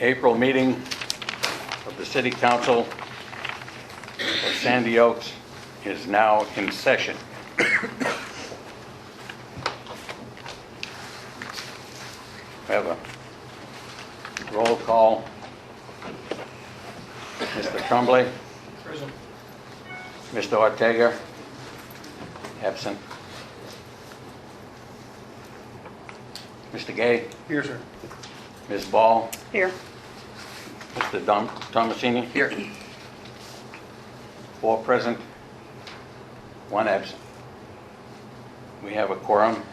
April meeting of the City Council of Sandy Oaks is now in session. We have a roll call. Mr. Tremblay. Present. Mr. Ortega. Absent. Mr. Gay. Here, sir. Ms. Ball. Here. Mr. Tomasini. Here. 4 present, 1 absent. We have a quorum.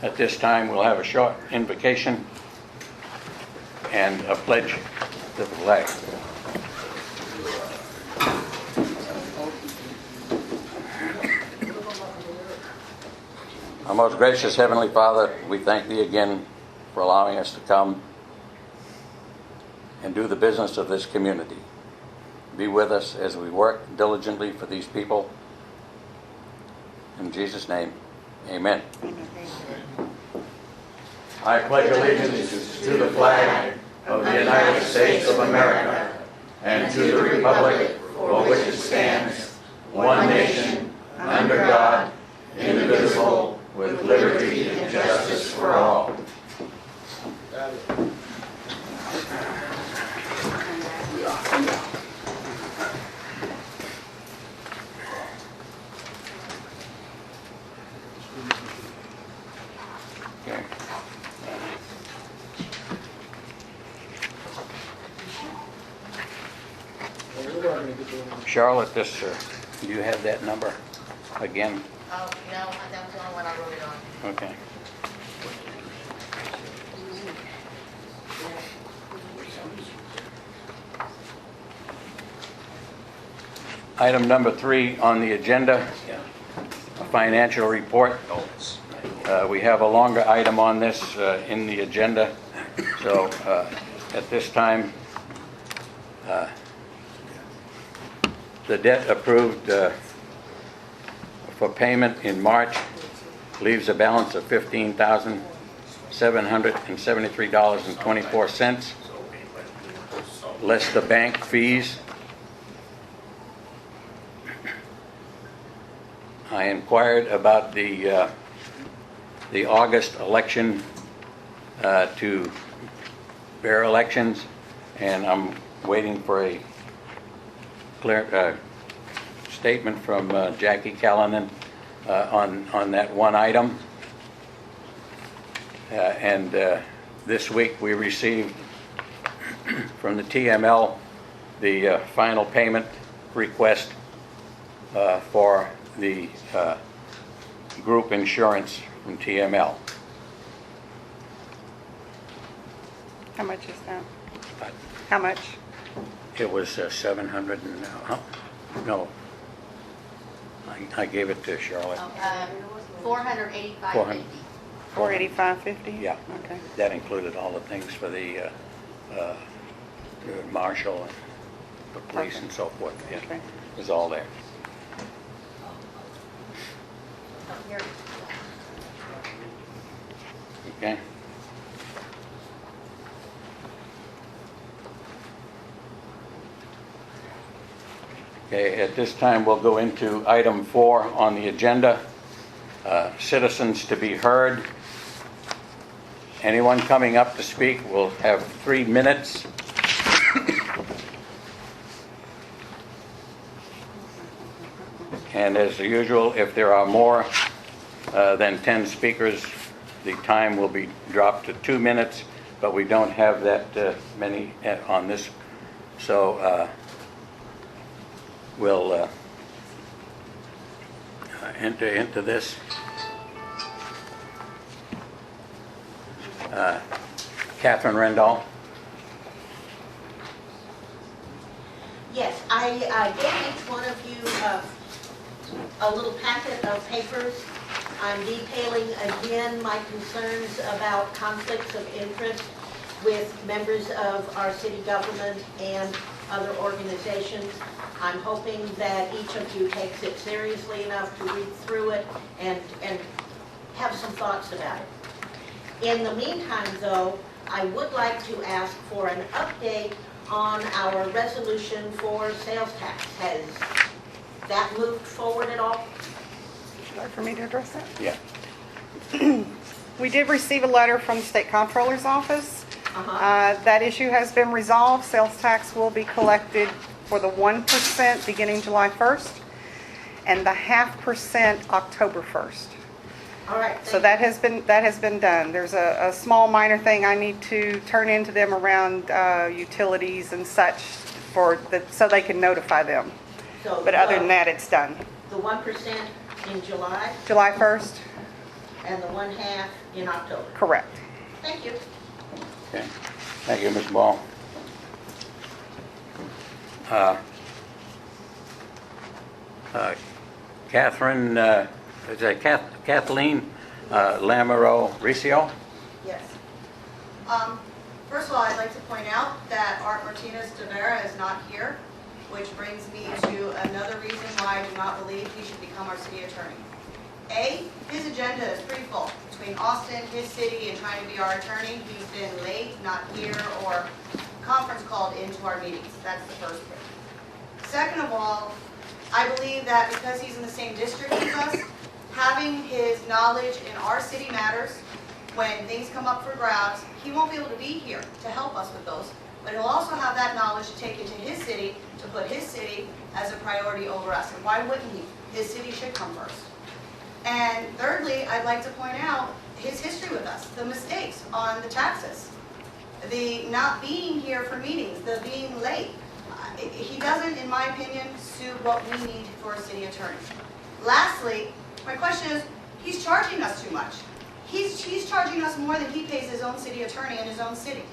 At this time, we'll have a short invocation and a pledge to the flag. Our most gracious Heavenly Father, we thank Thee again for allowing us to come and do the business of this community. Be with us as we work diligently for these people. In Jesus' name, amen. I pledge allegiance to the flag of the United States of America and to the republic for which it stands, one nation, under God, indivisible, with liberty and justice for all. Okay. Charlotte, do you have that number again? Oh, no, that was the only one I wrote it on. Okay. Item number 3 on the agenda, a financial report. We have a longer item on this in the agenda, so at this time, the debt approved for payment in March leaves a balance of $15,773.24, less the bank fees. I inquired about the August election to bear elections, and I'm waiting for a clear statement from Jackie Callanan on that one item. And this week we received from the TML the final payment request for the group insurance from TML. How much is that? But How much? it was 700 and, no, I gave it to Charlotte. 485.50. 485.50? Yeah. Okay. That included all the things for the marshal and the police and so forth. Yeah, Okay. it was all there. Oh, here. Okay. Okay, at this time, we'll go into item 4 on the agenda, citizens to be heard. Anyone coming up to speak will have 3 minutes. And as usual, if there are more than 10 speakers, the time will be dropped to 2 minutes, but we don't have that many on this. So we'll enter into this. Catherine Rendall. Yes, I gave each one of you a little packet of papers. I'm detailing again my concerns about conflicts of interest with members of our city government and other organizations. I'm hoping that each of you takes it seriously enough to read through it and have some thoughts about it. In the meantime, though, I would like to ask for an update on our resolution for sales tax. Has that moved forward at all? Would you like for me to address that? Yeah. We did receive a letter from the State Comptroller's Office. Uh-huh. That issue has been resolved. Sales tax will be collected for the 1% beginning July 1st and the 0.5% October 1st. All right. So thank that has been done. There's a small minor thing I need to turn into them around utilities and such so they can notify them. you. So But other than that, it's done. the 1% in July July 1st, and the 1/2 in October. correct. Thank you. Okay. Thank you, Ms. Ball. Catherine, is it Kathleen Lamoureux Riccio? Yes. First of all, I'd like to point out that Art Martinez de Vera is not here, which brings me to another reason why I do not believe he should become our city attorney. A, his agenda is pretty full. Between Austin, his city, and trying to be our attorney, he's been late, not here, or conference called into our meetings. That's the first thing. Second of all, I believe that because he's in the same district as us, having his knowledge in our city matters. When things come up for grabs, he won't be able to be here to help us with those, but he'll also have that knowledge to take into his city, to put his city as a priority over us. And why wouldn't he? His city should come first. And thirdly, I'd like to point out his history with us, the mistakes on the taxes, the not being here for meetings, the being late. He doesn't, in my opinion, suit what we need for a city attorney. Lastly, my question is, he's charging us too much. He's charging us more than he pays his own city attorney in his own city.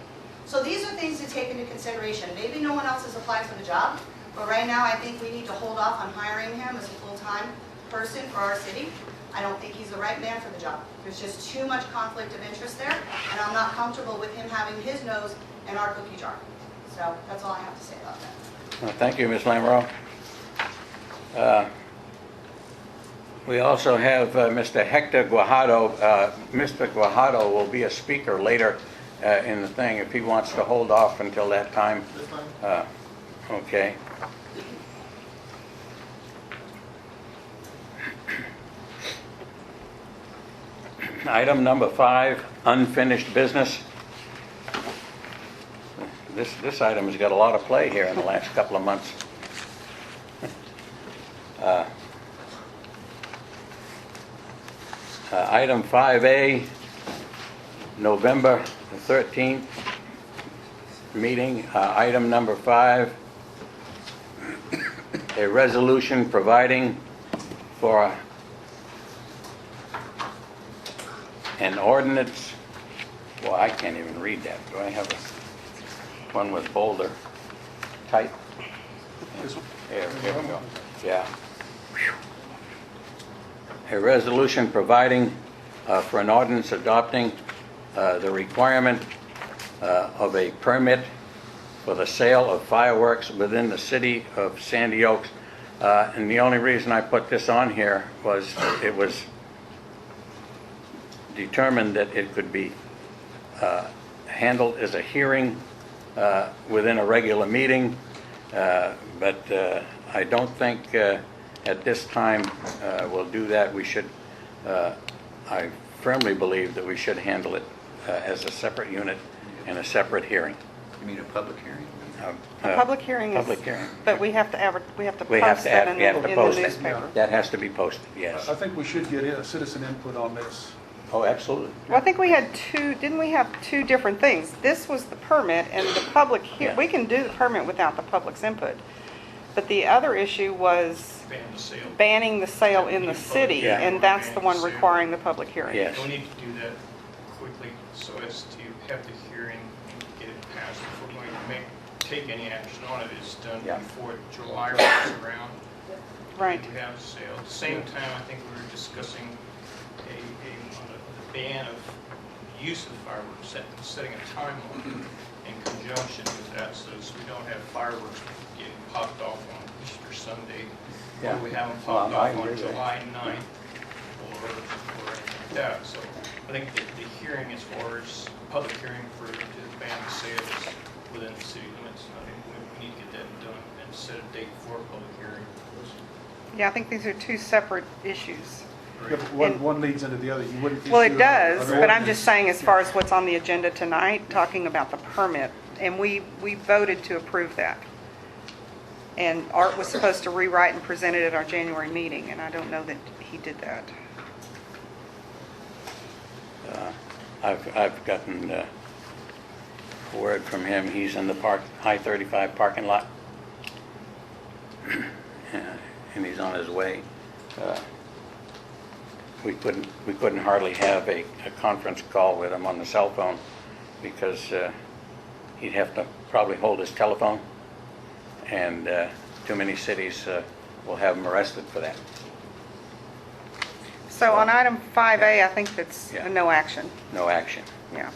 So these are things to take into consideration. Maybe no one else has applied for the job, but right now I think we need to hold off on hiring him as a full-time person for our city. I don't think he's the right man for the job. There's just too much conflict of interest there, and I'm not comfortable with him having his nose in our cookie jar. So that's all I have to say about that. Well, thank you, Ms. Lamoureux. We also have Mr. Hector Guajardo. Mr. Guajardo will be a speaker later in the thing if he wants to hold off until that time. Okay. Item number 5, unfinished business. This item has got a lot of play here in the last couple of months. Item 5A, November the 13th meeting. Item number 5, a resolution providing for an ordinance. Well, I can't even read that. Do I have one with bolder type? Here we go. Yeah. A resolution providing for an ordinance adopting the requirement of a permit for the sale of fireworks within the city of Sandy Oaks. And the only reason I put this on here was it was determined that it could be handled as a hearing within a regular meeting, but I don't think at this time we'll do that. We should, I firmly believe that we should handle it as a separate unit in a separate hearing. You mean a public hearing? A public hearing is... Public hearing. But we have to We have post to that add, in we have to the post it. newspaper. That has to be posted, yes. I think we should get citizen input on this. Oh, absolutely. Well, I think we had didn't we have two different things? This was the permit and the public, Yeah. we can do the permit without the public's input. But the other issue was banning the sale in the city, Yeah. and that's the one requiring the public hearing. Yes. We need to do that quickly so as to have the hearing and get it passed. If we're going to take any action on it, it's done Yeah. before July rolls around. Right. We have a sale. At the same time, I think we were discussing the ban of use of fireworks, setting a time limit in conjunction with that, so as we don't have fireworks getting popped off on Easter Sunday, Yeah. or we have them Well, popped I off on agree with that. July 9th, or anything like that. So I think the hearing as far as public hearing to ban the sales within the city limits. I think we need to get that done and set a date for a public hearing. Yeah, I think these are two separate issues. Yeah, but one leads into the other. You wouldn't Well, issue it does, an but I'm ordinance. just saying as far as what's on the agenda tonight, talking about the permit, and we voted to approve that. And Art was supposed to rewrite and present it at our January meeting, and I don't know that he did that. I've gotten word from him, he's in the I-35 parking lot, and he's on his way. We couldn't hardly have a conference call with him on the cell phone because he'd have to probably hold his telephone, and too many cities will have him arrested for that. So on item 5A, I think that's Yeah. a no action, No action, yeah,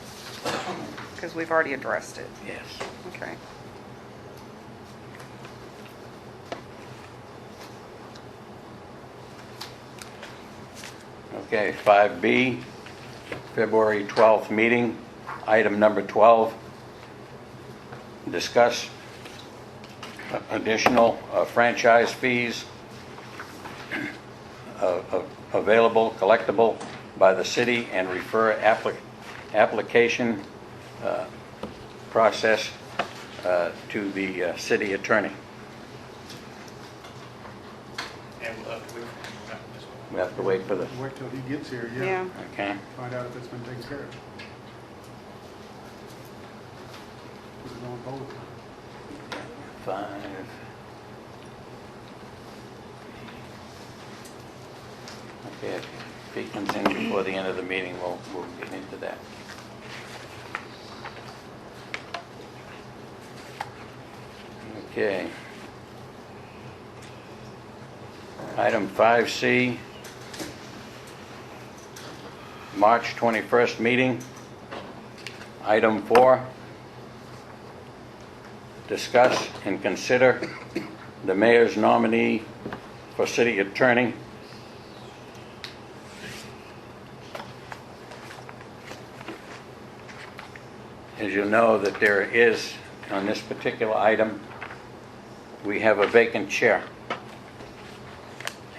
because we've already addressed it. yes. Okay. Okay, 5B, February 12th meeting, item number 12. Discuss additional franchise fees available, collectible by the city, and refer application process to the city attorney. And we'll have to wait for that as well. We have to wait for the, Wait till he gets here, Yeah. yeah. okay? Find out if it's been taken care of. Put it on hold. 5. Okay, if he comes in before the end of the meeting, we'll get into that. Okay. Item 5C, March 21st meeting. Item 4, discuss and consider the mayor's nominee for city attorney. As you know, that there is, on this particular item, we have a vacant chair.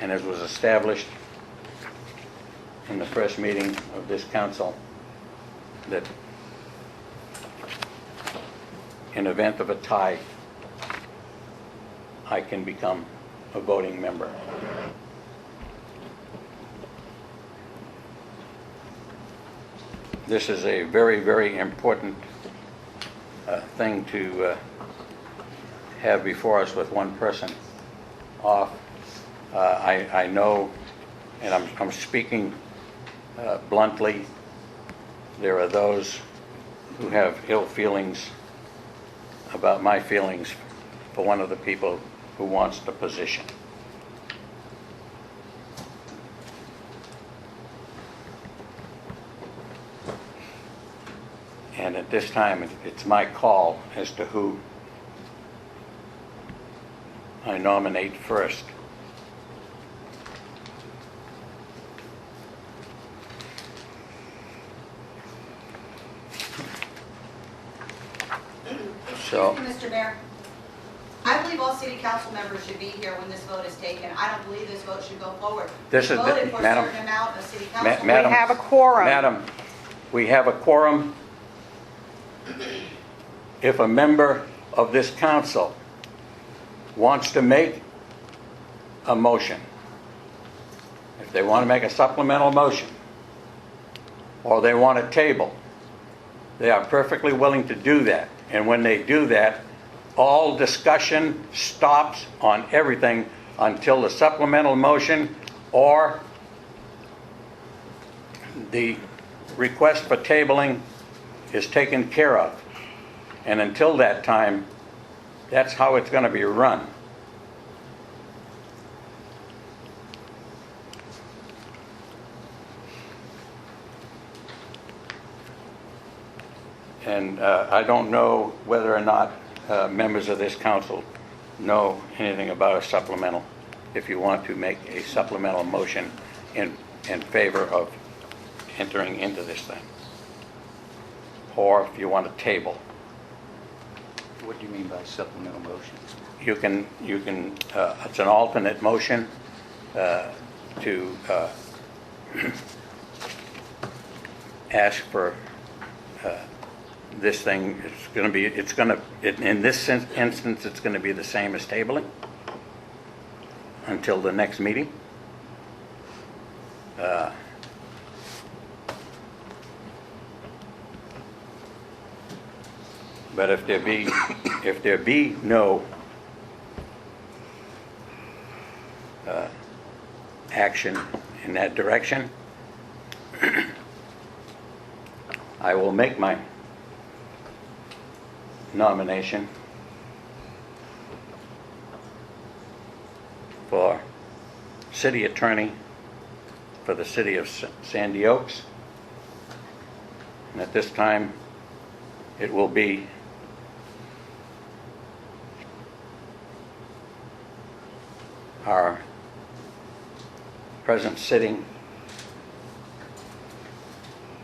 And as was established in the first meeting of this council, that in event of a tie, I can become a voting member. This is a very, very important thing to have before us with one person off. I know, and I'm speaking bluntly, there are those who have ill feelings about my feelings for one of the people who wants the position. And at this time, it's my call as to who I nominate first. So, Excuse me, Mr. Mayor. I believe all city council members should be here when this vote is taken. I don't believe this vote should go forward. This We is the- voted for a Madam- certain amount of city Ma- council. Madam- We have a quorum. Madam, we have a quorum. If a member of this council wants to make a motion, if they want to make a supplemental motion, or they want a table, they are perfectly willing to do that. And when they do that, all discussion stops on everything until the supplemental motion or the request for tabling is taken care of. And until that time, that's how it's going to be run. And I don't know whether or not members of this council know anything about a supplemental. If you want to make a supplemental motion in favor of entering into this thing. or if you want to table. What do you mean by supplemental motion? You can, it's an alternate motion to ask for this thing. In this instance, it's going to be the same as tabling until the next meeting. But if there be no action in that direction, I will make my nomination for city attorney for the city of Sandy Oaks. And at this time, it will be our present sitting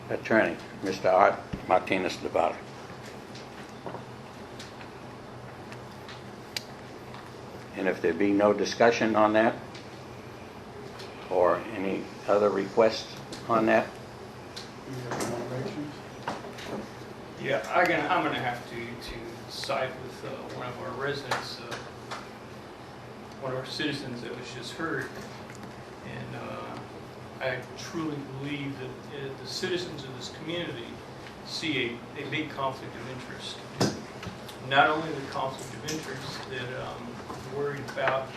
attorney, Mr. Art Martinez Guevara. And if there be no discussion on that, or any other requests on that, Do you have nominations? Yeah, I'm gonna have to side with one of our residents, one of our citizens that was just heard. And I truly believe that the citizens of this community see a big conflict of interest. Not only the conflict of interest that I'm worried about,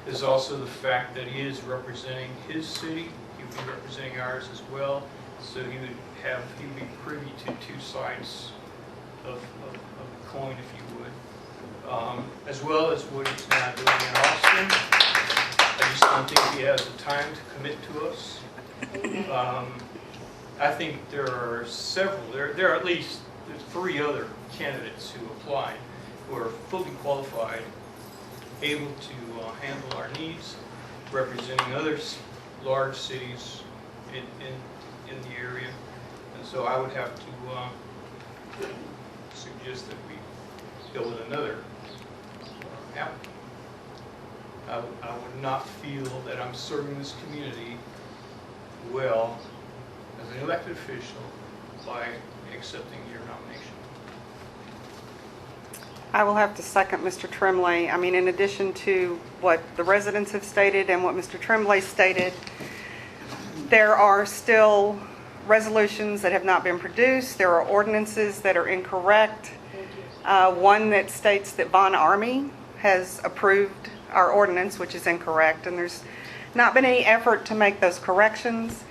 is also the fact that he is representing his city. He would be representing ours as well. So he would be privy to two sides of the coin, if you would, as well as what he's now doing in Austin. I just don't think he has the time to commit to us. I think there are several, there are at least 3 other candidates who applied who are fully qualified, able to handle our needs, representing other large cities in the area. And so I would have to suggest that we go with another applicant. I would not feel that I'm serving this community well as an elected official by accepting your nomination. I will have to second Mr. Tremblay. I mean, in addition to what the residents have stated and what Mr. Tremblay stated, there are still resolutions that have not been produced. There are ordinances that are incorrect. One that states that Von Army has approved our ordinance, which is incorrect, and there's not been any effort to make those corrections.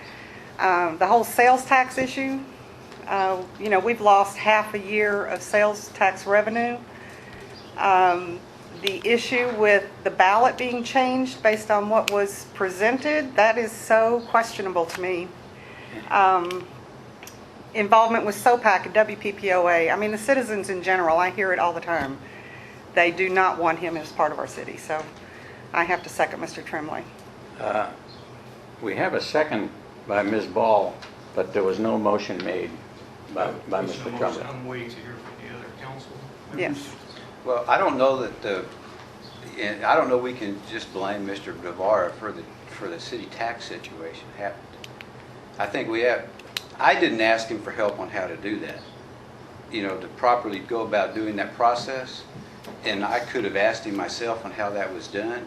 The whole sales tax issue, we've lost half a year of sales tax revenue. The issue with the ballot being changed based on what was presented, that is so questionable to me. Involvement with SOPAC and WPPOA, I mean, the citizens in general, I hear it all the time. They do not want him as part of our city, so I have to second Mr. Tremblay. we have a second by Ms. Ball, but there was no motion made by There's Mr. no motion. Trumbull. I'm waiting to hear from the other council. Yes. Well, I don't know that and I don't know we can just blame Mr. Guevara for the city tax situation happened. I think I didn't ask him for help on how to do that, to properly go about doing that process, and I could have asked him myself on how that was done.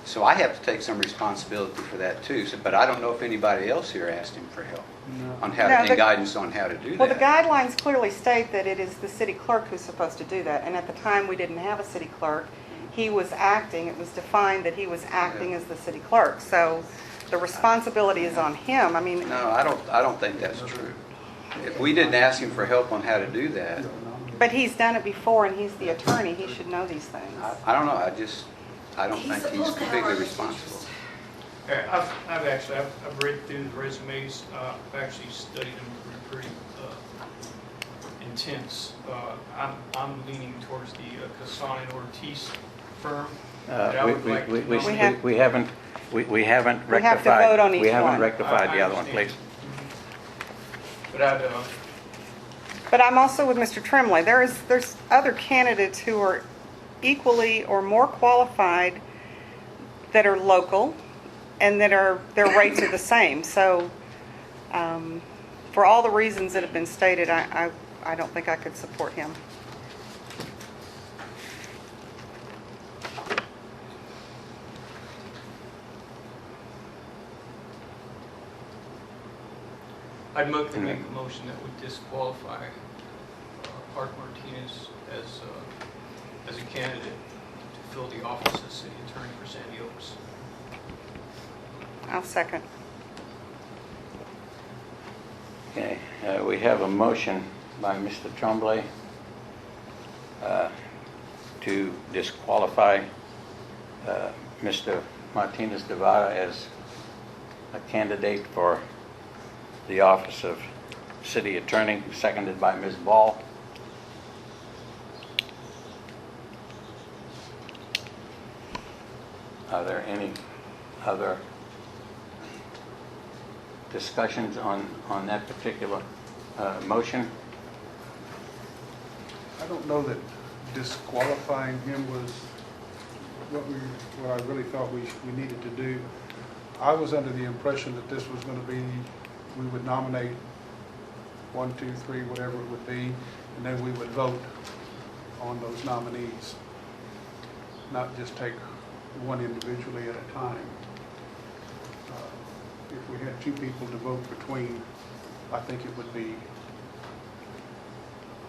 So I have to take some responsibility for that too. But I don't know if anybody else here asked him for help on how No, and guidance on how to do Well, the that. guidelines clearly state that it is the city clerk who's supposed to do that, and at the time, we didn't have a city clerk. He was acting, it was defined that he was acting as the city clerk, so the responsibility is on him. I mean, No, I don't think that's true. If we didn't ask him for help on how to do that, but he's done it before, and he's the attorney, he should know these things. I don't know. I don't think he's supposed to have our completely best responsible. I've read through the resumes. I've actually studied them pretty intense. I'm leaning towards the Casan and Ortiz firm. that I would like to nominate. We haven't We have to rectified. vote on each We haven't one. rectified I the other one, understand. please. But But I'm also with Mr. Tremblay. There's other candidates who are equally or more qualified that are local and that their rates are the same. So, for all the reasons that have been stated, I don't think I could support him. I'd like to make a motion that would disqualify Art Martinez as a candidate to fill the office of city attorney for Sandy Oaks. I'll second. Okay, we have a motion by Mr. Tremblay to disqualify Mr. Martinez Guevara as a candidate for the office of city attorney, seconded by Ms. Ball. Are there any other discussions on that particular motion? I don't know that disqualifying him was what I really thought we needed to do. I was under the impression that this was going to be, we would nominate 1, 2, 3, whatever it would be, and then we would vote on those nominees, not just take one individually at a time. If we had 2 people to vote between, I think it would be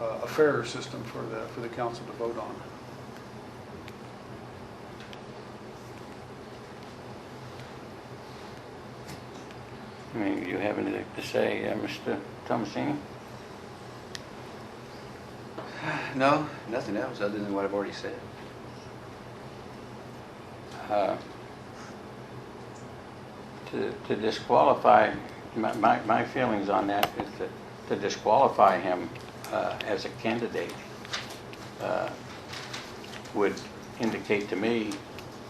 a fairer system for the council to vote on. I mean, you have anything to say, Mr. Tomasini? No, nothing else other than what I've already said. To disqualify, my feelings on that is that to disqualify him as a candidate would indicate to me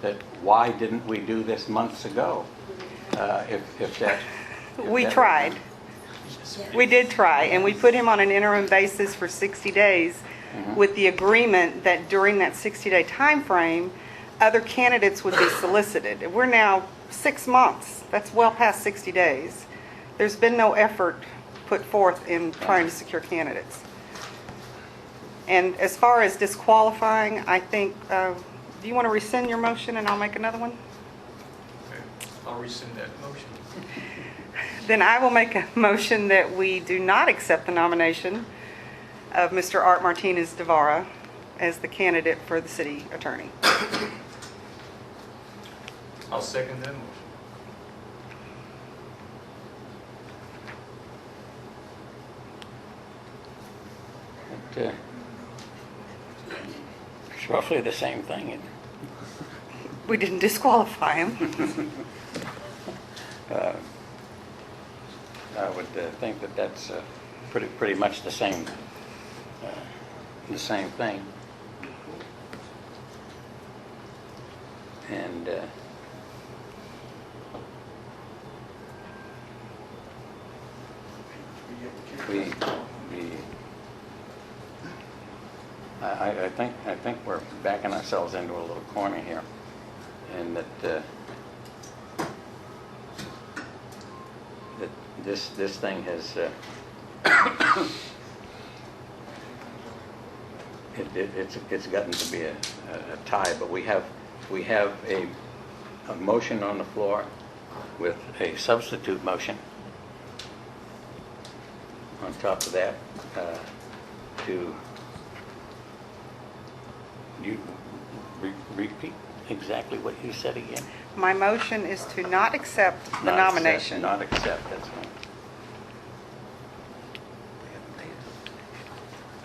that why didn't we do this months ago? If We that- tried. We did try, and we put him on an interim basis for 60 days with the agreement that during that 60-day time frame, other candidates would be solicited. We're now 6 months. That's well past 60 days. There's been no effort put forth in trying to secure candidates. And as far as disqualifying, I think, do you want to rescind your motion and I'll make another one? Okay, I'll rescind that motion. Then I will make a motion that we do not accept the nomination of Mr. Art Martinez Guevara as the candidate for the city attorney. I'll second that motion. It's roughly the same thing. We didn't disqualify him. I would think that that's pretty much the same thing. And I think we're backing ourselves into a little corner here, and that this thing has it's gotten to be a tie. But we have a motion on the floor with a substitute motion on top of that to you repeat exactly what you said again. My motion is to not accept the Not nomination. Not accept, that's right.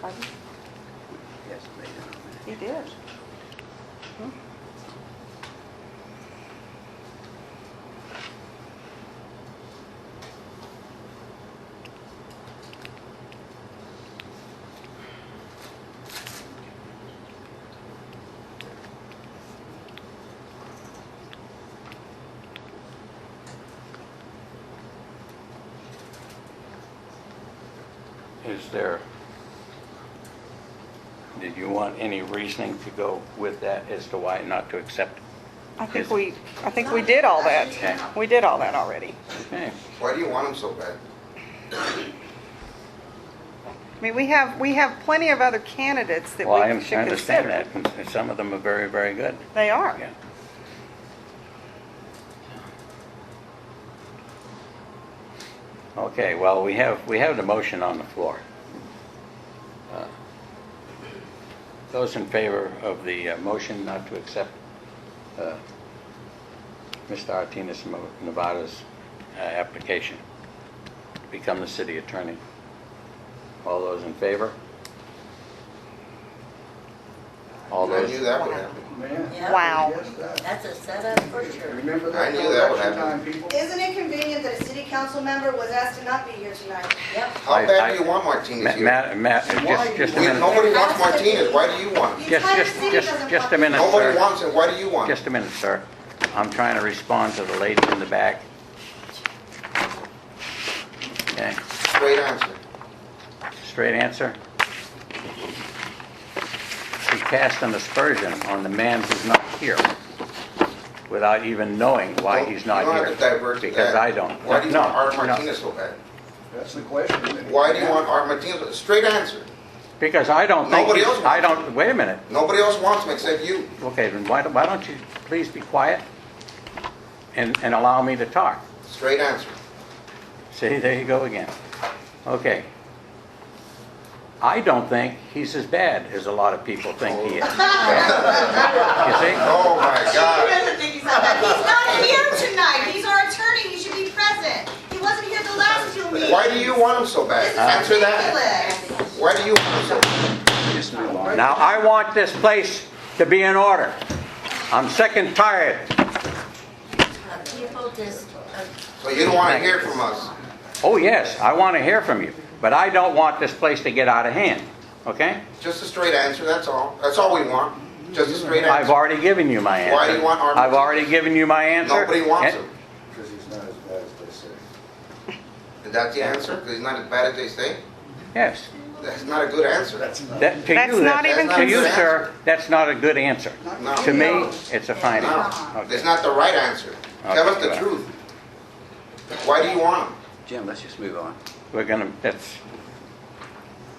Pardon? Yes, made it. He did. Is there Did you want any reasoning to go with that as to why not to accept? I think we did all that. Okay. We did all that already. Okay. Why do you want him so bad? I mean, we have plenty of other candidates that Well, I we should understand consider. that, and some of them are very, very good. They are. Yeah. Okay, well, we have the motion on the floor. Those in favor of the motion not to accept Mr. Martinez Nevada's application to become the city attorney? All those in favor? All I those? knew that would happen. Wow. That's a setup for sure. Remember I knew that would happen. people? Isn't it convenient that a city council member was asked to not be here tonight? Yep. How bad do you want Martinez here? Matt, just a minute. Nobody wants Martinez, why do you want him? The entire city doesn't Just a want minute, Nobody sir. wants him, why do you want him? Just a minute, sir. I'm trying to respond to the lady in the back. Okay, Straight answer. straight answer. She cast an aspersion on the man who's not here without even knowing why he's not You don't here. have to divert to Because that. I don't. Why do you No, want Art no. Martinez so bad? That's the question. Why do you want Art Martinez? Straight answer. Because I don't think, Nobody else I wants don't, wait a minute. Nobody else wants him except you. Okay, then why don't you please be quiet and allow me to talk? Straight answer. See, there you go again. Okay. I don't think he's as bad as a lot of people think he is. You see? Oh my He God. doesn't think he's not bad. He's not here tonight. He's our attorney. He should be present. He wasn't here the last two meetings. Why do you want him so This bad? is Answer that. ridiculous. Why do you want him so bad? Just move on. Now, I want this place to be in order. I'm sick and tired. People just, So you don't want to hear from us? Oh, yes, I want to hear from you, but I don't want this place to get out of hand, okay? Just a straight answer, that's all. That's all we want. Just a straight I've answer. already given you my answer. Why do you want Art I've Martinez? already given you my answer. Nobody wants And- him. Because he's not as bad as they say. Is that the answer? Because he's not as bad as they say? Yes. That's not a good answer. To That's you, not even to you, considered. sir, that's not a good answer. No. To me, it's a fine No, answer. it's Okay. not the right answer. Tell us Okay, the well. truth. Why do you want him? Jim, let's just move on. We're gonna, that's,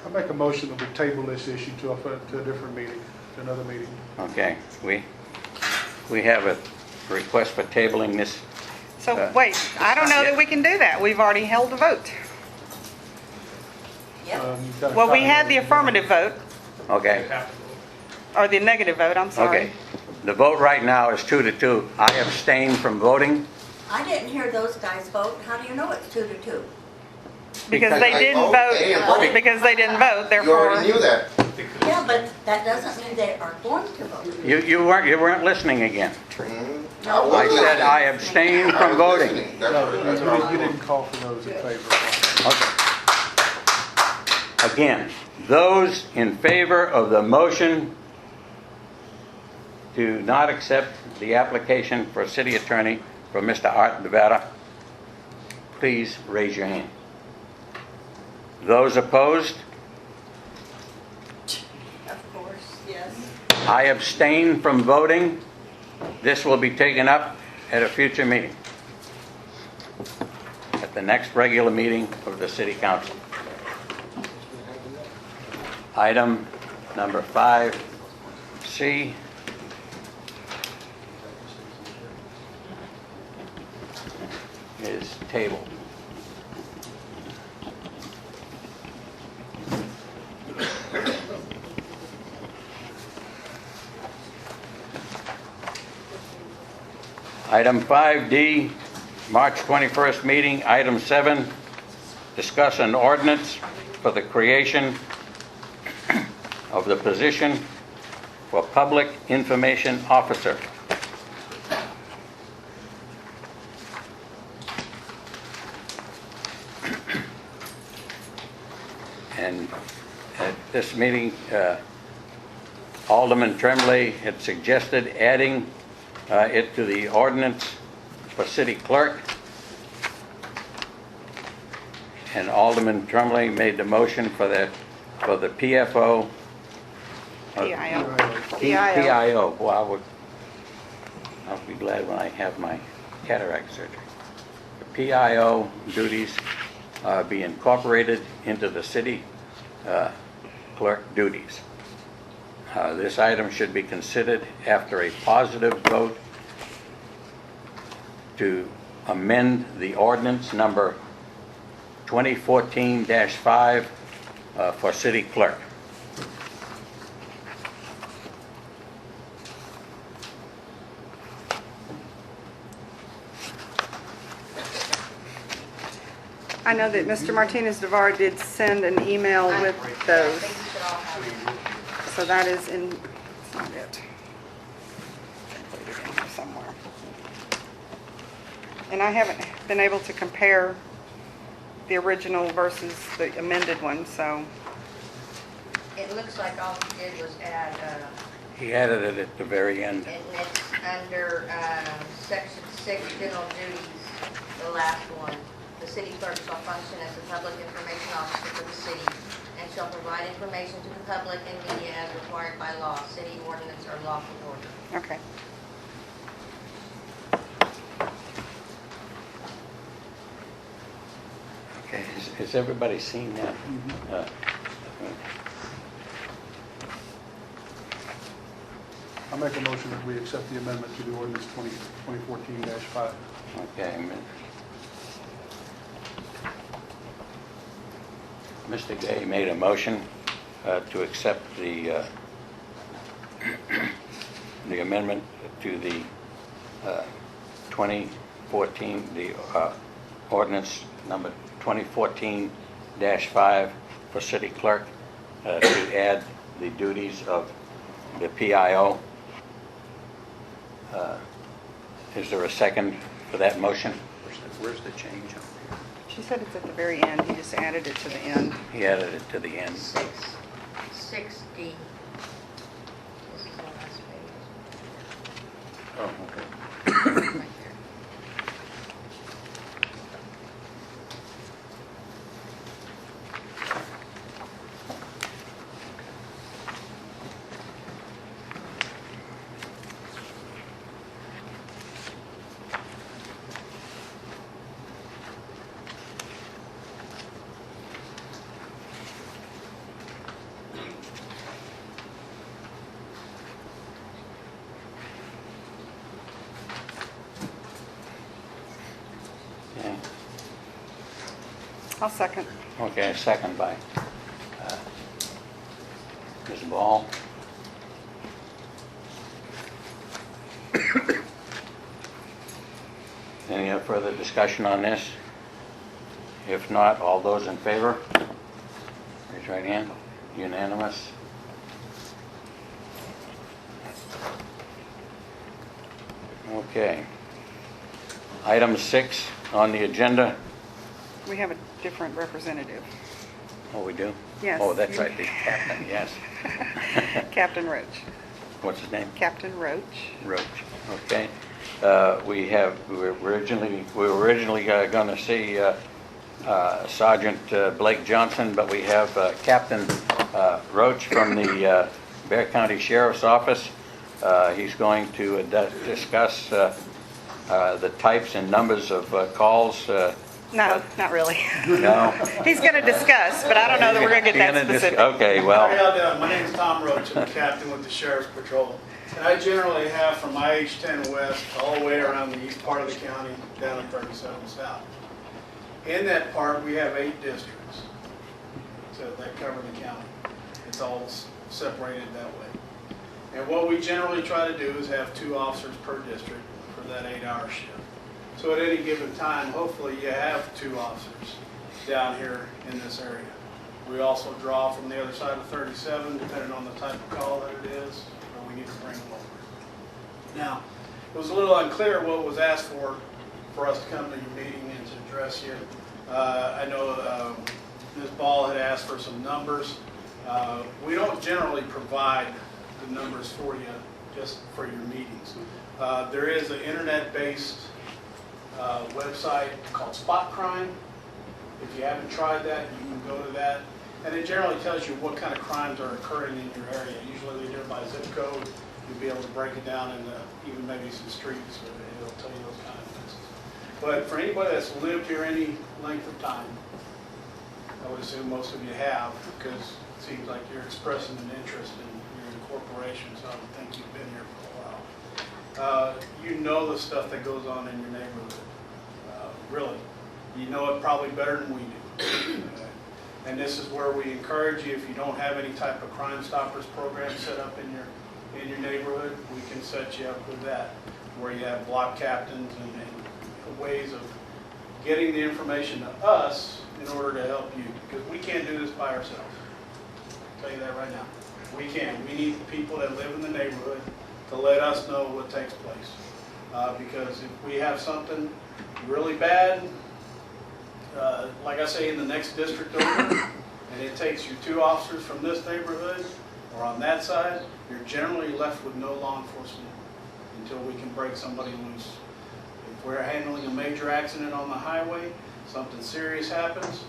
I make a motion that we table this issue to a different meeting, to another meeting. okay. We have a request for tabling this. So, wait, I don't know that we can do that. We've already held a vote. yep. You kinda Well, we caught had me. the affirmative vote, Okay, You have to vote. or the negative vote, I'm okay. sorry. The vote right now is 2-2. I abstain from voting. I didn't hear those guys vote. How do you know it's 2-2? Because they I didn't vote, they didn't vote, vote. because they didn't vote, You therefore. already knew that. Yeah, but that doesn't mean they are going to vote. You weren't listening again. Mhm. No, I was said I listening. abstain I from was voting. listening. That's No, that's what I was you doing. didn't call for those in favor. Okay. Again, those in favor of the motion to not accept the application for city attorney for Mr. Art Nevada, please raise your hand. Those opposed? Of course, yes. I abstain from voting. This will be taken up at a future meeting, at the next regular meeting of the city council. Item number 5C. Is tabled. Item 5D, March 21st meeting. Item 7, discuss an ordinance for the creation of the position for Public Information Officer. And at this meeting, Alderman Tremblay had suggested adding it to the ordinance for city clerk. And Alderman Tremblay made the motion for the PFO PIO. PIO, well, I'll be glad when I have my cataract surgery. The PIO duties be incorporated into the city clerk duties. This item should be considered after a positive vote to amend the ordinance number 2014-5 for city clerk. I know that Mr. Martinez-Devar did send an email with I those, think we should all have it. so that is in, it's not it. Put it in here somewhere. And I haven't been able to compare the original versus the amended one, so, It looks like all we did was add, He added it at the very end. and it's under section 6, general duties, the last one. The city clerk shall function as the public information officer for the city and shall provide information to the public and media as required by law, city ordinance, or lawful order. okay. Okay, has everybody seen that? I make a motion that we accept the amendment to the ordinance 2014-5. Okay. Mr. Gay made a motion to accept the the amendment to the 2014, the ordinance number 2014-5 for city clerk to add the duties of the PIO. Is there a second for that motion? Where's the change on here? She said it's at the very end, he just added it to the end. He added it to the end. 6, 6D. This is the last page. Oh, okay. Right there. Okay. I'll second. Okay, a second by Ms. Ball. Any further discussion on this? If not, all those in favor? Raise your right hand. Unanimous. Okay. Item 6 on the agenda. We have a different representative. Oh, we do? Yes. Oh, that's right, the captain, yes. Captain Roach. What's his name? Captain Roach. Roach, okay. We were originally going to see Sergeant Blake Johnson, but we have Captain Roach from the Bear County Sheriff's Office. He's going to discuss the types and numbers of calls. No, not really. No? He's going to discuss, but I don't know that we're going to get that specific. Okay, How well, y'all doing? My name's Tom Roach. I'm the captain with the Sheriff's Patrol. And I generally have from IH-10 West all the way around the east part of the county down to 37 South. In that part, we have 8 districts. So that cover the county. It's all separated that way. And what we generally try to do is have 2 officers per district for that 8-hour shift. So at any given time, hopefully you have 2 officers down here in this area. We also draw from the other side of 37, depending on the type of call that it is, or we need to bring them over. Now, it was a little unclear what was asked for us to come to your meeting and to address you. I know Ms. Ball had asked for some numbers. We don't generally provide the numbers for you just for your meetings. There is an internet-based website called Spot Crime. If you haven't tried that, you can go to that. and it generally tells you what kind of crimes are occurring in your area. Usually they do it by zip code. You'll be able to break it down into even maybe some streets, or it'll tell you those kind of things. But for anybody that's lived here any length of time, I would assume most of you have, because it seems like you're expressing an interest in your corporation, so I would think you've been here for a while. You know the stuff that goes on in your neighborhood, really. You know it probably better than we do. And this is where we encourage you, if you don't have any type of Crime Stoppers program set up in your neighborhood, we can set you up with that, where you have block captains and ways of getting the information to us in order to help you, because we can't do this by ourselves. I'll tell you that right now. We can't. We need the people that live in the neighborhood to let us know what takes place. Because if we have something really bad, like I say, in the next district over, and it takes you 2 officers from this neighborhood or on that side, you're generally left with no law enforcement until we can break somebody loose. If we're handling a major accident on the highway, something serious happens,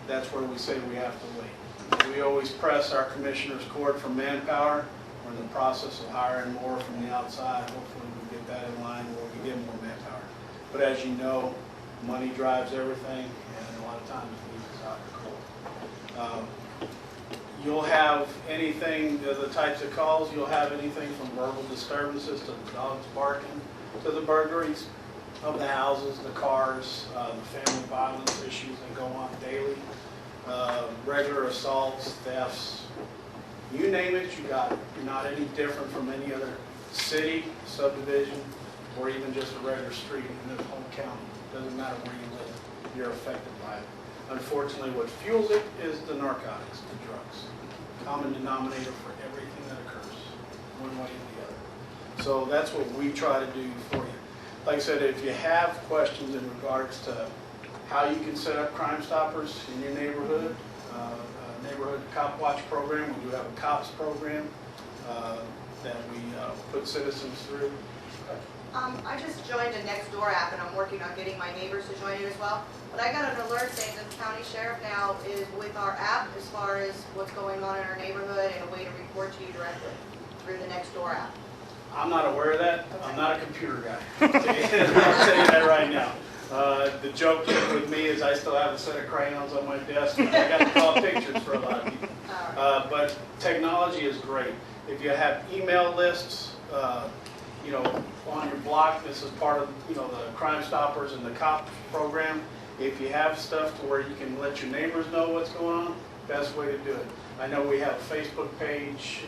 that's where we say we have to wait. We always press our commissioner's court for manpower. We're in the process of hiring more from the outside. Hopefully we get that in line where we get more manpower. But as you know, money drives everything, and a lot of times it leaves us out of court. You'll have anything, the types of calls, you'll have anything from verbal disturbances to the dogs barking, to the burglaries of the houses, the cars, the family violence issues that go on daily, regular assaults, thefts, you name it, you got it. You're not any different from any other city, subdivision, or even just a regular street in this whole county. Doesn't matter where you live, you're affected by it. Unfortunately, what fuels it is the narcotics, the drugs. Common denominator for everything that occurs, one way or the other. So that's what we try to do for you. Like I said, if you have questions in regards to how you can set up Crime Stoppers in your neighborhood, neighborhood cop watch program, we do have a cops program that we put citizens through. I just joined a Nextdoor app, and I'm working on getting my neighbors to join it as well. But I got an alert saying that the county sheriff now is with our app as far as what's going on in our neighborhood and a way to report to you directly through the Nextdoor app. I'm not aware of that. I'm not a computer guy. I'll tell you that right now. The joke with me is I still have a set of crayons on my desk. I got to draw pictures for a lot of people. But technology is great. If you have email lists, you know, on your block, this is part of, you know, the Crime Stoppers and the COPS program. If you have stuff to where you can let your neighbors know what's going on, best way to do it. I know we have a Facebook page.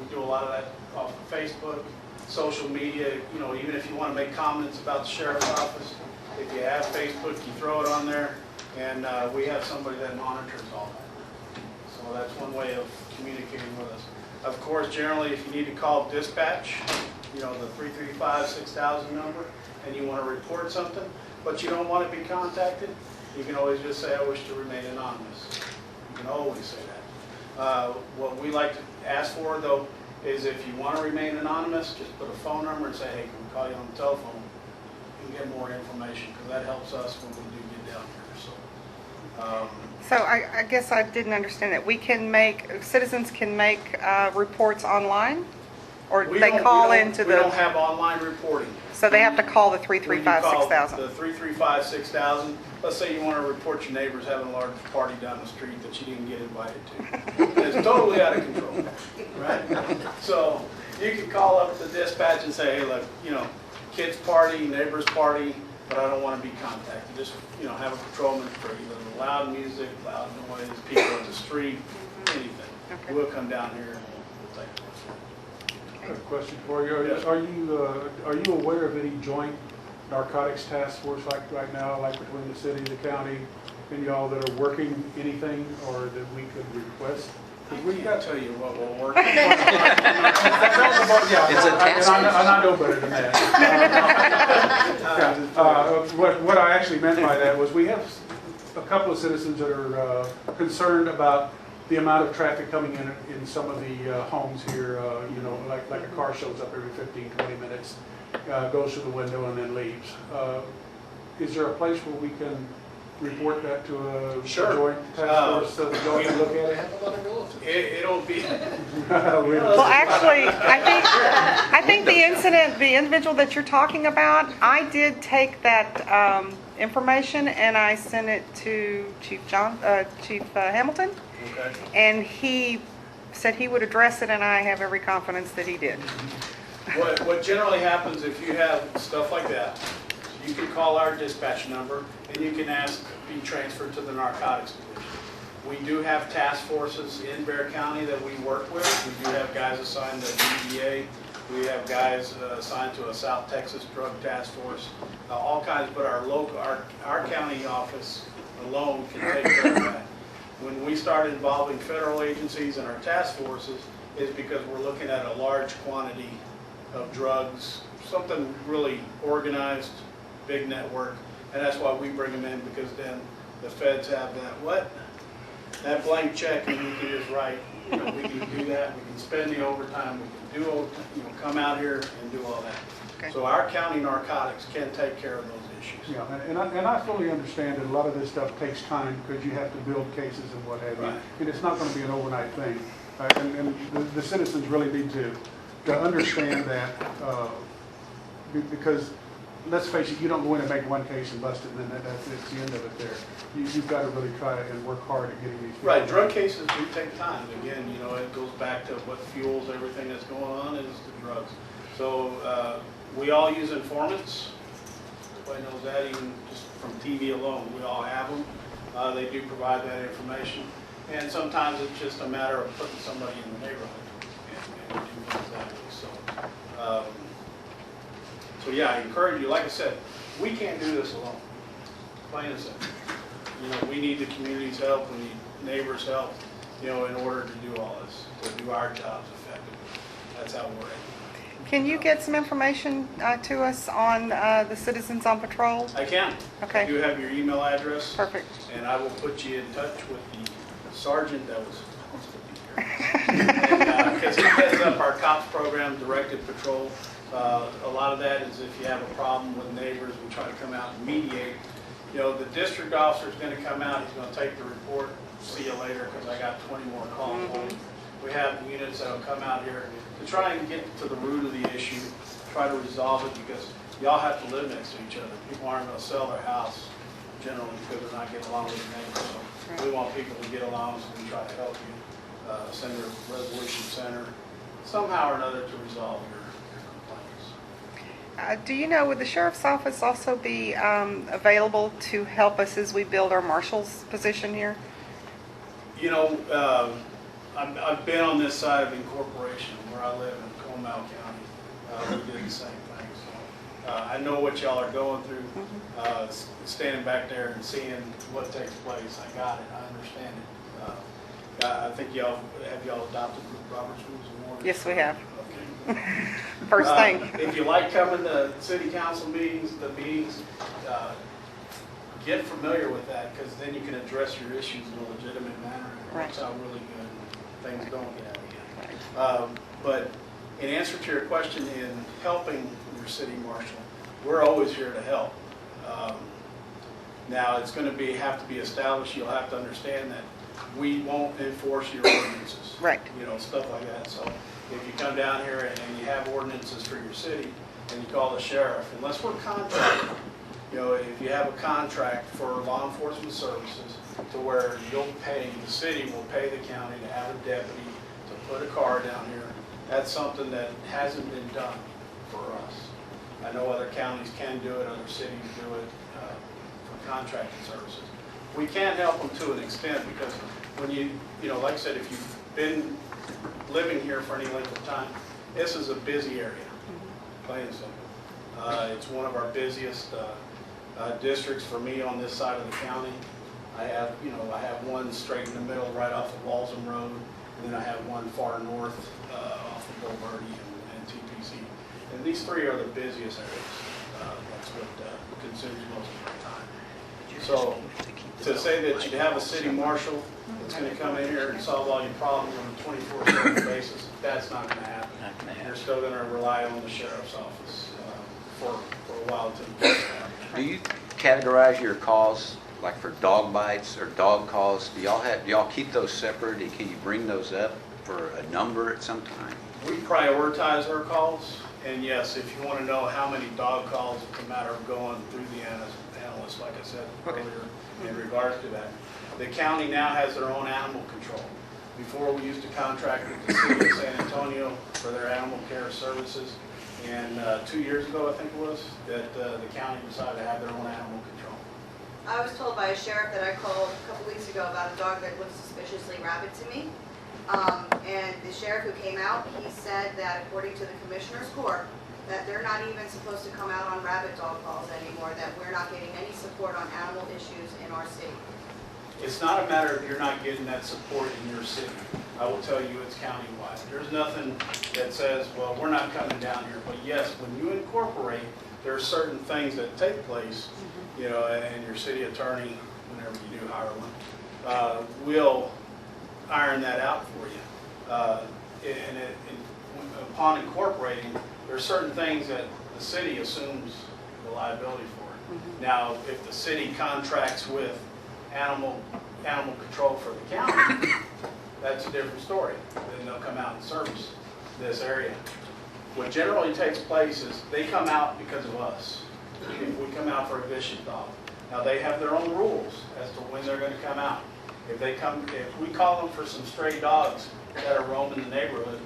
We do a lot of that off of Facebook, social media. You know, even if you want to make comments about the sheriff's office, if you have Facebook, you throw it on there, and we have somebody that monitors all that. So that's one way of communicating with us. Of course, generally, if you need to call dispatch, you know, the 335-6000 number, and you want to report something, but you don't want to be contacted, you can always just say, I wish to remain anonymous. You can always say that. What we like to ask for, though, is if you want to remain anonymous, just put a phone number and say, hey, can we call you on the telephone and get more information, because that helps us when we do get down here. So I guess I didn't understand that. Citizens can make reports online? Or they call into We don't have online reporting. So they have to call the When you 335-6000? call the 335-6000, let's say you want to report your neighbors having a large party down the street that you didn't get invited to. It's totally out of control, right? So you can call up the dispatch and say, hey, look, you know, kids party, neighbors party, but I don't want to be contacted. Just, you know, have a patrolman for either loud music, loud noise, people in the street, anything. Okay. We'll come down here and we'll take it. I have a question for you. Yes. Are you aware of any joint narcotics task force like right now, like between the city, the county, and y'all that are working anything, or that we could request? Because we got tell you what we're working on. It's a task and I know better than that. What I actually meant by that was we have a couple of citizens that are concerned about the amount of traffic coming in some of the homes here. You know, like a car shows up every 15, 20 minutes, goes through the window and then leaves. Is there a place where we can report that to a Sure. joint task force so that y'all can look at it? It'll be, Well, actually, I think the incident, the individual that you're talking about, I did take that information and I sent it to Chief Hamilton, okay. and he said he would address it, and I have every confidence that he did. What generally happens if you have stuff like that, you can call our dispatch number and you can ask to be transferred to the narcotics division. We do have task forces in Bear County that we work with. We do have guys assigned to DEA. We have guys assigned to a South Texas drug task force, all kinds, but our county office alone can take care of that. When we start involving federal agencies and our task forces, is because we're looking at a large quantity of drugs, something really organized, big network, and that's why we bring them in, because then the feds have that blank check, and we can just write, we can do that, we can spend the overtime, we can come out here and do all that. Okay. So our county narcotics can take care of those issues. Yeah, and I fully understand that a lot of this stuff takes time because you have to build cases and what have you. Right. And it's not going to be an overnight thing. And the citizens really need to understand that because, let's face it, you don't go in and make one case and bust it, and then that's the end of it there. You've got to really try and work hard at getting these people. Right, drug cases do take time. Again, it goes back to what fuels everything that's going on is the drugs. So we all use informants. Everybody knows that, even just from TV alone. We all have them. They do provide that information. And sometimes it's just a matter of putting somebody in the neighborhood and do things that way. So yeah, I encourage you, like I said, we can't do this alone. Plain and simple. We need the community's help, we need neighbors' help, in order to do all this, to do our jobs effectively. That's how we're able. Can you get some information to us on the Citizens on Patrol? I can. Okay. I do have your email address. Perfect. And I will put you in touch with the sergeant that was supposed to be here. Because he heads up our COPS program, Directed Patrol. A lot of that is if you have a problem with neighbors, we try to come out and mediate. The district officer is going to come out, he's going to take the report, see you later, because I got 20 more calls. We have units that will come out here to try and get to the root of the issue, try to resolve it, because y'all have to live next to each other. People aren't going to sell their house generally because they're not getting along with their neighbors. So we want people to get along, so we try to help you, send a resolution center, somehow or another to resolve your complaints. Do you know, would the sheriff's office also be available to help us as we build our marshal's position here? I've been on this side of incorporation where I live in Comal County. We did the same thing. So I know what y'all are going through. Standing back there and seeing what takes place, I got it. I understand it. I think y'all adopted Robert's Rules of Order? Yes, we have. Okay. First thing. If you like coming to city council meetings, get familiar with that, because then you can address your issues in a legitimate manner. It works out really good, and things don't get out of hand. But in answer to your question, in helping your city marshal, we're always here to help. Now, it's going to have to be established. You'll have to understand that we won't enforce your ordinances. Right. Stuff like that. So if you come down here and you have ordinances for your city and you call the sheriff, unless we're contracted, if you have a contract for law enforcement services to where the city will pay the county to have a deputy to put a car down here, that's something that hasn't been done for us. I know other counties can do it, other cities do it for contracted services. We can't help them to an extent because when like I said, if you've been living here for any length of time, this is a busy area, plain and simple. It's one of our busiest districts for me on this side of the county. I have one straight in the middle right off of Walsham Road, and then I have one far north off of Bill Birdie and TPC. And these three are the busiest areas. That's what consumes most of our time. So to say that you'd have a city marshal that's going to come in here and solve all your problems on a 24/7 basis, that's not going to happen. You're still going to rely on the sheriff's office for a while to. Do you categorize your calls like for dog bites or dog calls, do y'all keep those separate? And can you bring those up for a number at some time? We prioritize our calls, and yes, if you want to know how many dog calls, it's a matter of going through the analyst, like I said Okay. earlier, in regards to that. The county now has their own animal control. Before, we used to contract with the city of San Antonio for their animal care services, and 2 years ago, I think it was, that the county decided to have their own animal control. I was told by a sheriff that I called a couple weeks ago about a dog that looked suspiciously rabid to me. And the sheriff who came out, he said that according to the commissioner's court, that they're not even supposed to come out on rabid dog calls anymore, that we're not getting any support on animal issues in our city. It's not a matter of you're not getting that support in your city. I will tell you it's countywide. There's nothing that says, well, we're not coming down here. But yes, when you incorporate, there are certain things that take place, you know, and your city attorney, whenever you do hire one, will iron that out for you. Upon incorporating, there are certain things that the city assumes the liability for. Now, if the city contracts with animal control for the county, that's a different story. Then they'll come out and service this area. What generally takes place is they come out because of us. If we come out for a vicious dog. Now, they have their own rules as to when they're going to come out. If we call them for some stray dogs that are roaming the neighborhood,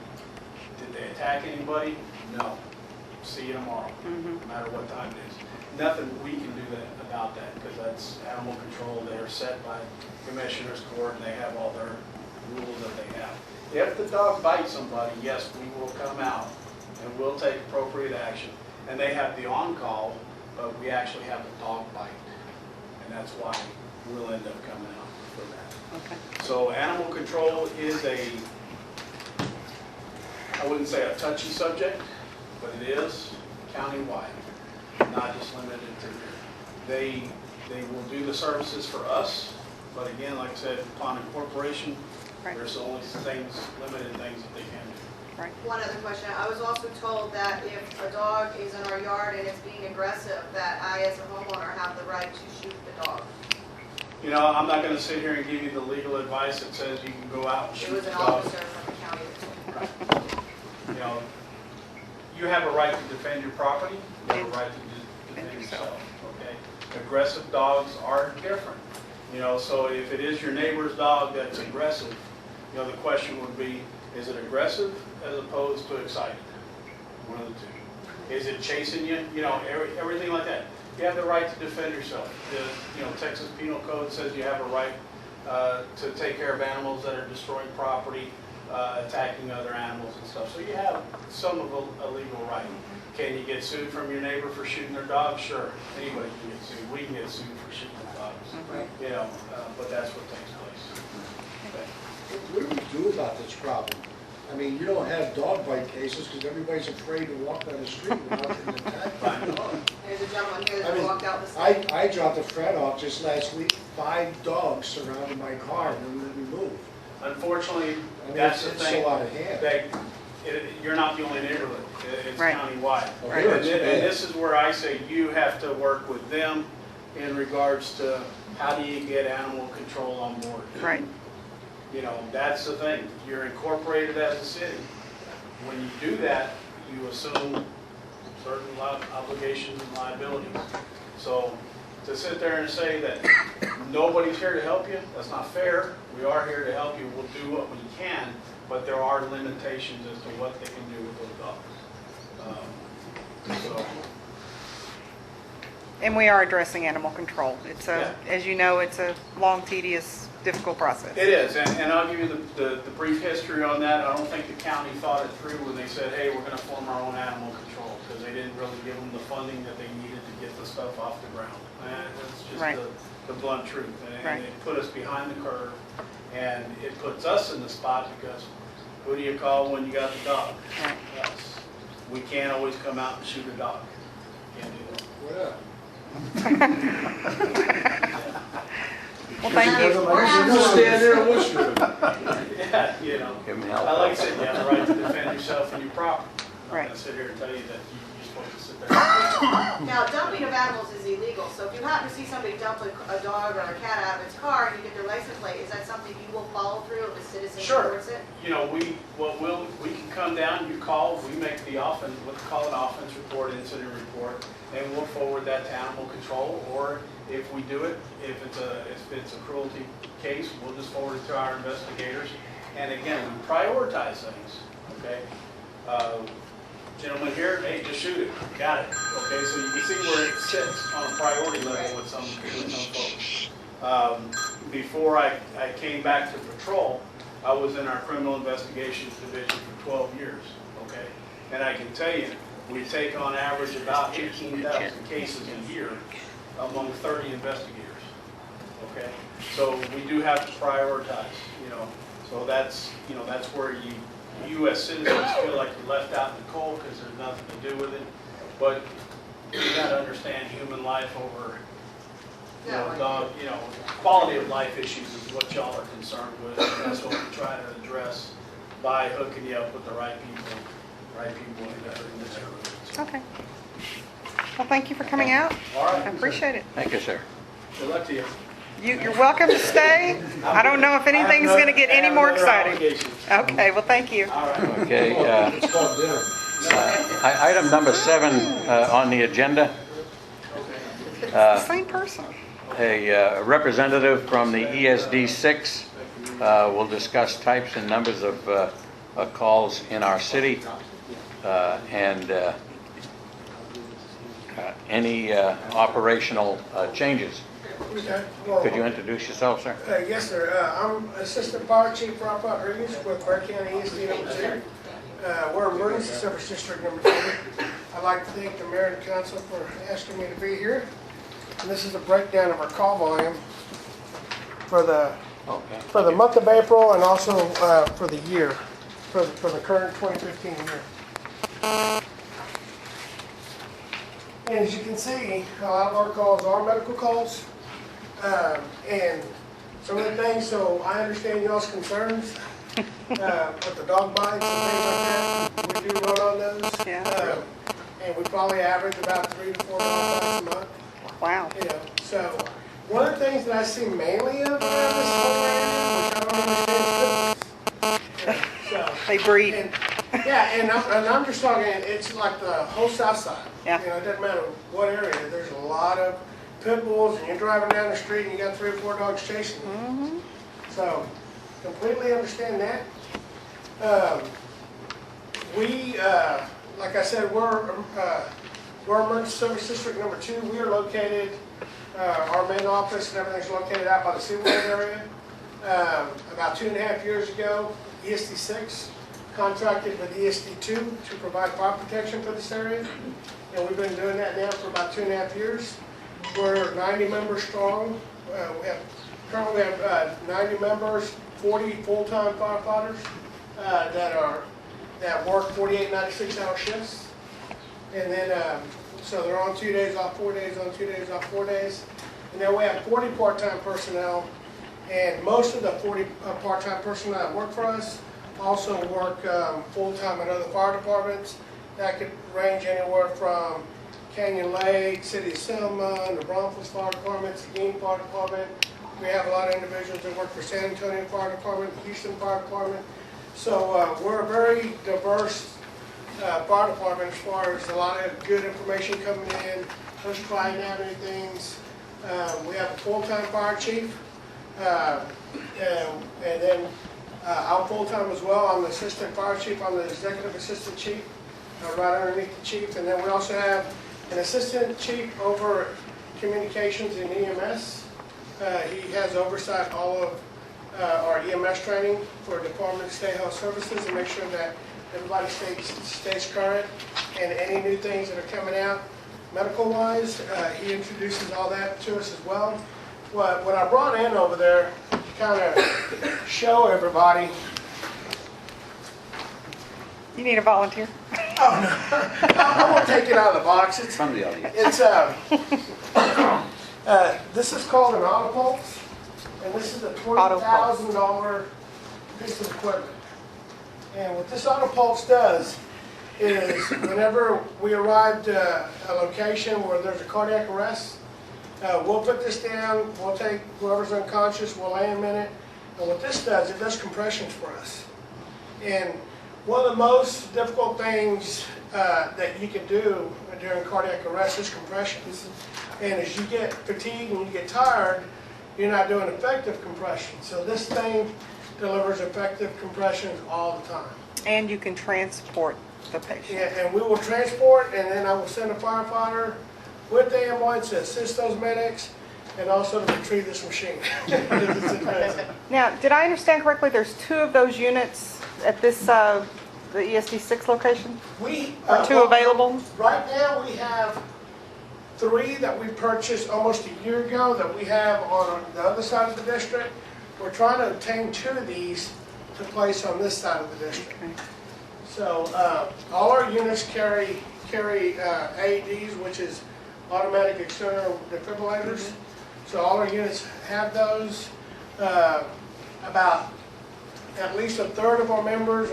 did they attack anybody? No. See you tomorrow, no matter what time it is. Nothing we can do about that, because that's animal control. They are set by commissioner's court, and they have all their rules that they have. If the dog bites somebody, yes, we will come out and we'll take appropriate action. And they have the on-call, but we actually have the dog bite, and that's why we'll end up coming out for that. Okay. So animal control is I wouldn't say a touchy subject, but it is countywide, not just limited to here. They will do the services for us, but again, like I said, upon incorporation, Right. there's only limited things that they can do. Right. One other question, I was also told that if a dog is in our yard and it's being aggressive, that I as a homeowner have the right to shoot the dog. You know, I'm not going to sit here and give you the legal advice that says you can go out and It shoot was the an dog. officer from the county that told me. You know, you have a right to defend your property, you have a right to defend yourself, okay? Aggressive dogs are different, you know, so if it is your neighbor's dog that's aggressive, you know, the question would be, is it aggressive as opposed to excited? One of the two. Is it chasing you? You know, everything like that. You have the right to defend yourself. The Texas Penal Code says you have a right to take care of animals that are destroying property, attacking other animals and stuff. So you have some of a legal right. Can you get sued from your neighbor for shooting their dog? Sure. Anybody can get sued. We can get sued for shooting dogs. You know, but that's what takes place. Okay. What do we do about this problem? I mean, you don't have dog bite cases because everybody's afraid to walk down the street without getting attacked by a dog. There's a gentleman here I that mean, walked out the street. I dropped a friend off just last week. 5 dogs surrounded my car and wouldn't let me move. Unfortunately, I mean, that's the it's thing. so out of hand. You're not the only neighborhood. It's Right. countywide. Oh, And here it's bad. this is where I say you have to work with them in regards to how do you get animal control on board. Right. You know, that's the thing. You're incorporated as a city. When you do that, you assume certain obligations and liabilities. So to sit there and say that nobody's here to help you, that's not fair. We are here to help you. We'll do what we can, but there are limitations as to what they can do with those dogs. So, And we are addressing animal control. It's Yeah. as you know, it's a long, tedious, difficult process. it is, and I'll give you the brief history on that. I don't think the county thought it through when they said, hey, we're going to form our own animal control, because they didn't really give them the funding that they needed to get the stuff off the ground. And that's just Right. the blunt truth. And Right. it put us behind the curve, and it puts us in the spot because who do you call when you got the dog? Right. Us. We can't always come out and shoot a dog. Can't do that. Well, Well, thank you. you just stand there and wish you. Yeah, Give 'em help. Like I said, you have the right to defend yourself and your property. I'm not Right. going to sit here and tell you that you supposed to sit there. And Now, dumping of animals is illegal, so if you happen to see somebody dump a dog or a cat out of its car and you get their license plate, is that something you will follow through if a citizen Sure. reports it? You know, we can come down, you call, we make the offense, what's called an offense report, incident report, and we'll forward that to animal control, or if we do it, if it's a cruelty case, we'll just forward it to our investigators. And again, we prioritize things, okay? Gentleman here, hey, just shoot it, got it, okay? So you can see where it sits on a priority level with some folks. Before I came back to patrol, I was in our criminal investigations division for 12 years, okay? And I can tell you, we take on average about 18,000 cases a year among 30 investigators, okay? So we do have to prioritize, you know. So that's where you as citizens feel like you're left out in the cold because there's nothing to do with it. But you got to understand human life over, quality of life issues is what y'all are concerned with. And that's what we try to address by hooking you up with the right people in the neighborhood. Okay. Well, thank you for coming out. All right. I appreciate it. Thank you, sir. Good luck to you. You're welcome to stay. I don't know if anything's going to get any more exciting. Okay, well, thank you. All right. Okay, It's called dinner. item number 7 on the agenda. Same person. A representative from the ESD 6 will discuss types and numbers of calls in our city and any operational changes. Okay. Well, Could you introduce yourself, sir? yes, sir. I'm Assistant Fire Chief Rob Rodriguez with Burke County ESD number 2. We're Emergency Service District number 2. I'd like to thank the Mayor and Council for asking me to be here. And this is a breakdown of our call volume for the month of April and also for the year, for the current 2015 year. And as you can see, a lot of our calls are medical calls. And some of the things, so I understand y'all's concerns with the dog bites and things like that. We do run on those. Yeah. And we probably average about 3 to 4 dog bites a month. Wow. You know, so one of the things that I see mainly of around this whole area, which I don't understand, is cookies. So, They breed. and, yeah, and I'm just talking, it's like the whole south side. Yeah. You know, it doesn't matter what area, there's a lot of pit bulls and you're driving down the street and you got 3 or 4 dogs chasing you. Mm-hmm. So, completely understand that. Like I said, we're Emergency Service District number 2. We are located, our main office and everything's located out by the Seaway area. About 2.5 years ago, ESD 6 contracted with ESD 2 to provide fire protection for this area. And we've been doing that now for about 2.5 years. We're 90 members strong. Currently we have 90 members, 40 full-time firefighters that work 48, 96-hour shifts. And then, so they're on 2 days off, 4 days on, 2 days off, 4 days. And then we have 40 part-time personnel. And most of the 40 part-time personnel that work for us also work full-time at other fire departments. That could range anywhere from Canyon Lake, City of Selma, the Braunfels Fire Department, Seguin Fire Department. We have a lot of individuals that work for San Antonio Fire Department, Houston Fire Department. So we're a very diverse fire department as far as a lot of good information coming in, us trying out new things. We have a full-time fire chief, and then I'm full-time as well. I'm the assistant fire chief. I'm the executive assistant chief, right underneath the chief. And then we also have an assistant chief over communications and EMS. He has oversight all of our EMS training for Department of State Health Services and make sure that everybody stays current and any new things that are coming out medical-wise. He introduces all that to us as well. What I brought in over there to kind of show everybody. You need a volunteer? Oh, no. I won't take it out of the box. It's From the audience. It's this is called an Autopulse, and this is a $20,000 piece of equipment. And what this Autopulse does is whenever we arrive to a location where there's a cardiac arrest, we'll put this down, we'll take whoever's unconscious, we'll lay them in it, and what this does, it does compressions for us. And one of the most difficult things that you can do during cardiac arrest is compressions. And as you get fatigued and you get tired, you're not doing effective compression. So this thing delivers effective compressions all the time. And you can transport the patient. Yeah, and we will transport, and then I will send a firefighter with the ambulance to assist those medics, and also to retrieve this machine. Now, did I understand correctly, there's 2 of those units at this, the ESD 6 location? We Are 2 available? Right now, we have 3 that we purchased almost a year ago that we have on the other side of the district. We're trying to obtain 2 of these to place on this side of the district. Okay. So all our units carry AEDs, which is automatic external defibrillators. So all our units have those. About at least a third of our members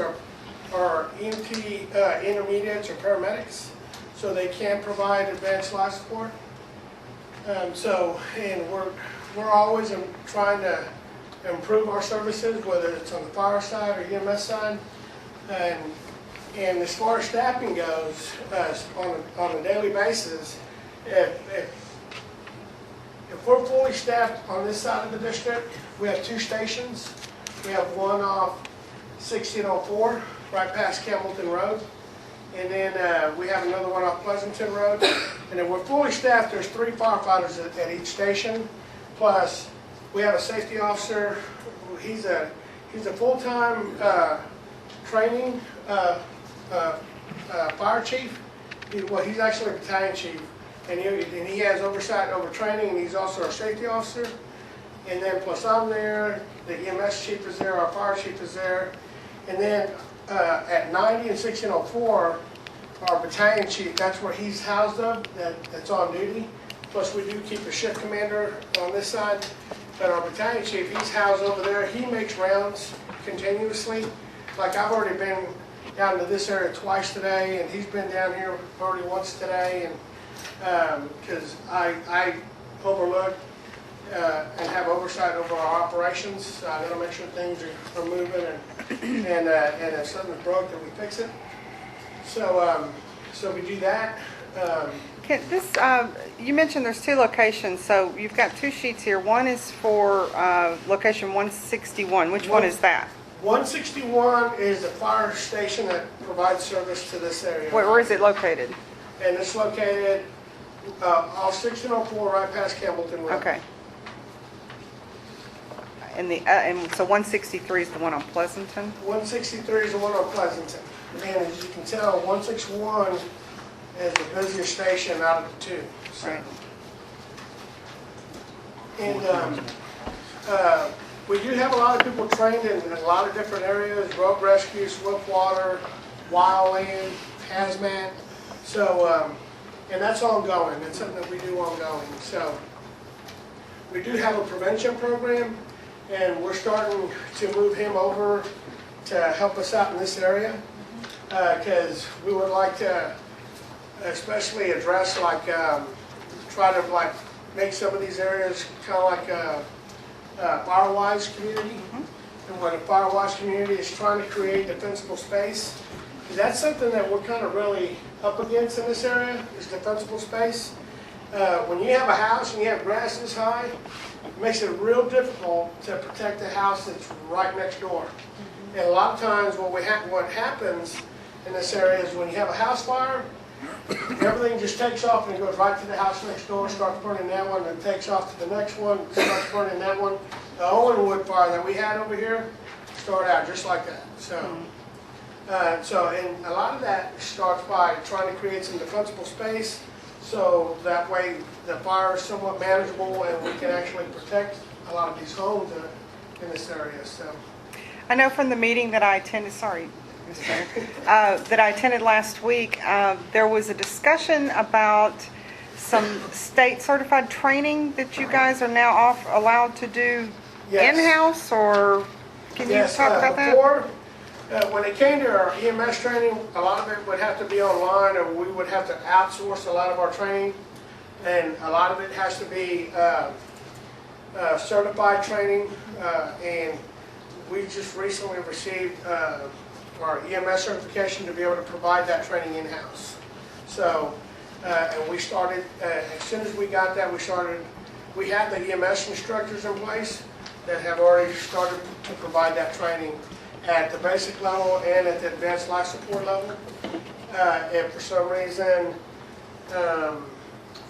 are EMT intermediates or paramedics, so they can provide advanced life support. And we're always trying to improve our services, whether it's on the fire side or EMS side. And as far as staffing goes, on a daily basis, if we're fully staffed on this side of the district, we have 2 stations. We have one off 1604, right past Campbellton Road. And then we have another one off Pleasanton Road. And then we're fully staffed. There's 3 firefighters at each station. Plus, we have a safety officer. He's a full-time training fire chief. He's actually a battalion chief. And he has oversight over training, and he's also our safety officer. And then plus I'm there, the EMS chief is there, our fire chief is there. And then at 90 and 1604, our battalion chief, that's where he's housed up, that's on duty. Plus we do keep a shift commander on this side. But our battalion chief, he's housed over there. He makes rounds continuously. Like I've already been down to this area twice today, and he's been down here already once today. And because I overlook and have oversight over our operations, so I got to make sure things are moving, and if something's broke, then we fix it. So we do that. You mentioned there's 2 locations, so you've got 2 sheets here. One is for location 161. Which one is that? 161 is the fire station that provides service to this area. Where is it located? And it's located off 1604, right past Campbellton Road. Okay. And so 163 is the one on Pleasanton? 163 is the one on Pleasanton. And as you can tell, 161 is the busiest station out of the 2. So. Right. And we do have a lot of people trained in a lot of different areas: road rescue, swift water, wildland, hazmat. So, and that's ongoing. That's something that we do ongoing. So, we do have a prevention program, and we're starting to move him over to help us out in this area, because we would like to especially address, try to make some of these areas kind of like a Firewise community. And what a Firewise community is trying to create defensible space. That's something that we're kind of really up against in this area, is defensible space. When you have a house and you have grass this high, it makes it real difficult to protect the house that's right next door. And a lot of times what happens in this area is when you have a house fire, everything just takes off and it goes right to the house next door, starts burning that one, and takes off to the next one, starts burning that one. The Owenwood fire that we had over here started out just like that. And a lot of that starts by trying to create some defensible space, so that way the fire is somewhat manageable and we can actually protect a lot of these homes in this area. So, I know from the meeting that I attended, sorry, Mr. Mayor, that I attended last week, there was a discussion about some state certified training that you guys are now allowed to do Yes. in-house, or can you talk about that? When it came to our EMS training, a lot of it would have to be online, or we would have to outsource a lot of our training. And a lot of it has to be certified training. And we just recently received our EMS certification to be able to provide that training in-house. So, and we started, as soon as we got that, we had the EMS instructors in place that have already started to provide that training at the basic level and at the advanced life support level. If for some reason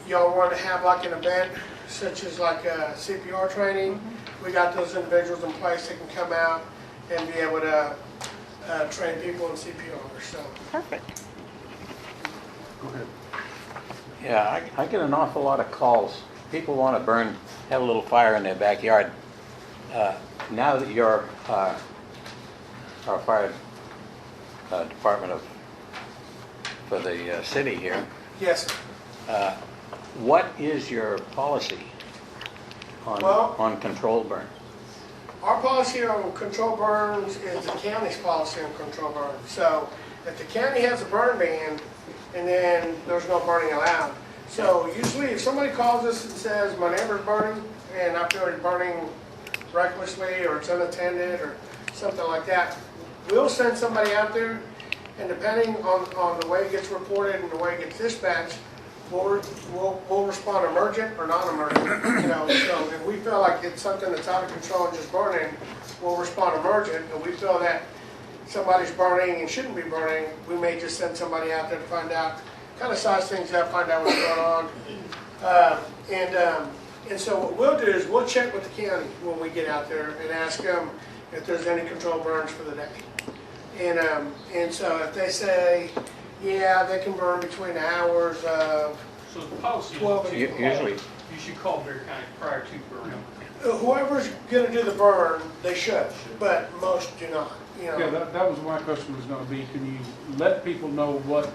y'all want to have like an event such as like CPR training, we got those individuals in place that can come out and be able to train people in CPR. So Perfect. Go ahead. Yeah, I get an awful lot of calls. People want to have a little fire in their backyard. Now that you're our fire department for the city here, yes, sir. what is your policy on controlled burn? Our policy on control burns is the county's policy on control burns. So if the county has a burn ban, and then there's no burning allowed. So usually if somebody calls us and says, my neighbor's burning, and I feel he's burning recklessly, or it's unattended, or something like that, we'll send somebody out there, and depending on the way it gets reported and the way it gets dispatched, we'll respond emergent or non-emergent. So if we feel like it's something that's out of control and just burning, we'll respond emergent. And we feel that somebody's burning and shouldn't be burning, we may just send somebody out there to find out, kind of size things up, find out what's going on. And so what we'll do is we'll check with the county when we get out there and ask them if there's any controlled burns for the day. And so if they say, yeah, they can burn between the hours of So the policy is 12 to and call- Usually, you should call Bear County prior to burn. whoever's going to do the burn, they should, but most do not. Yeah, that was my question was going to be, can you let people know what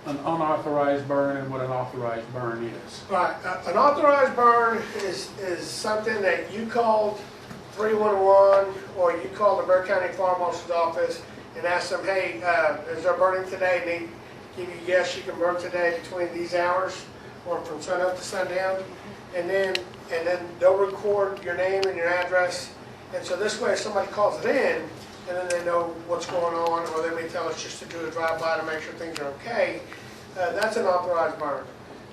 an unauthorized burn and what an authorized burn is? Right, an authorized burn is something that you called 311 or you called the Bear County Fire Marshal's office and asked them, hey, is there burning today? And they give you, yes, you can burn today between these hours or from sun up to sundown. And then they'll record your name and your address. And so this way, if somebody calls it in, and then they know what's going on, or they may tell us just to do a drive-by to make sure things are okay, that's an authorized burn.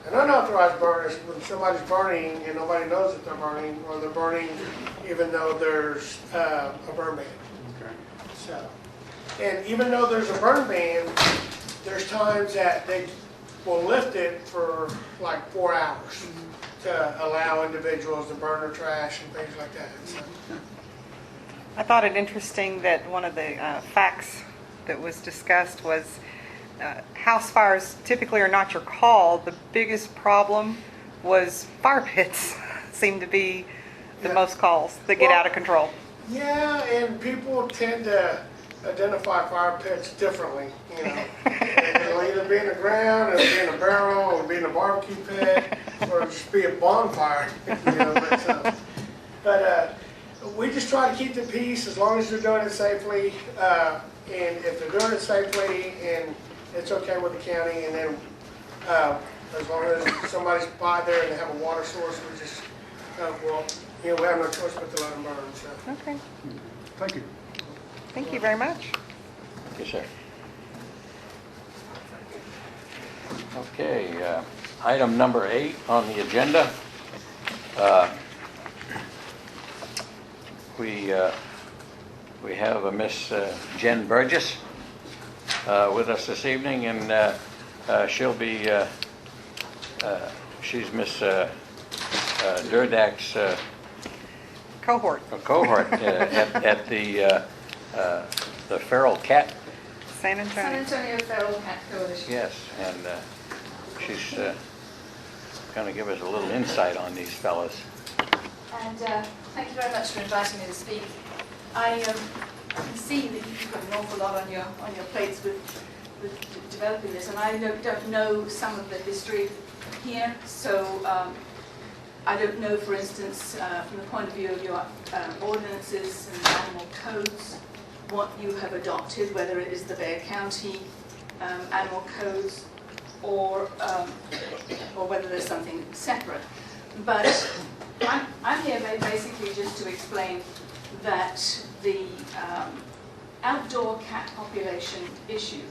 An unauthorized burn is when somebody's burning and nobody knows that they're burning, or they're burning even though there's a burn ban. Okay. So, and even though there's a burn ban, there's times that they will lift it for like 4 hours to allow individuals to burn their trash and things like that. So, I thought it interesting that one of the facts that was discussed was house fires typically are not your call. The biggest problem was fire pits seem to be the most calls that get out of control. yeah, and people tend to identify fire pits differently. It'll either be in the ground, it'll be in a barrel, it'll be in a barbecue pit, or it'll just be a bonfire. But we just try to keep the peace as long as they're doing it safely. And if they're doing it safely and it's okay with the county, and then as long as somebody's by there and they have a water source, we just, we have no choice but to let them burn. So. Okay, Thank you. thank you very much. yes, sir. Okay, item number 8 on the agenda. We have a Miss Jen Burgess with us this evening, and she'll be, she's Miss Durdak's Cohort, cohort at the Feral Cat. San Antonio. San Antonio Feral Cat Coalition. Yes, and she's going to give us a little insight on these fellows. And thank you very much for inviting me to speak. I can see that you've got an awful lot on your plates with developing this, and I don't know some of the history here, so I don't know, for instance, from the point of view of your ordinances and animal codes, what you have adopted, whether it is the Bexar County animal codes or whether there's something separate. But I'm here basically just to explain that the outdoor cat population issue,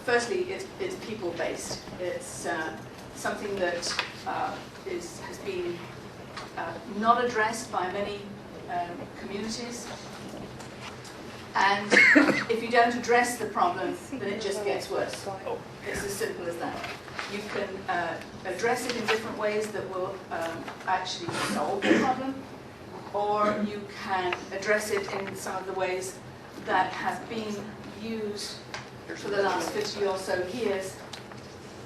firstly, is people-based. It's something that has been not addressed by many communities. And if you don't address the problem, then it just gets worse. It's as simple as that. You can address it in different ways that will actually solve the problem, or you can address it in some of the ways that have been used for the last 50 or so years.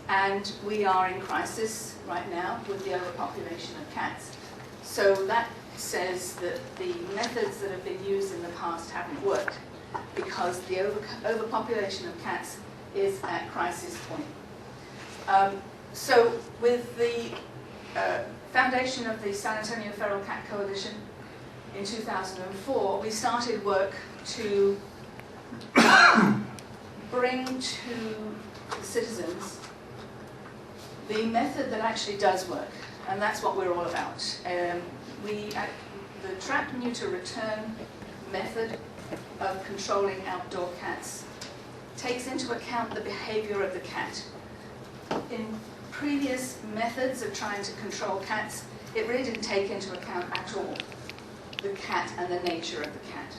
And we are in crisis right now with the overpopulation of cats. So that says that the methods that have been used in the past haven't worked because the overpopulation of cats is at crisis point. So with the foundation of the San Antonio Feral Cat Coalition in 2004, we started work to bring to the citizens the method that actually does work, and that's what we're all about. The trap, neuter, return method of controlling outdoor cats takes into account the behavior of the cat. In previous methods of trying to control cats, it really didn't take into account at all the cat and the nature of the cat.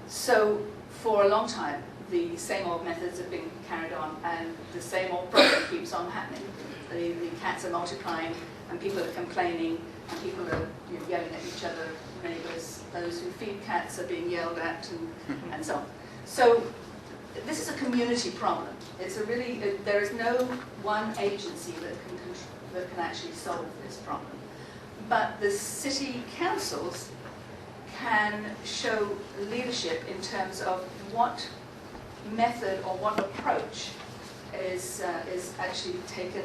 So for a long time, the same old methods have been carried on, and the same old problem keeps on happening. The cats are multiplying, and people are complaining, and people are yelling at each other, neighbours. Those who feed cats are being yelled at, and so on. So this is a community problem. It's a really, there is no one agency that can actually solve this problem. But the city councils can show leadership in terms of what method or what approach is actually taken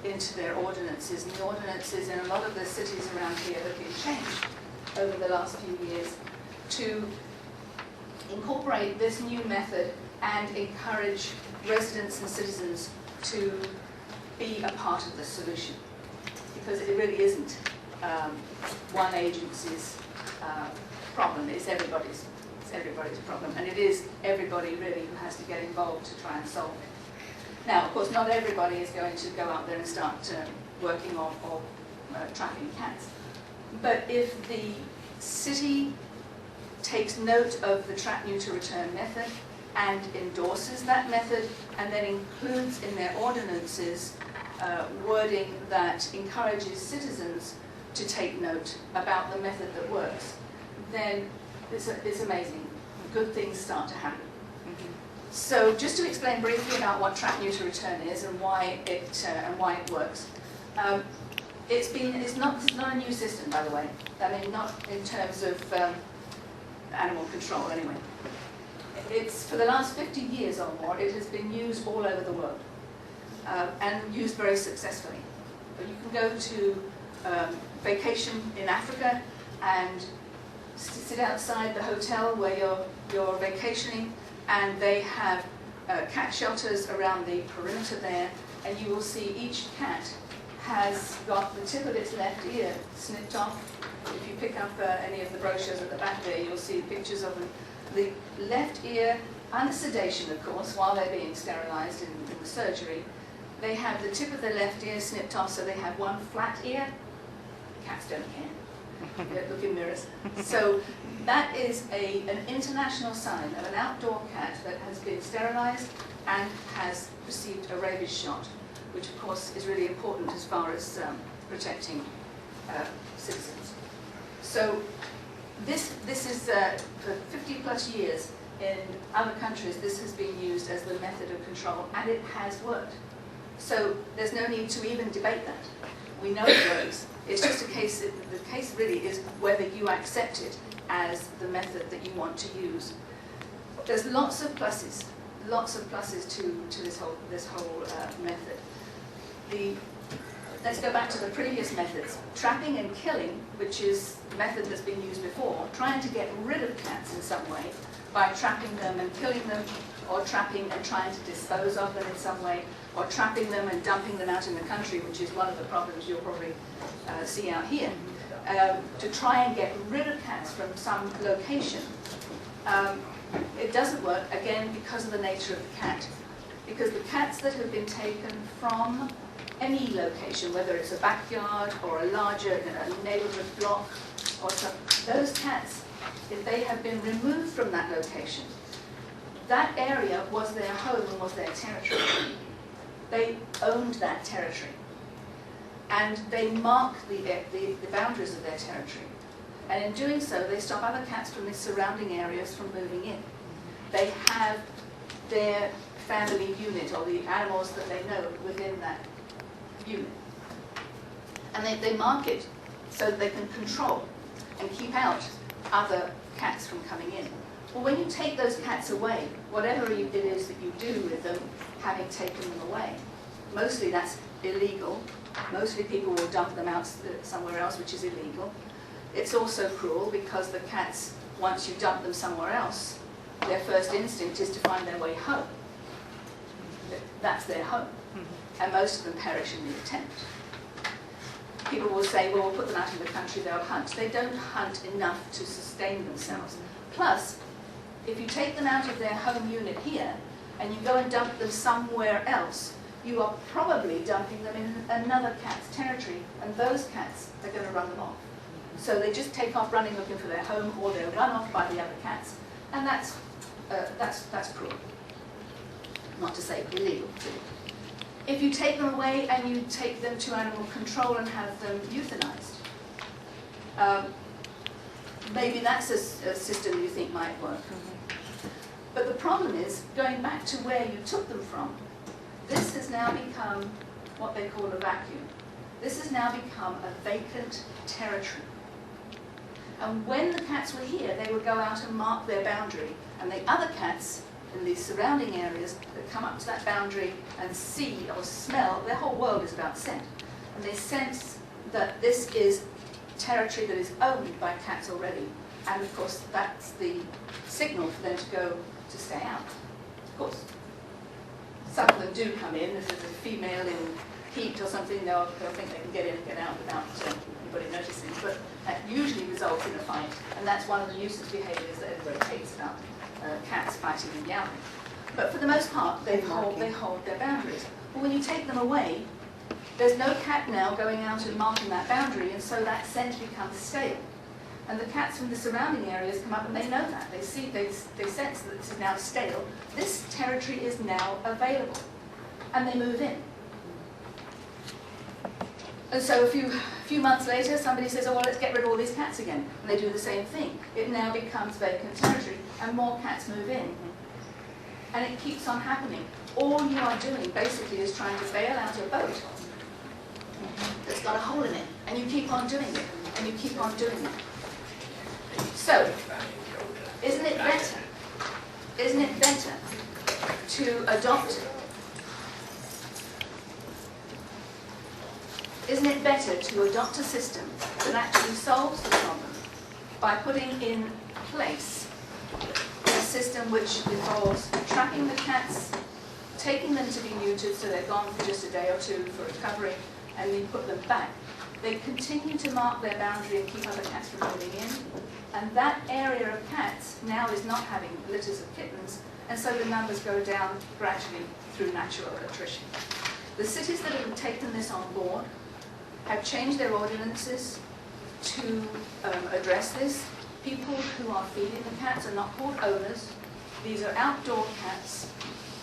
into their ordinances. And the ordinances in a lot of the cities around here have been changed over the last few years to incorporate this new method and encourage residents and citizens to be a part of the solution. Because it really isn't one agency's problem, it's everybody's problem. And it is everybody really who has to get involved to try and solve it. Now, of course, not everybody is going to go out there and start working on or trapping cats. But if the city takes note of the trap, neuter, return method and endorses that method, and then includes in their ordinances wording that encourages citizens to take note about the method that works, then it's amazing. Good things start to happen. So just to explain briefly about what trap, neuter, return is and why it works. It's not a new system, by the way. I mean, not in terms of animal control, anyway. It's for the last 50 years or more. It has been used all over the world and used very successfully. But you can go to vacation in Africa and sit outside the hotel where you're vacationing, and they have cat shelters around the perimeter there, and you will see each cat has got the tip of its left ear snipped off. If you pick up any of the brochures at the back there, you'll see pictures of them. The left ear, under sedation, of course, while they're being sterilized in the surgery, they have the tip of their left ear snipped off, so they have one flat ear. Cats don't care. Look in mirrors. So that is an international sign of an outdoor cat that has been sterilized and has received a rabies shot, which of course is really important as far as protecting citizens. So this is for 50 plus years in other countries, this has been used as the method of control, and it has worked. So there's no need to even debate that. We know it works. It's just the case really is whether you accept it as the method that you want to use. There's lots of pluses to this whole method. The let's go back to the previous methods. Trapping and killing, which is the method that's been used before, trying to get rid of cats in some way by trapping them and killing them, or trapping and trying to dispose of them in some way, or trapping them and dumping them out in the country, which is one of the problems you'll probably see out here, to try and get rid of cats from some location. It doesn't work, again, because of the nature of the cat. Because the cats that have been taken from any location, whether it's a backyard or a larger neighborhood block, or something, those cats, if they have been removed from that location, that area was their home and was their territory. They owned that territory. And they mark the boundaries of their territory. And in doing so, they stop other cats from the surrounding areas from moving in. They have their family unit, or the animals that they know within that unit. And they mark it so that they can control and keep out other cats from coming in. Well, when you take those cats away, whatever it is that you do with them, having taken them away, mostly that's illegal. Mostly people will dump them out somewhere else, which is illegal. It's also cruel because the cats, once you dump them somewhere else, their first instinct is to find their way home. That's their home. And most of them perish in the attempt. People will say, well, we'll put them out in the country, they'll hunt. They don't hunt enough to sustain themselves. Plus, if you take them out of their home unit here, and you go and dump them somewhere else, you are probably dumping them in another cat's territory, and those cats are going to run them off. So they just take off running looking for their home, or they're run off by the other cats, and that's cruel. Not to say illegal. If you take them away and you take them to animal control and have them euthanized, maybe that's a system you think might work. But the problem is, going back to where you took them from, this has now become what they call a vacuum. This has now become a vacant territory. And when the cats were here, they would go out and mark their boundary, and the other cats in these surrounding areas that come up to that boundary and see or smell, their whole world is about scent. And they sense that this is territory that is owned by cats already. And of course, that's the signal for them to go to stay out. Of course, some of them do come in. If there's a female in heat or something, they'll think they can get in and get out without anybody noticing. But that usually results in a fight. And that's one of the nuisance behaviours that everybody hates about cats fighting and yowling. But for the most part, they hold their boundaries. But when you take them away, there's no cat now going out and marking that boundary, and so that scent becomes stale. And the cats from the surrounding areas come up and they know that. They see, they sense that this is now stale. This territory is now available. And they move in. And so a few months later, somebody says, oh, well, let's get rid of all these cats again. And they do the same thing. It now becomes vacant territory, and more cats move in. And it keeps on happening. All you are doing, basically, is trying to bail out a boat that's got a hole in it. And you keep on doing it, and you keep on doing it. So, isn't it better to adopt a system that actually solves the problem by putting in place a system which involves trapping the cats, taking them to be neutered so they're gone for just a day or two for recovery, and then put them back? They continue to mark their boundary and keep other cats from moving in, and that area of cats now is not having litters of kittens, and so the numbers go down gradually through natural attrition. The cities that have taken this on board have changed their ordinances to address this. People who are feeding the cats are not called owners. These are outdoor cats,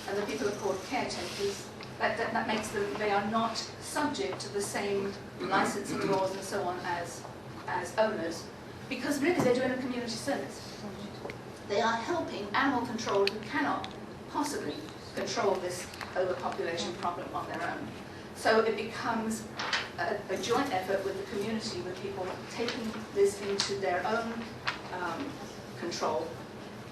and the people are called caretakers. That makes them, they are not subject to the same licensing laws and so on as owners, because really they're doing a community service. They are helping animal control who cannot possibly control this overpopulation problem on their own. So it becomes a joint effort with the community, with people taking this into their own control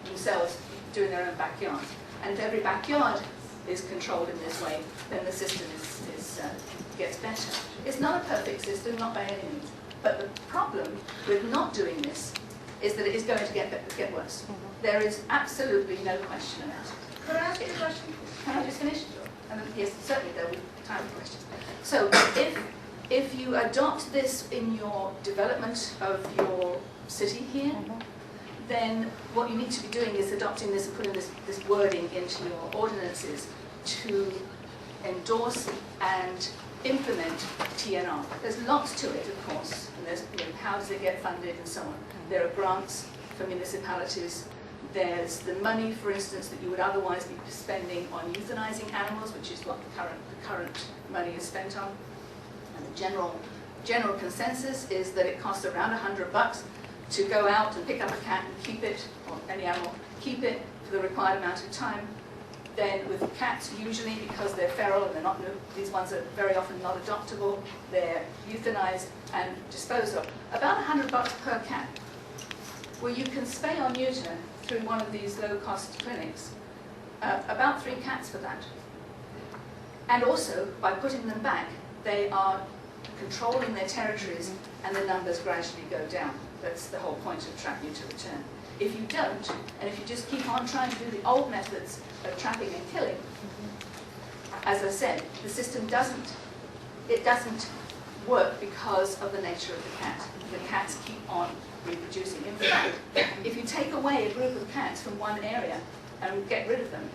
themselves, doing their own backyard. And if every backyard is controlled in this way, then the system is gets better. It's not a perfect system, not by any means. But the problem with not doing this is that it is going to get worse. There is absolutely no question about it. Could I ask you a question? Can I just finish? And then, yes, certainly there will be time for questions. So if you adopt this in your development of your city here, then what you need to be doing is adopting this and putting this wording into your ordinances to endorse and implement TNR. There's lots to it, of course, and there's how does it get funded and so on. There are grants for municipalities. There's the money, for instance, that you would otherwise be spending on euthanizing animals, which is what the current money is spent on. And the general consensus is that it costs around $100 to go out and pick up a cat and keep it, or any animal, keep it for the required amount of time. Then with cats, usually because they're feral and they're not, these ones are very often not adoptable, they're euthanized and disposed of. About $100 per cat. Well, you can spay or neuter through one of these low-cost clinics, about 3 cats for that. And also, by putting them back, they are controlling their territories and the numbers gradually go down. That's the whole point of trap, neuter, return. If you don't, and if you just keep on trying to do the old methods of trapping and killing, as I said, the system doesn't work because of the nature of the cat. The cats keep on reproducing. In fact, if you take away a group of cats from one area and get rid of them,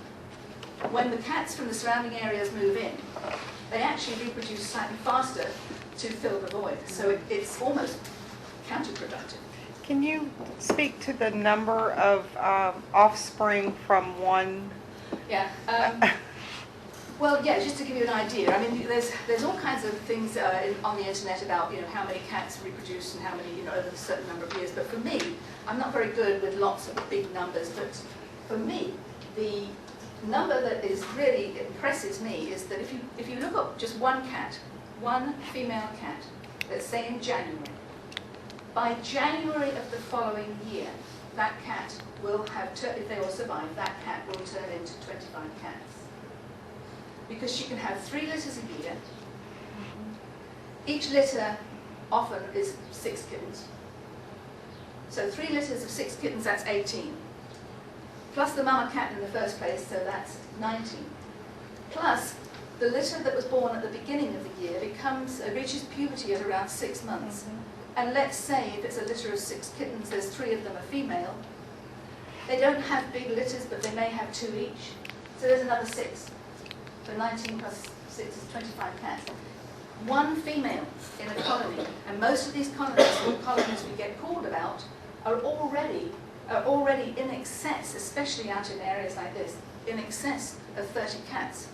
when the cats from the surrounding areas move in, they actually reproduce slightly faster to fill the void. So it's almost counterproductive. Can you speak to the number of offspring from one? Yeah. Well, yeah, just to give you an idea, I mean, there's all kinds of things on the internet about, how many cats reproduce and how many, over a certain number of years. But for me, I'm not very good with lots of big numbers, but for me, the number that is really impresses me is that if you look up just one cat, one female cat, let's say in January, by January of the following year, that cat will have, if they all survive, that cat will turn into 25 cats. Because she can have 3 litters a year. Each litter often is 6 kittens. So 3 litters of 6 kittens, that's 18. Plus the mama cat in the first place, so that's 19. Plus, the litter that was born at the beginning of the year reaches puberty at around 6 months. And let's say if it's a litter of 6 kittens, there's 3 of them are female. They don't have big litters, but they may have 2 each. So there's another 6. So 19 plus 6 is 25 cats. One female in a colony, and most of these colonies we get called about, are already in excess, especially out in areas like this, in excess of 30 cats.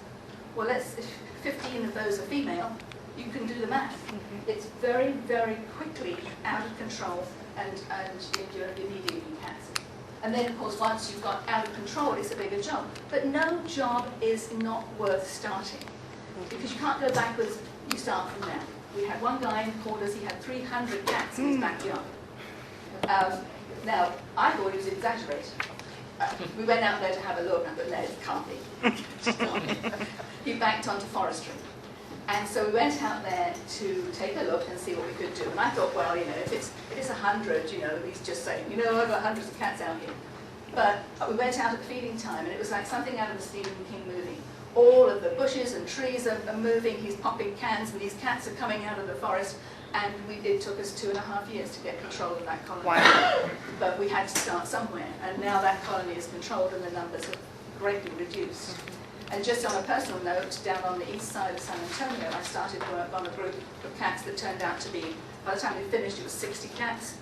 Well, if 15 of those are female, you can do the math. It's very, very quickly out of control, and you need eating cats. And then, of course, once you've got out of control, it's a bigger job. But no job is not worth starting, because you can't go backwards, you start from there. We had one guy who called us, he had 300 cats in his backyard. Now, I thought he was exaggerating. We went out there to have a look, and I thought, no, it can't be. He backed onto forestry. And so we went out there to take a look and see what we could do. And I thought, well, if it's 100, he's just saying, I've got hundreds of cats out here. But we went out at feeding time, and it was like something out of the Stephen King movie. All of the bushes and trees are moving, he's popping cans, and these cats are coming out of the forest. And it took us 2.5 years to get control of that colony. Wow. But we had to start somewhere. And now that colony is controlled, and the numbers have greatly reduced. And just on a personal note, down on the east side of San Antonio, I started work on a group of cats that turned out to be, by the time we finished, it was 60 cats.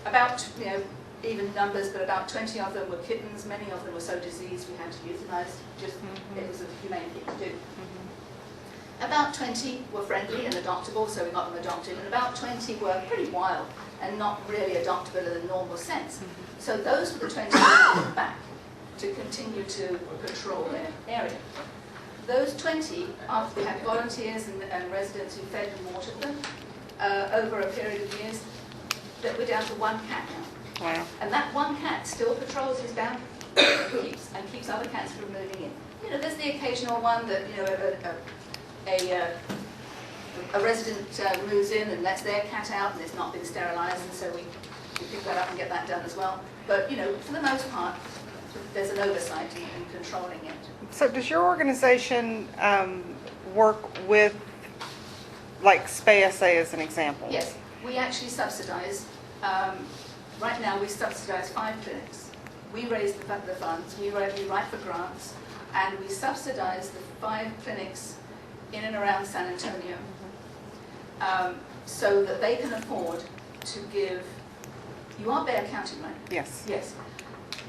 About, even numbers, but about 20 of them were kittens. Many of them were so diseased we had to euthanize. It was a humane thing to do. About 20 were friendly and adoptable, so we got them adopted. And about 20 were pretty wild and not really adoptable in the normal sense. So those were the 20 we put back to continue to control their area. Those 20, after we had volunteers and residents who fed and watered them over a period of years, that we're down to 1 cat now. Wow. And that 1 cat still patrols his boundary and keeps other cats from moving in. you know, there's the occasional one that, you know, a resident moves in and lets their cat out and it's not been sterilised, and so we pick that up and get that done as well. But, you know, for the most part, there's an oversight in controlling it. So does your organization work with, like SPAY-SA as an example? Yes, we actually subsidise. Right now, we subsidise 5 clinics. We raise the funds, we write for grants, and we subsidise the 5 clinics in and around San Antonio, so that they can afford to give, you are Bexar County, right? Yes. Yes.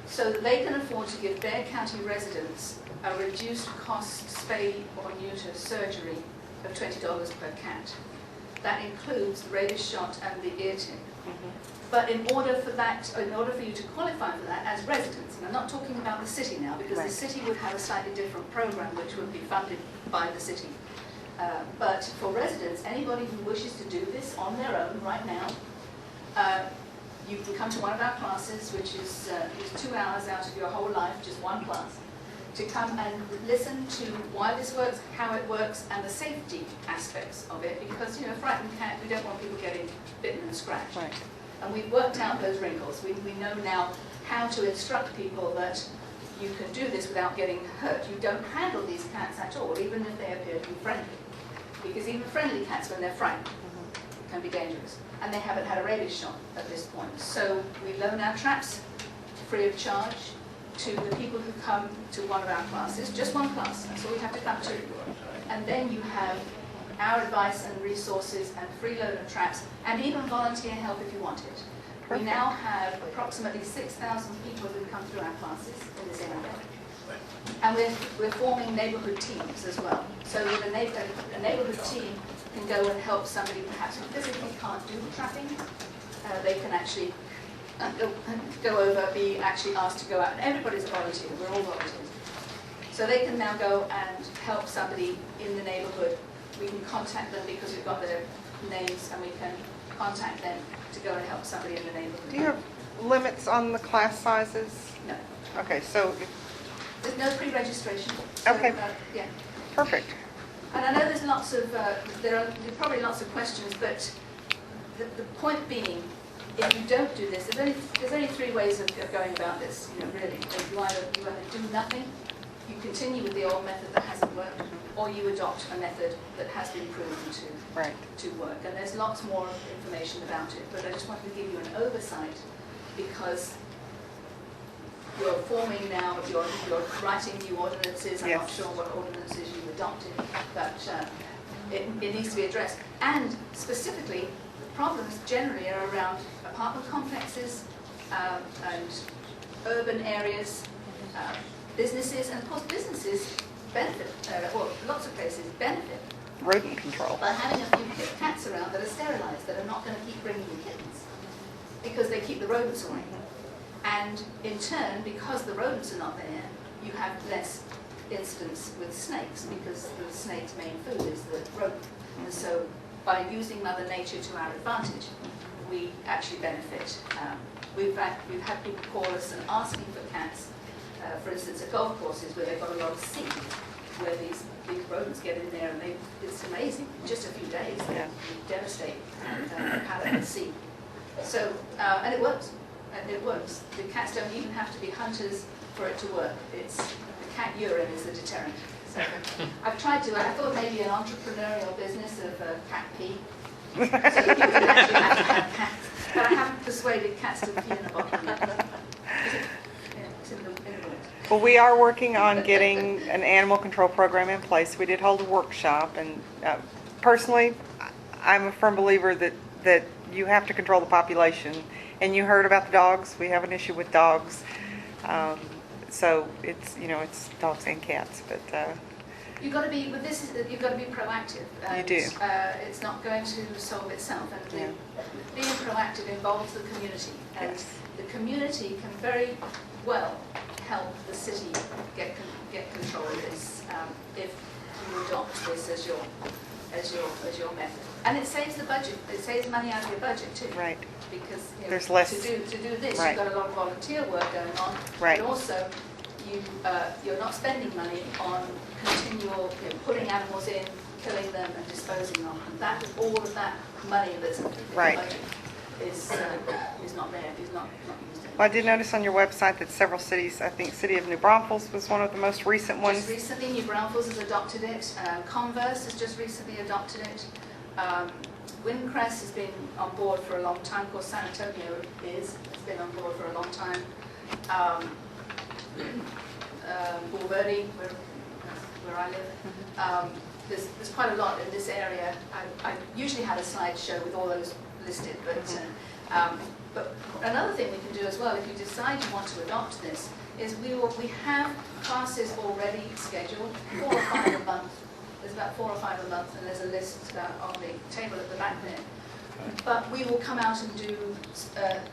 So that they can afford to give Bexar County residents a reduced cost spay or neuter surgery of $20 per cat. That includes the rabies shot and the ear tick. But in order for you to qualify for that as residents, and I'm not talking about the city now, because the city would have a slightly different program which would be funded by the city. But for residents, anybody who wishes to do this on their own right now, you can come to one of our classes, which is 2 hours out of your whole life, just one class, to come and listen to why this works, how it works, and the safety aspects of it. Because, you know, a frightened cat, we don't want people getting bitten and scratched. Right. And we've worked out those wrinkles. We know now how to instruct people that you can do this without getting hurt. You don't handle these cats at all, even if they appear to be friendly. Because even friendly cats, when they're frightened, can be dangerous. And they haven't had a rabies shot at this point. So we loan our traps free of charge to the people who come to one of our classes, just one class, that's all we have to come to. And then you have our advice and resources and free loan of traps, and even volunteer help if you want it. Perfect. We now have approximately 6,000 people who come through our classes in this area. And we're forming neighbourhood teams as well. So that a neighbourhood team can go and help somebody perhaps who physically can't do trapping. They can actually go over, be actually asked to go out. And everybody's a volunteer, we're all volunteers. So they can now go and help somebody in the neighbourhood. We can contact them because we've got their names, and we can contact them to go and help somebody in the neighbourhood. Do you have limits on the class sizes? No. Okay, so, There's no pre-registration. Okay. Yeah. perfect. And I know there's lots of, there are probably lots of questions, but the point being, if you don't do this, there's only 3 ways of going about this, you know, really. You either do nothing, you continue with the old method that hasn't worked, or you adopt a method that has been proven to work. And there's lots more information about it, but I just wanted to give you an oversight, because you're forming now, you're writing new ordinances. I'm not sure what ordinances you've adopted, but it needs to be addressed. And specifically, the problems generally are around apartment complexes and urban areas, businesses, and of course businesses benefit, well, lots of places benefit Rodent control. by having a few cats around that are sterilised, that are not going to keep bringing you kittens, because they keep the rodents away. And in turn, because the rodents are not there, you have less incidents with snakes, because the snake's main food is the rodent. And so by using Mother Nature to our advantage, we actually benefit. We've had people call us and asking for cats, for instance, at golf courses where they've got a lot of seed, where these rodents get in there, and it's amazing. In just a few days, they devastate pallet and seed. So, and it works. It works. The cats don't even have to be hunters for it to work. It's the cat urine is the deterrent. So I've tried to. I thought maybe an entrepreneurial business of cat pee, so you would actually have cats. But I haven't persuaded cats to pee in a bottle yet. It's in the woods. Well, we are working on getting an animal control program in place. We did hold a workshop, and personally, I'm a firm believer that you have to control the population. And you heard about the dogs. We have an issue with dogs. So it's, you know, it's dogs and cats, but You've got to be, with this, you've got to be proactive. And, you do. It's not going to solve itself. And being proactive involves the community. And the community can very well help the city get control of this if you adopt this as your method. And it saves the budget. It saves money out of your budget too. Right. Because there's less to do this, right. you've got a lot of volunteer work going on. Right. But also, you're not spending money on continual, putting animals in, killing them and disposing of them. That, all of that money that's in the Right. budget is not there, is not used. Well, I did notice on your website that several cities, I think City of New Braunfels was one of the most recent Just ones. recently, New Braunfels has adopted it. Converse has just recently adopted it. Windcrest has been on board for a long time. Of course, San Antonio has been on board for a long time. Bull Verde, where I live. There's quite a lot in this area. I usually had a slideshow with all those listed, but another thing we can do as well, if you decide you want to adopt this, is we have classes already scheduled, 4 or 5 a month. There's about 4 or 5 a month, and there's a list on the table at the back there. But we will come out and do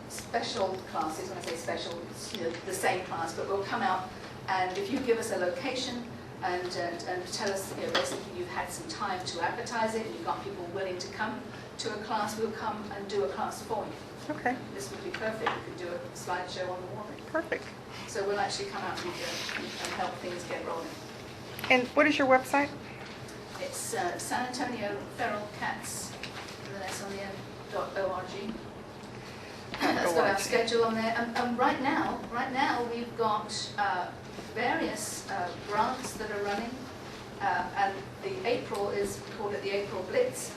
special classes. When I say special, it's the same class, but we'll come out, and if you give us a location and tell us, basically you've had some time to advertise it, and you've got people willing to come to a class, we'll come and do a class for you. Okay, This would be perfect. We could do a slideshow on the wall. perfect. So we'll actually come out and help things get rolling. And what is your website? It's San Antonio Feral Cats, and that's on the end.org. That's got our schedule on there. And right now we've got various grants that are running, and the April is, we called it the April Blitz.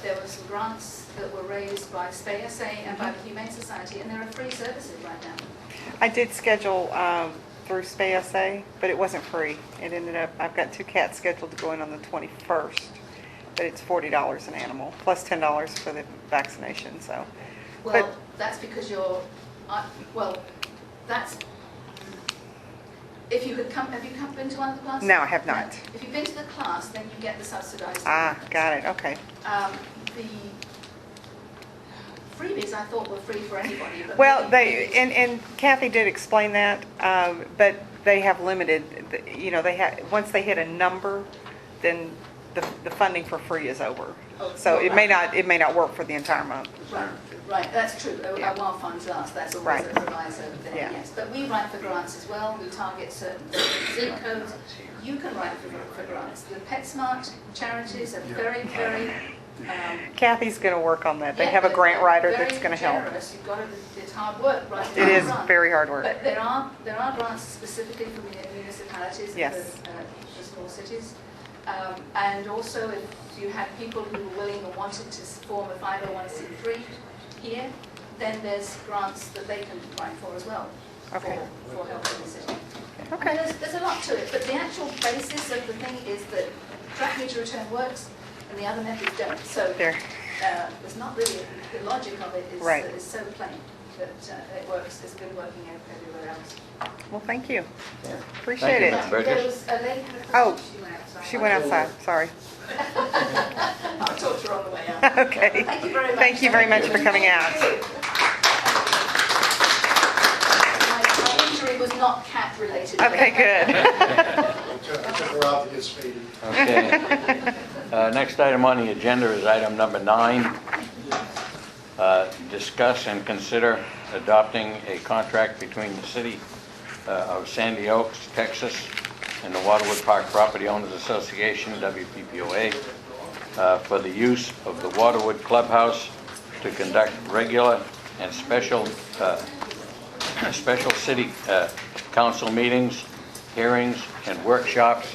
There were some grants that were raised by SPAY-SA and by the Humane Society, and there are free services right now. I did schedule through SPAY-SA, but it wasn't free. It ended up, I've got 2 cats scheduled to go in on the 21st, but it's $40 an animal, plus $10 for the vaccination, so. Well, But- that's because you're, that's, if you could come, have you been to one of the classes? No, I have not. No. If you've been to the class, then you get the subsidized. Ah, got it, okay. The freebies I thought were free for anybody, but. Well, maybe- and Kathy did explain that, but they have limited, once they hit a number, then the funding for free is over. Oh, So it right. may not work for the entire month. Right, that's true. Yeah. While funds last, that's always Right. a proviso there, Yeah. yes. But we write for grants as well. We target certain zip codes. You can write for grants. The PetSmart charities are very, very. Kathy's going to work on that. They yeah, have a they're grant writer very that's going to help. generous. You've got to, it's hard work writing It a is grant. very hard work. But there are grants specifically for municipalities and Yes. for small cities. And also if you had people who were willing or wanted to form a 501c3 here, then there's grants that they can apply for as well. Okay. For helping the city. Okay. I mean, there's a lot to it, but the actual basis of the thing is that track meter return works and the other methods don't. So There. there's not really, the logic of it is, Right. is so plain that it works, it's been working everywhere else. Well, thank you. Yeah. Appreciate Thank you, it. Ms. Burgess. There was a lady had a question. Oh, She went outside. She went outside, sorry. I'll talk to her on the way out. Okay. Thank you very much. Thank you very much for coming out. My injury was not cat related. Okay, good. I took her out to get speedy. Okay. Next item on the agenda is item number 9. Discuss and consider adopting a contract between the City of Sandy Oaks, Texas, and the Waterwood Park Property Owners Association, WPPOA, for the use of the Waterwood Clubhouse to conduct regular and special city council meetings, hearings, and workshops,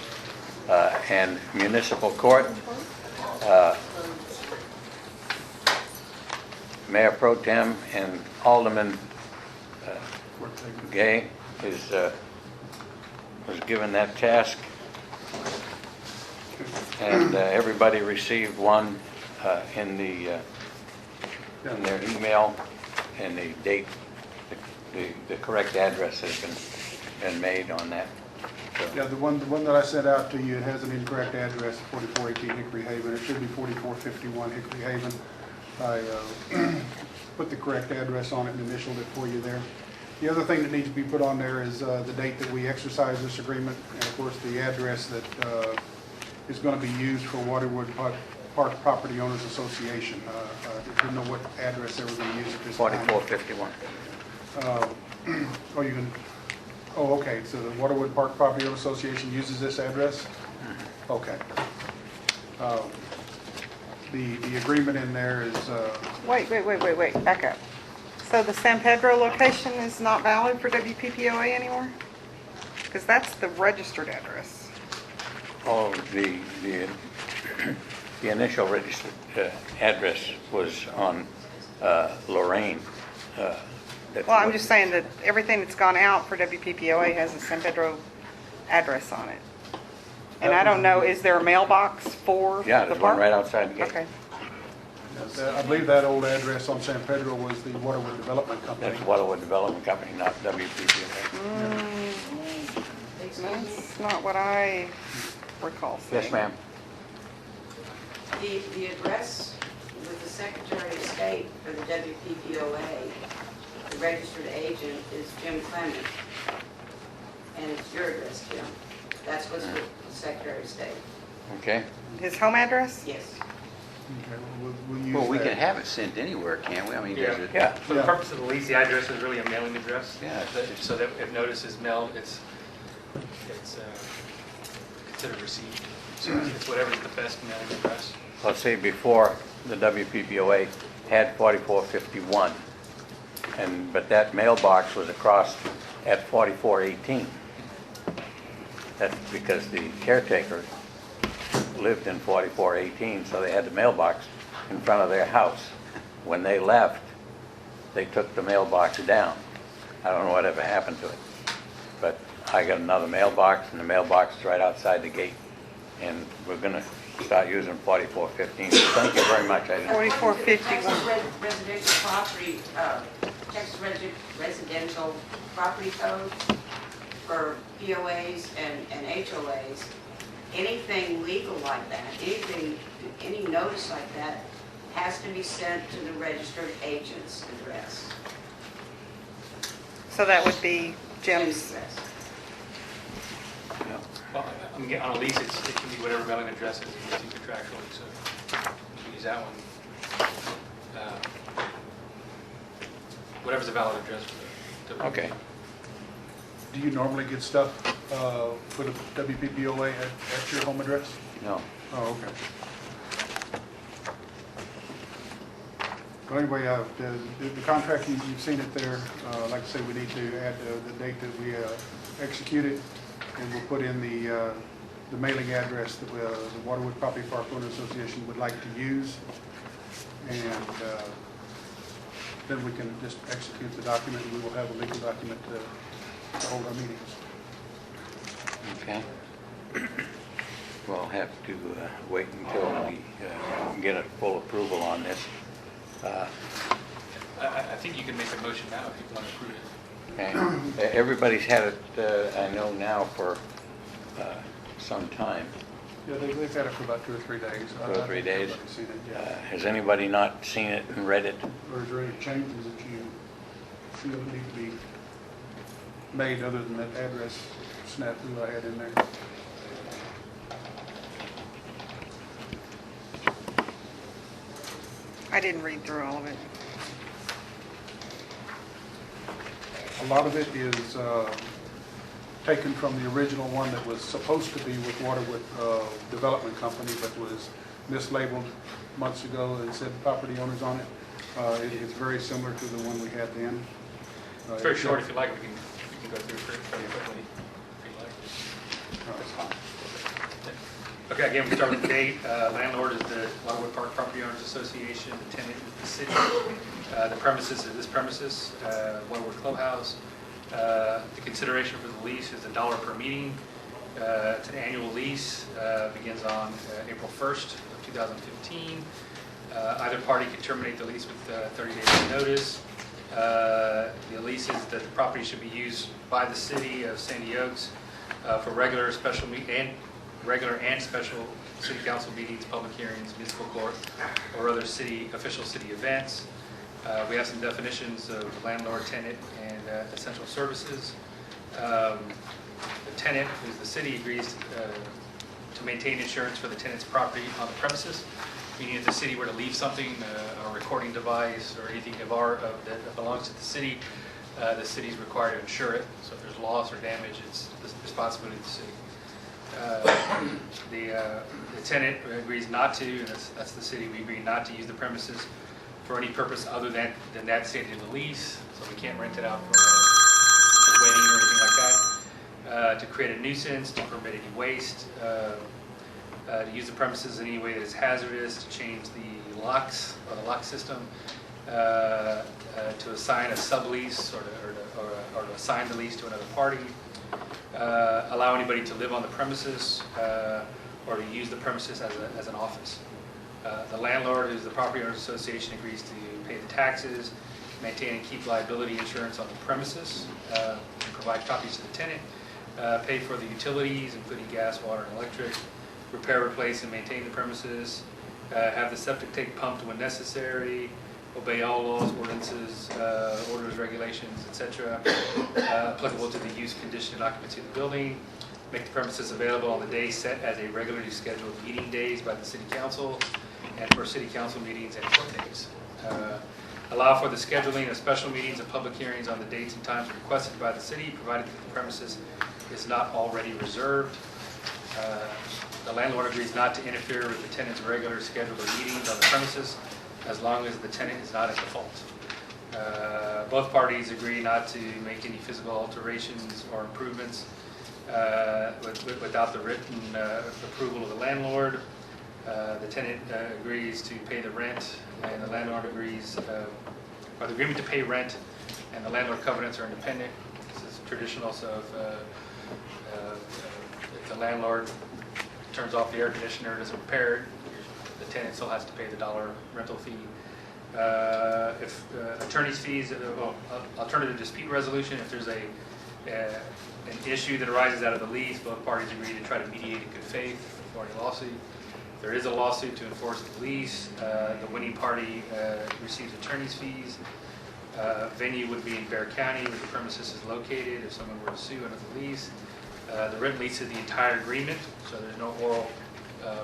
and municipal court. Mayor Pro Tem and Alderman Gay was given that task, and everybody received one in their email, and the date, the correct address has been made on that. Yeah, the one that I sent out to you, it has an incorrect address, 4418 Hickory Haven. It should be 4451 Hickory Haven. I put the correct address on it and initialed it for you there. The other thing that needs to be put on there is the date that we exercise this agreement, and of course the address that is going to be used for Waterwood Park Property Owners Association. I didn't know what address they were going to use at this time. 4451. Or you can, Oh, okay, so the Waterwood Park Property Owner Association uses this address? Okay. The agreement in there is, Wait, back up. So the San Pedro location is not valid for WPPOA anymore? Because that's the registered address. Oh, the initial registered address was on Lorraine. Well, I'm just saying that everything that's gone out for WPPOA has a San Pedro address on it. And I don't know, is there a mailbox for the Yeah, park? there's one right outside the gate. Okay. I believe that old address on San Pedro was the Waterwood Development Company. That's Waterwood Development Company, not WPPA. That's not what I recall seeing. Yes, ma'am. The address with the Secretary of State for the WPPOA, the registered agent is Jim Clement. And it's your address, Jim. That's what's with the Secretary of State. Okay. His home address? Yes. Okay, we'll use Well, we that. can have it sent anywhere, can't we? I mean, does it? Yeah. For the purpose of the lease, the address is really a mailing address. Yeah. So that if notice is mailed, it's considered received. So it's whatever's the best mailing address. Let's say before the WPPOA had 4451, but that mailbox was across at 4418. That's because the caretaker lived in 4418, so they had the mailbox in front of their house. When they left, they took the mailbox down. I don't know whatever happened to it, but I got another mailbox, and the mailbox is right outside the gate, and we're going to start using 4415. So thank you very much. I didn't. 4451. Residential property, Texas residential property code for POAs and HOAs, anything legal like that, any notice like that has to be sent to the registered agent's address. So that would be Jim's. address. Well, on a lease, it can be whatever mailing address is used contractually, so you can use that one. Whatever's a valid address for the. Okay. Do you normally get stuff for the WPPOA at your home address? No. Oh, okay. Well, anyway, the contract, you've seen it there. Like I say, we need to add the date that we executed, and we'll put in the mailing address that the Waterwood Property Park Owner Association would like to use. And then we can just execute the document, and we will have a legal document to hold our meetings. Okay. We'll have to wait until we get a full approval on this. I think you can make a motion now if you want to approve it. Okay. Everybody's had it, I know now, for some time. Yeah, they've had it for about 2 or 3 days. 2 or 3 days. Everybody's seen it, yeah. Has anybody not seen it and read it? Or is there any changes that you feel need to be made other than that address snafu I had in there? I didn't read through all of it. A lot of it is taken from the original one that was supposed to be with Waterwood Development Company, but was mislabeled months ago and said property owners on it. It's very similar to the one we had then. It's very short. If you like, we can go through it pretty quickly if you like. That's fine. Okay, again, we start with the date. Landlord is the Waterwood Park Property Owners Association. The tenant is the city. The premises is this premises, Waterwood Clubhouse. The consideration for the lease is $1 per meeting. It's an annual lease. Begins on April 1st of 2015. Either party can terminate the lease with 30 days notice. The lease is that the property should be used by the city of Sandy Oaks for regular and special city council meetings, public hearings, municipal court, or other official city events. We have some definitions of landlord, tenant, and essential services. The tenant, who's the city, agrees to maintain insurance for the tenant's property on the premises, meaning if the city were to leave something, a recording device or anything that belongs to the city, the city's required to insure it. So if there's loss or damage, it's the responsibility of the city. The tenant agrees not to, and that's the city, we agree not to use the premises for any purpose other than that stated in the lease. So we can't rent it out for a wedding or anything like that. To create a nuisance, to permit any waste, to use the premises in any way that is hazardous, to change the locks or the lock system, to assign a sublease or to assign the lease to another party, allow anybody to live on the premises or to use the premises as an office. The landlord, who's the Property Owners Association, agrees to pay the taxes, maintain and keep liability insurance on the premises, and provide copies to the tenant, pay for the utilities, including gas, water, and electric, repair, replace, and maintain the premises, have the septic tank pumped when necessary, obey all laws, ordinances, orders, regulations, etc., applicable to the use, condition, and occupancy of the building, make the premises available on the day set as a regularly scheduled meeting days by the city council, and for city council meetings and court dates. Allow for the scheduling of special meetings and public hearings on the dates and times requested by the city, provided that the premises is not already reserved. The landlord agrees not to interfere with the tenant's regular scheduled meetings on the premises as long as the tenant is not at default. Both parties agree not to make any physical alterations or improvements without the written approval of the landlord. The tenant agrees to pay the rent, and the landlord agrees, or the agreement to pay rent and the landlord covenants are independent. This is traditional, so if the landlord turns off the air conditioner and doesn't repair it, the tenant still has to pay the $1 rental fee. If attorney's fees, alternative dispute resolution, if there's an issue that arises out of the lease, both parties agree to try to mediate in good faith before any lawsuit. If there is a lawsuit to enforce the lease, the winning party receives attorney's fees. Venue would be in Bexar County where the premises is located if someone were to sue under the lease. The written lease is the entire agreement, so there's no oral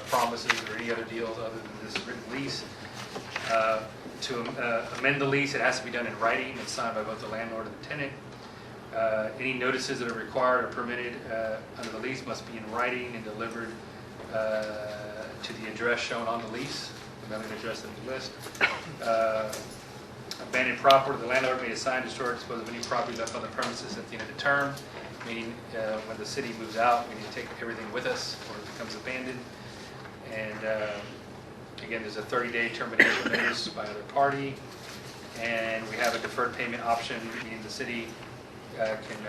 promises or any other deals other than this written lease. To amend the lease, it has to be done in writing and signed by both the landlord and the tenant. Any notices that are required or permitted under the lease must be in writing and delivered to the address shown on the lease, the mailing address that we list. Abandoned property, the landlord may assign, destroy, or dispose of any property left on the premises at the end of the term, meaning when the city moves out, we need to take everything with us or it becomes abandoned. And again, there's a 30-day termination notice by either party, and we have a deferred payment option, meaning the city can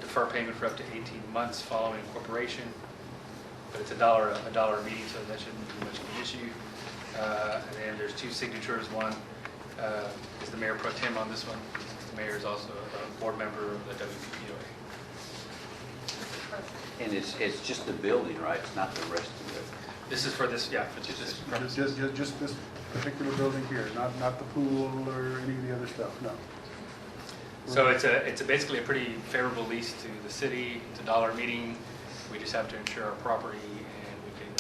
defer payment for up to 18 months following incorporation, but it's $1 a meeting, so that shouldn't be much of an issue. And then there's 2 signatures. One is the mayor pro tem on this one. The mayor is also a board member of the WPPOA. And it's just the building, right? It's not the rest of it. This is for this, yeah, for just this premise. Just this particular building here, not the pool or any of the other stuff, no. So it's basically a pretty favorable lease to the city. It's $1 a meeting. We just have to insure our property, and we can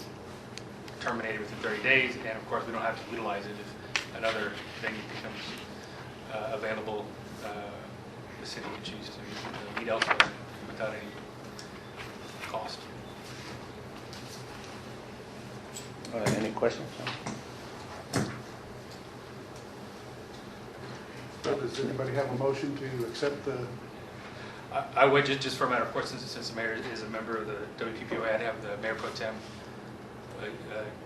terminate it within 30 days. And of course, we don't have to utilize it if another venue becomes available. The city can choose to meet elsewhere without any cost. Any questions? So does anybody have a motion to accept the? I would just for a matter of course, since the mayor is a member of the WPPOA, I'd have the mayor pro tem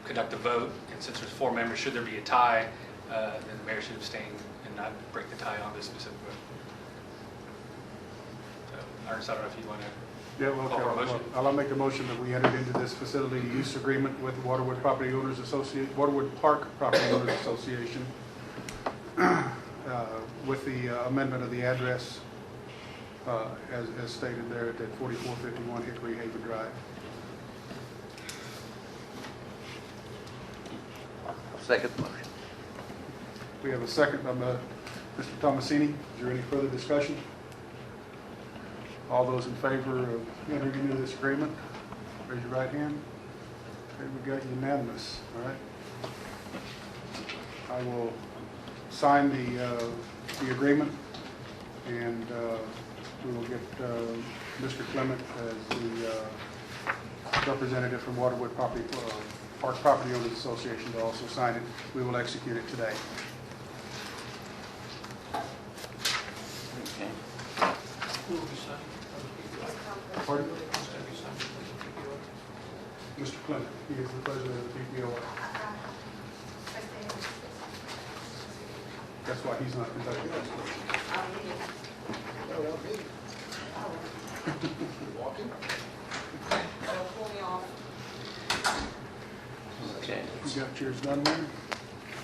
conduct the vote. And since there's 4 members, should there be a tie, then the mayor should abstain and not break the tie on this specific vote. So, Ernest, I don't know if you want to. Yeah, well, call for a motion. I'll make a motion that we entered into this facility use agreement with Waterwood Property Owners Association, Waterwood Park Property Owners Association, with the amendment of the address as stated there at 4451 Hickory Haven Drive. Second motion. We have a second by Mr. Tomasini. Is there any further discussion? All those in favor of entering into this agreement, raise your right hand. Okay, we got unanimous, all right? I will sign the agreement And we will get Mr. Clement as the representative from Waterwood Property, Park Property Owners Association to also sign it. We will execute it today. Okay. Who will be signing? Pardon? Who's going to be signing for the PPO? Mr. Clement, he is the president of the PPO. That's why he's not conducting this. No, not me. Walking? Okay. You got yours done, man?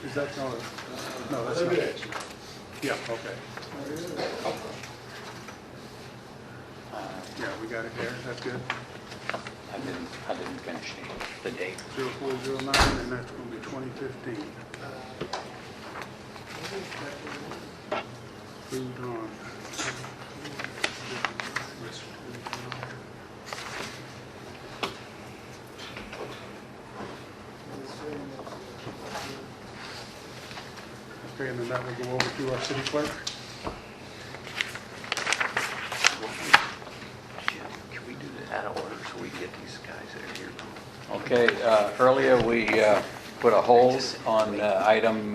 Is that, no, that's not. Yeah, okay. Yeah, we got it there, that's good. I didn't finish the date. 0409, and that's going to be 2015. Moved on. Okay, and then that will go over to our city clerk. Can we do that out of order so we get these guys that are here? Okay, earlier we put a hold on item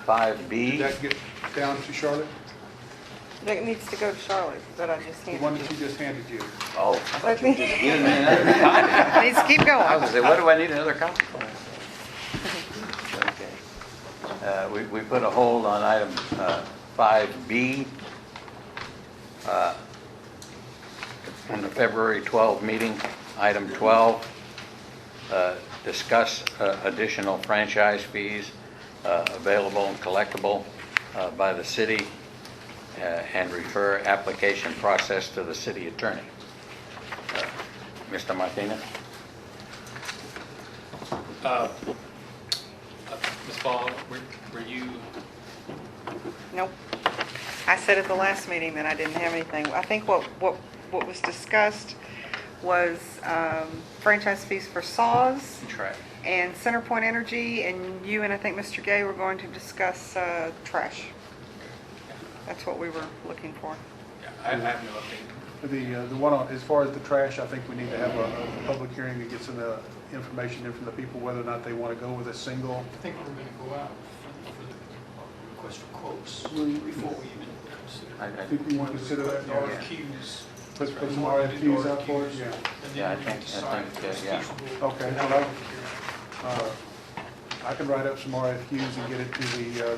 5B. Did that get down to Charlotte? That needs to go to Charlotte, that I just The handed one you. that you just handed you. Oh, I thought you were just giving me another It copy. needs to keep I was going. going to say, what do I need another copy for? Okay. We put a hold on item 5B in the February 12 meeting. Item 12, discuss additional franchise fees available and collectible by the city and refer application process to the city attorney. Mr. Martinez? Ms. Ball, were you, Nope. I said at the last meeting that I didn't have anything. I think what was discussed was franchise fees for SAW Trash. and Centerpoint Energy, and you and I think Mr. Gay were going to discuss trash. That's what we were looking for. yeah, I have no update. The one, as far as the trash, I think we need to have a public hearing to get some information in from the people, whether or not they want to go with a single. I think we're going to go out for the request for quotes before we even consider. I Think you want to consider that? RFQs. Put some RFQs out for it, yeah. And Yeah, I then we think- decide if it's yeah. feasible. Okay, well, I can write up some RFQs and get it to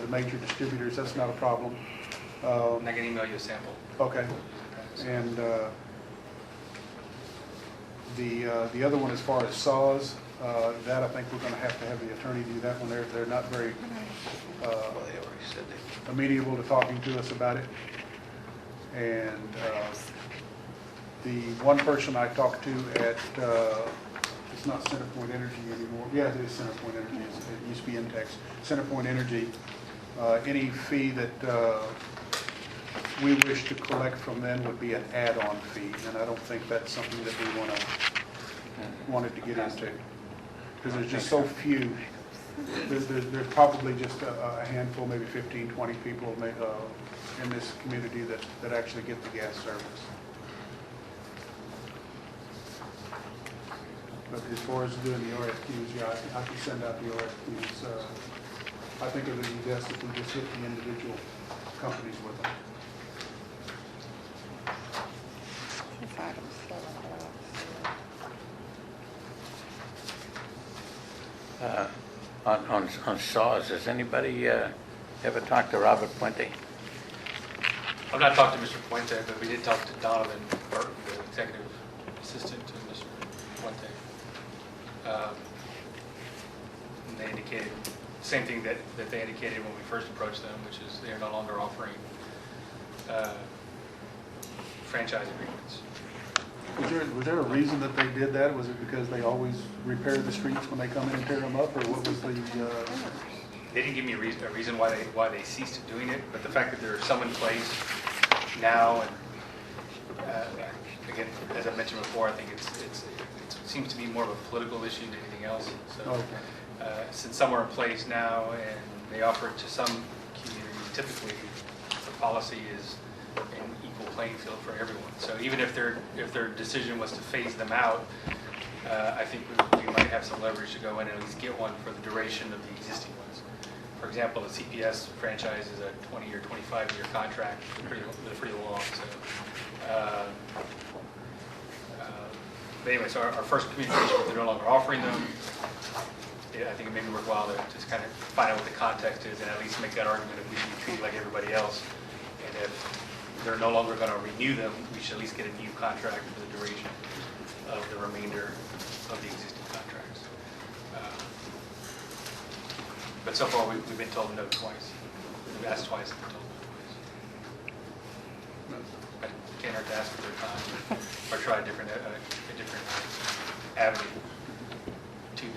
the major distributors, that's not a problem. And I can email you a sample. Okay, and the other one, as far as SAW, that I think we're going to have the attorney do that one. They're not very Well, they already said they... amenable to talking to us about it. And the one person I talked to at, it's not Centerpoint Energy anymore. Yeah, it is Centerpoint Energy. It used to be Intex. Centerpoint Energy, any fee that we wish to collect from them would be an add-on fee, and I don't think that's something that we wanted to get into. Because there's just so few. There's probably just a handful, maybe 15, 20 people in this community that actually get the gas service. But as far as doing the RFQs, yeah, I can send out the RFQs. I think it would be best if we just hit the individual companies with them. It's item 7. On SAW, has anybody ever talked to Robert Puente? I've not talked to Mr. Puente, but we did talk to Donovan Burton, the executive assistant to Mr. Puente. And they indicated the same thing that they indicated when we first approached them, which is they are no longer offering franchise agreements. Was there a reason that they did that? Was it because they always repair the streets when they come in and tear them up, or what was the? They didn't give me a reason why they ceased doing it, but the fact that there are some in place now, and again, as I mentioned before, I think it seems to be more of a political issue than anything else. So, since some are in place now and they offer it to some communities, typically the policy is an equal playing field for everyone. So even if their decision was to phase them out, I think we might have some leverage to go in and at least get one for the duration of the existing ones. For example, the CPS franchise is a 20 or 25-year contract, pretty long. So, but anyway, so our first communication, if they're no longer offering them, yeah, I think it may be worthwhile to just kind of find out what the context is and at least make that argument if we should be treated like everybody else. And if they're no longer going to renew them, we should at least get a new contract for the duration of the remainder of the existing contracts. But so far, we've been told no twice. We've asked twice and been told no twice. But it can't hurt to ask for their time or try a different avenue to them.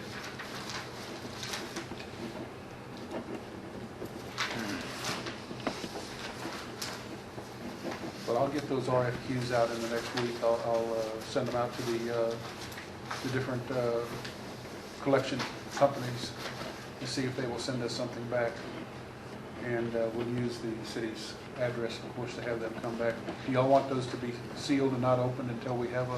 Well, I'll get those RFQs out in the next week. I'll send them out to the different collection companies to see if they will send us something back. And we'll use the city's address, of course, to have them come back. Do y'all want those to be sealed and not opened until we have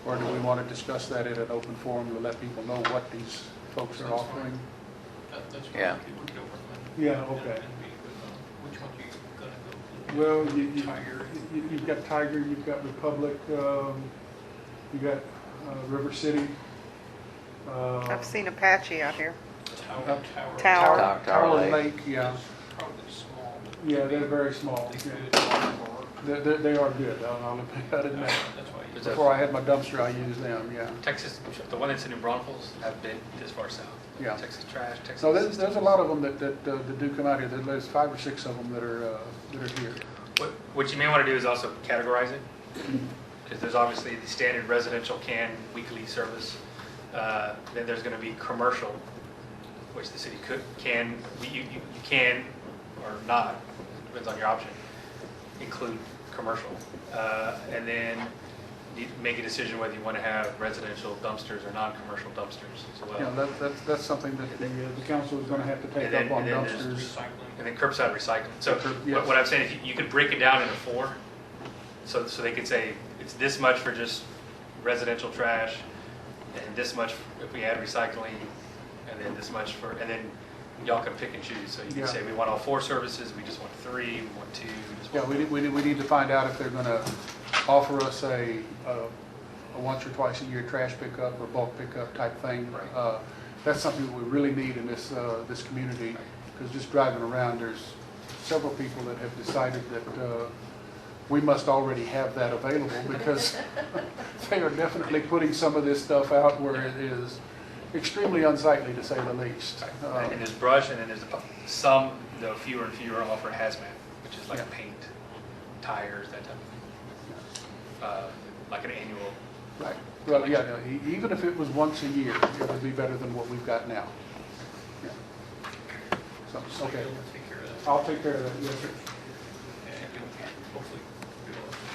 or do we want to discuss that in an open forum to let people know what these folks are offering? Yeah. Yeah, okay. Which one you gonna go Well, you've got Tiger, you've got Republic, you've got River City. I've seen Apache out here. Tower Tower Lake, yeah. Probably small. Yeah, they're very small. Yeah. They are good, I'll admit. That's why you. Before I had my dumpster, I used them, yeah. Texas, the one that's in New Braunfels have been this far south. Yeah. Texas Trash, Texas. So there's a lot of them that do come out here. There's 5 or 6 of them that are here. What you may want to do is also categorize it, because there's obviously the standard residential can weekly service. Then there's going to be commercial, which the city you can or not, depends on your option, include commercial. And then you make a decision whether you want to have residential dumpsters or non-commercial dumpsters as well. Yeah, that's something that the council is going to have to take up on there's dumpsters. And then curbside recycling. So Yes. what I'm saying is you could break it down into 4. So they could say it's this much for just residential trash, and this much if we add recycling, and then this much for, and then y'all can pick and choose. So you can Yeah. say we want all 4 services, we just want 3, we want 2, we just Yeah, want we need to find out if they're going to offer us a once or twice a year trash pickup or bulk pickup type thing. Right. That's something that we really need in this community, because just driving around, there's several people that have decided that we must already have that available, because they are definitely putting some of this stuff out where it is extremely unsightly, to say the least. and there's brush, and then there's some, though fewer and fewer, offer hazmat, which is like Yeah. paint, tires, that type of thing. Like an annual. Right. Well, yeah, no, even if it was once a year, it would be better than what we've got now. Yeah. So, okay. Take care of that. I'll take care of that, yes, sir. And hopefully,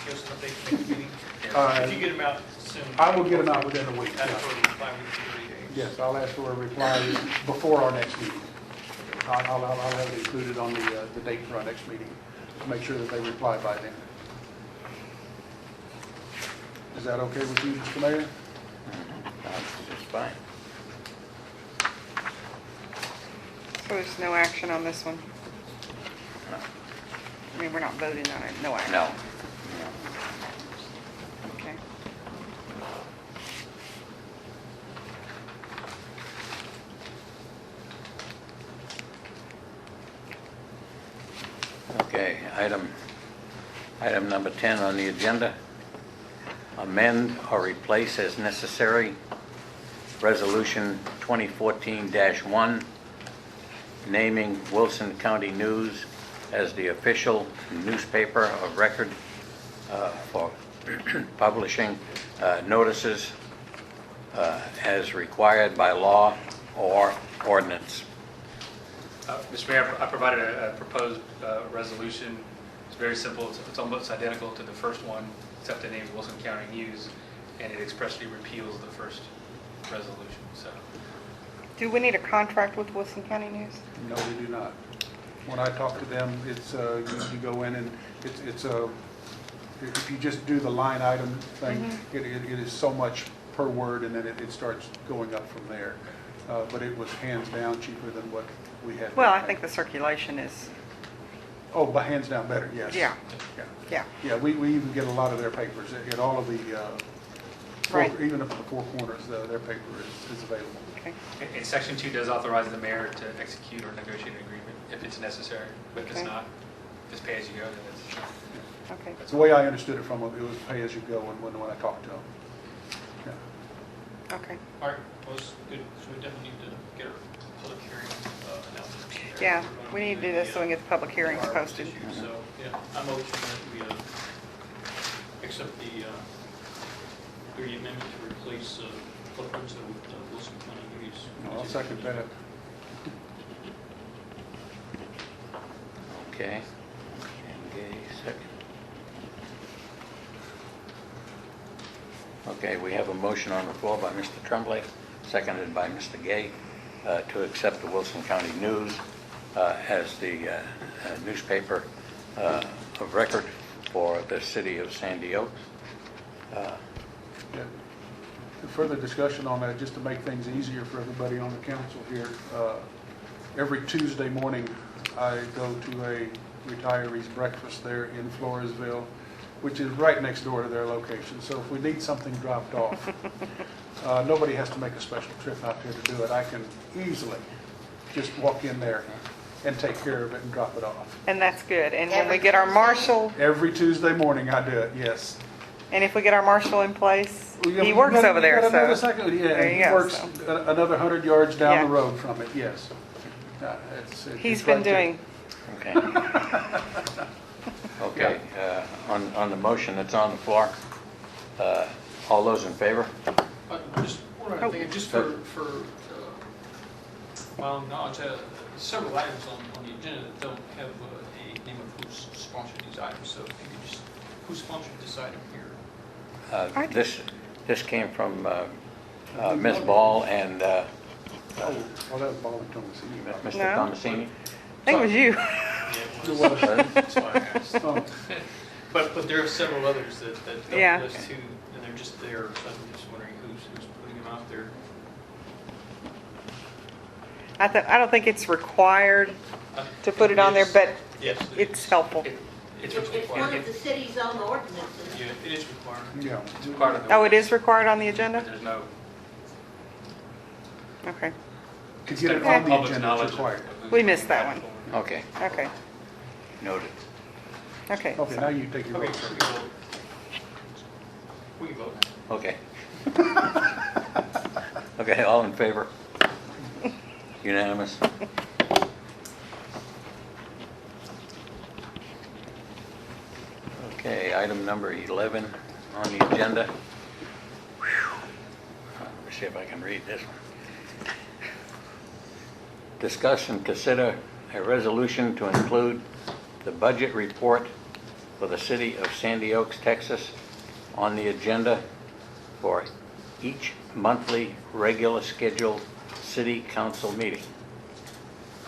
give us an update next meeting. All If you get them out soon. I will get them out within a week. Ask Yeah. for a reply within 3 days. Yes, I'll ask for a reply before our next meeting. I'll have it included on the date for our next meeting, to make sure that they reply by then. Is that okay with you, Mr. Mayor? That's just fine. So there's no action on this one? I mean, we're not voting on it, no action? No. Okay. Okay, item number 10 on the agenda. Amend or replace as necessary Resolution 2014-1, naming Wilson County News as the official newspaper of record for publishing notices as required by law or ordinance. Mr. Mayor, I provided a proposed resolution. It's very simple. It's almost identical to the first one, except it names Wilson County News, and it expressly repeals the first resolution. So, Do we need a contract with Wilson County News? No, we do not. When I talk to them, it's, you go in and it's a, if you just do the line item thing, it is so much per word, and then it starts going up from there. But it was hands down cheaper than what we had. Well, I think the circulation is, Oh, but hands down better, yes. yeah, yeah. Yeah, we even get a lot of their papers, at all of the, Right. even up to the four corners, their paper is available. Okay. And Section 2 does authorize the mayor to execute or negotiate an agreement if it's necessary, but if it's Okay. not, if it's pay-as-you-go, then it's, Okay. That's the way I understood it from them, it was pay as you go when I talked to them. Yeah. Okay. All right, well, it's good, so we definitely need to get a public hearing announcement. Yeah, we need to do this so we can get the public hearings posted. So, yeah, I motion that we accept the amendment to replace Cliff Winslow with Wilson County duties. I'll second that. Okay. And Gay, second. Okay, we have a motion on the floor by Mr. Tremblay, seconded by Mr. Gay, to accept the Wilson County News as the newspaper of record for the city of Sandy Oaks. Yeah. Further discussion on that, just to make things easier for everybody on the council here. Every Tuesday morning, I go to a retirees breakfast there in Floresville, which is right next door to their location. So if we need something dropped off, nobody has to make a special trip out there to do it. I can easily just walk in there and take care of it and drop it off. And that's good. And when we get our marshal, Every Tuesday morning I do it, yes. and if we get our marshal in place, Well, he works over there, Got another so. second, yeah, there you he go, works so. another 100 yards down Yeah. the road from it, yes. He's been doing, Okay. Okay, on the motion that's on the floor, all those in favor? Just one other thing, just for my own knowledge, several items on the agenda that don't have a name of who's sponsored these items, so if you could just, who sponsored this item here? This came from Ms. Ball and Oh, that was Ball and Thomasini. Mr. No. Thomasini. I think it was you. That's why I asked. Oh. But there are several others that Yeah. don't list too, and they're just there, so I'm just wondering who's putting them out there. I don't think it's required to put it on there, but Yes. it's helpful. It's It's one required. of the city's own ordinances. Yeah, it is required. Yeah. it's part of the. Oh, it is required on the But agenda? there's no. Okay. To get it Okay. on the Public's agenda, knowledge it's of required. who's We missed that one. Okay, Okay, noted. okay. Okay, now you take your Okay, vote. we can vote. Okay. Okay, all in favor? Unanimous? Okay, item number 11 on the agenda. Whew. Let me see if I can read this one. Discuss and consider a resolution to include the budget report for the city of Sandy Oaks, Texas on the agenda for each monthly regular scheduled city council meeting.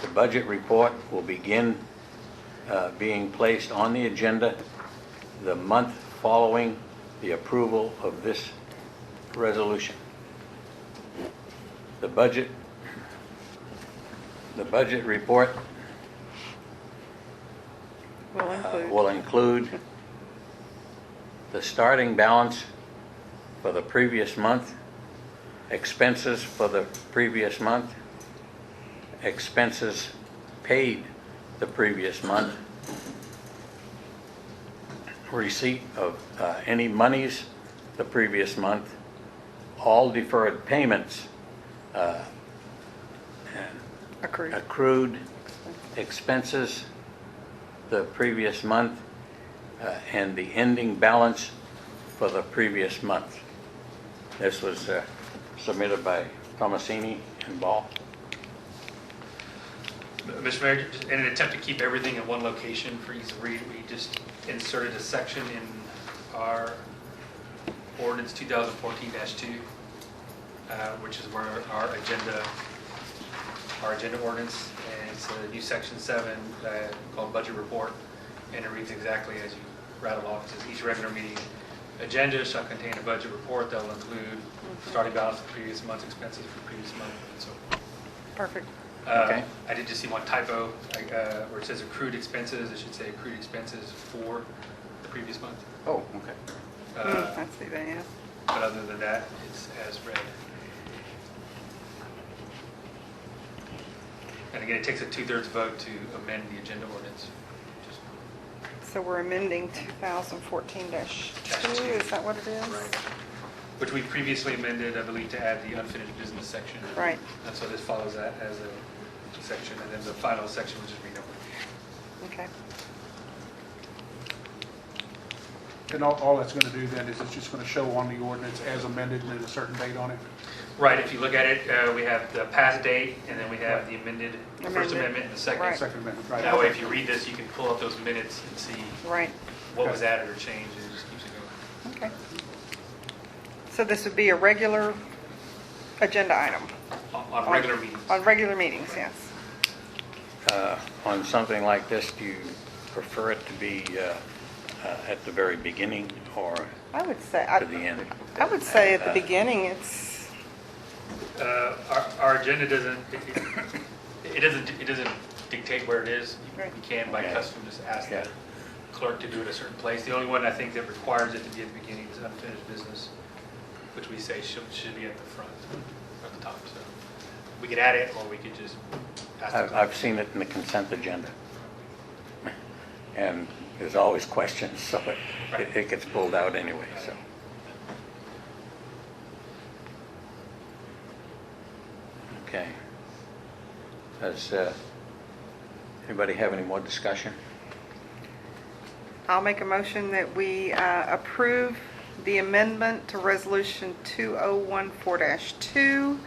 The budget report will begin being placed on the agenda the month following the approval of this resolution. The budget report will include the starting balance for the previous month, expenses for the previous month, expenses paid the previous month, receipt of any monies the previous month, all deferred payments, accrued expenses the previous month, and the ending balance for the previous month. This was submitted by Thomasini and Ball. Mr. Mayor, just in an attempt to keep everything in one location for ease of read, we just inserted a section in our ordinance 2014-2, which is where our agenda ordinance, and It's a new section 7 called Budget Report, and it reads exactly as you rattle off. It says each regular meeting agenda shall contain a budget report that will include starting balance of previous month's expenses for previous month and so forth. Perfect. Okay. I did just see one typo where it says accrued expenses. It should say accrued expenses for the previous month. Oh, okay. I see that, yeah. But other than that, it's as read. And again, it takes a 2/3 vote to amend the agenda ordinance. So we're amending 2014-2, is that what it is? Right. Which we previously amended, I believe, to add the unfinished business section. Right. And so this follows that as a section, and then the final section was just renumbered. Okay. And all that's going to do then is it's just going to show on the ordinance as amended and then a certain date on it? Right, if you look at it, we have the past date, and then we have the amended, the First Amendment and the second. Right. Second amendment, right. That way, if you read this, you can pull up those minutes and see Right. what was added or changed, and it just keeps it going. Okay. So this would be a regular agenda item? On regular meetings. On regular meetings, yes. On something like this, do you prefer it to be at the very beginning or I would say, to the end? I would say at the beginning, it's, Our agenda doesn't, it doesn't dictate where it is. Right. You can by Okay. custom just ask Yeah. the clerk to do it a certain place. The only one I think that requires it to be at the beginning is unfinished business, which we say should be at the front, at the top. So we could add it, or we could just ask the clerk. I've seen it in the consent agenda. And there's always questions, so it gets pulled out anyway, so. Okay. Does anybody have any more discussion? I'll make a motion that we approve the amendment to Resolution 2014-2,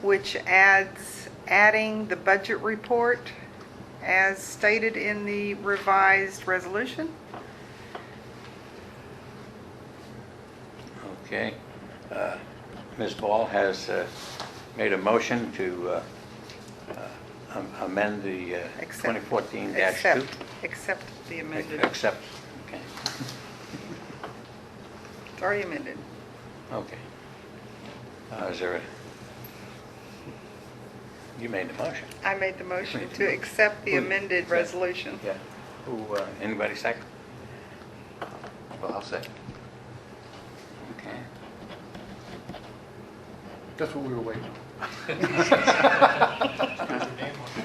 which adding the budget report as stated in the revised resolution. Okay. Ms. Ball has made a motion to amend the 2014-2. Accept the amended. Accept, okay. It's already amended. Okay. Is there a, you made the motion. I made the motion to accept the amended resolution. Yeah. Who, anybody second? Well, I'll say. Okay. That's what we were waiting on.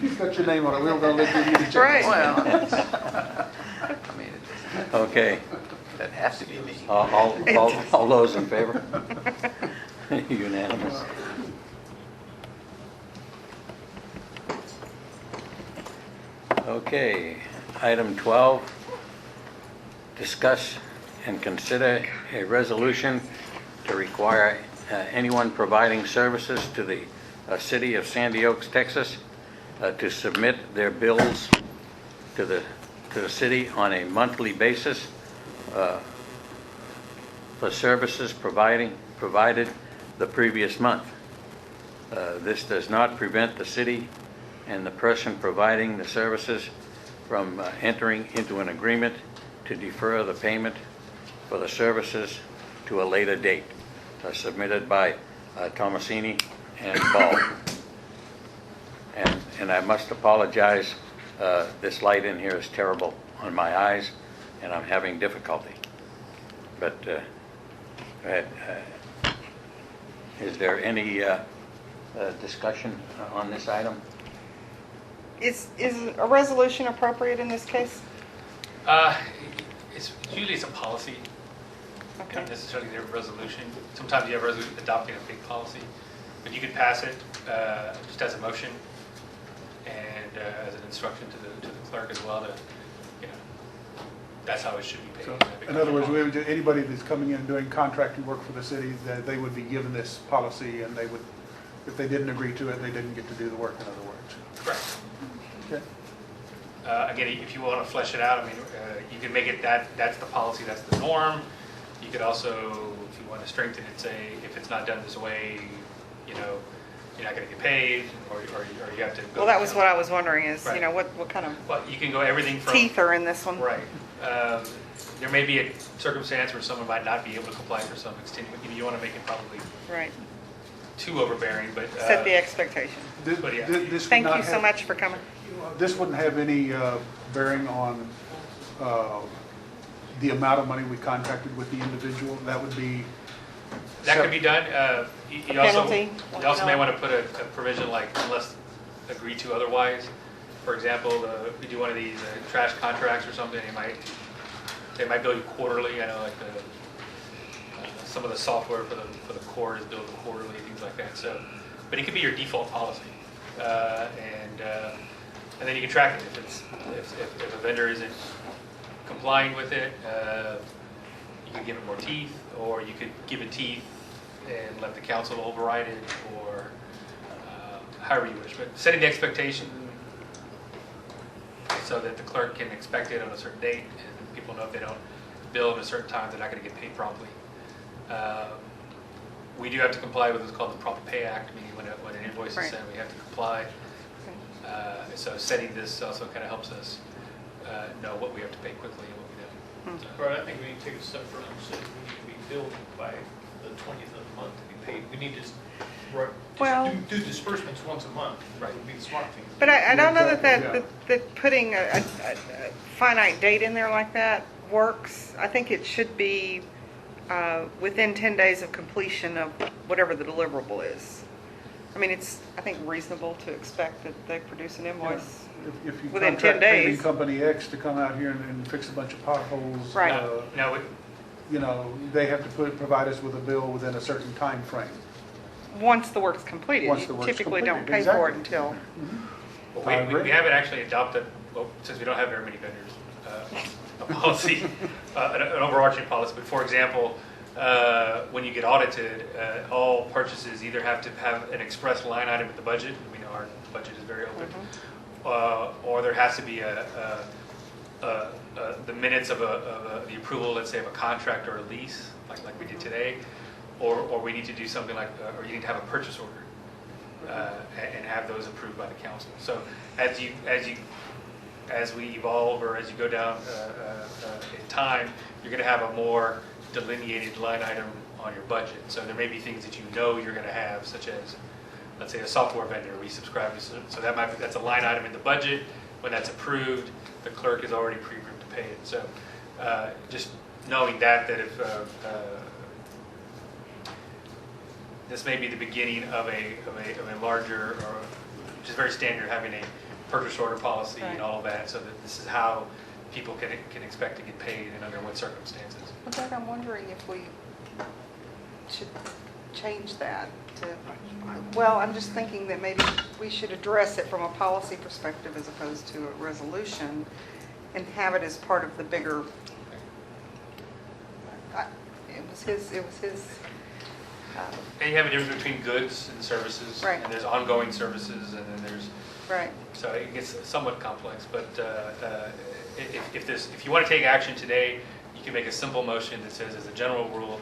He's got your name on it, we don't gotta let you check. Right. Well, I mean, it Okay. doesn't have to be me. All those in favor? Unanimous. Okay, item 12, discuss and consider a resolution to require anyone providing services to the city of Sandy Oaks, Texas, to submit their bills to the city on a monthly basis for services provided the previous month. This does not prevent the city and the person providing the services from entering into an agreement to defer the payment for the services to a later date, submitted by Tomasini and Ball. And I must apologize, this light in here is terrible on my eyes, and I'm having difficulty. But go ahead. Is there any discussion on this item? Is a resolution appropriate in this case? It's usually it's a policy, Okay. not necessarily a resolution. Sometimes you have a resolution adopting a big policy, but you could pass it just as a motion and as an instruction to the clerk as well to, that's how it should be paid. So, in other words, we would, anybody that's coming in and doing contracting work for the city, that they would be given this policy, and they would, if they didn't agree to it, they didn't get to do the work, in other words. Correct. Okay. Again, if you want to flesh it out, I mean, you can make it that's the policy, that's the norm. You could also, if you want to strengthen it, say if it's not done this way, you're not going to get paid, or you have to go. Well, that was what I was wondering is, Right. what kind of Well, you can go everything from. teeth are in this one? Right. There may be a circumstance where someone might not be able to comply for some extent, you want to make it probably Right. too overbearing, but. Set the expectation. But yeah. This would Thank not you so have- much for coming. This wouldn't have any bearing on the amount of money we contracted with the individual. That would be. That could be done. You also, penalty? you also may want to put a provision like unless agreed to otherwise. For example, if you do one of these trash contracts or something, they might bill you quarterly. I know like some of the software for the court is billed quarterly, things like that. So, but it could be your default policy, and then you can track it if a vendor isn't complying with it. You could give it more teeth, or you could give it teeth and let the council override it, or however you wish. But setting the expectation so that the clerk can expect it on a certain date, and people know if they don't bill at a certain time, they're not going to get paid promptly. We do have to comply with what's called the Prompt Pay Act, meaning when an invoice is Right. sent, we have to comply. So setting this also kind of helps us know what we have to pay quickly and what we don't. So- Right, I think we need to take a step further and say we need to be billed by the 20th of the month to be paid. We need to Well- do disbursements once a month. Right. Would be the smart thing. But I don't know that Exactly, that putting a finite date in there like that works. I think it should be within 10 days of completion of whatever the deliverable is. I mean, it's, I think, reasonable to expect that they produce an invoice. If you Within 10 contract paving days. company X to come out here and fix a bunch of potholes. Right. Now, They have to provide us with a bill within a certain time frame. Once the work's completed, Once the you work's typically don't completed, pay for it exactly. until, I we agree. haven't actually adopted, well, since we don't have very many vendors, a policy, an overarching policy. But for example, when you get audited, all purchases either have to have an express line item in the budget. We know our budget is very open. Or there has to be the minutes of the approval, let's say, of a contract or a lease, like we did today. Or we need to do something like, or you need to have a purchase order and have those approved by the council. So as we evolve or as you go down in time, you're going to have a more delineated line item on your budget. So there may be things that you're going to have, such as, let's say, a software vendor we subscribe to. So that's a line item in the budget. When that's approved, the clerk is already pre-approved to pay it. So just knowing that if this may be the beginning of a larger, or which is very standard, having a purchase order policy and all of that, so that this is how people can expect to get paid and under what circumstances. well, Doug, I'm wondering if we should change that to, well, I'm just thinking that maybe we should address it from a policy perspective as opposed to a resolution and have it as part of the bigger, it was his. And you have a difference between goods and services. Right. And there's ongoing services, and then there's, Right. so it gets somewhat complex. But if you want to take action today, you can make a simple motion that says, as a general rule,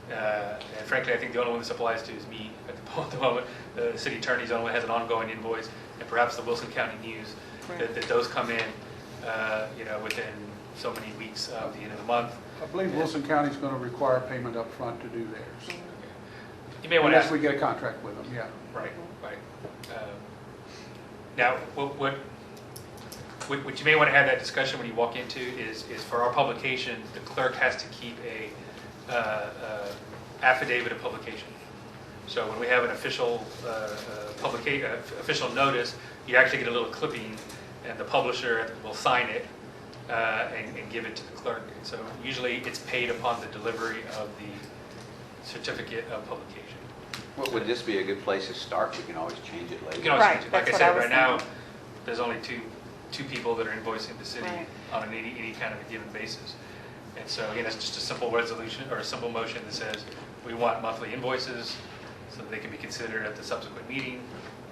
and frankly, I think the only one this applies to is me at the moment. The city attorney's the only one who has an ongoing invoice, and perhaps the Wilson County News, Right. that those come in, within so many weeks of the end of the month. I believe Wilson County's going to require payment up front to do theirs. You may want to Unless ask. we get a contract with them, yeah. Right. Now, what you may want to have that discussion when you walk into is for our publication, the clerk has to keep a affidavit of publication. So when we have an official official notice, you actually get a little clipping, and the publisher will sign it and give it to the clerk. And so usually it's paid upon the delivery of the certificate of publication. Well, would this be a good place to start? We can always change it later. You can always Right, change it. Like I that's said, what I was right now, thinking. there's only two people that are invoicing the city Right. on any kind of a given basis. And so, again, it's just a simple resolution or a simple motion that says we want monthly invoices so that they can be considered at the subsequent meeting.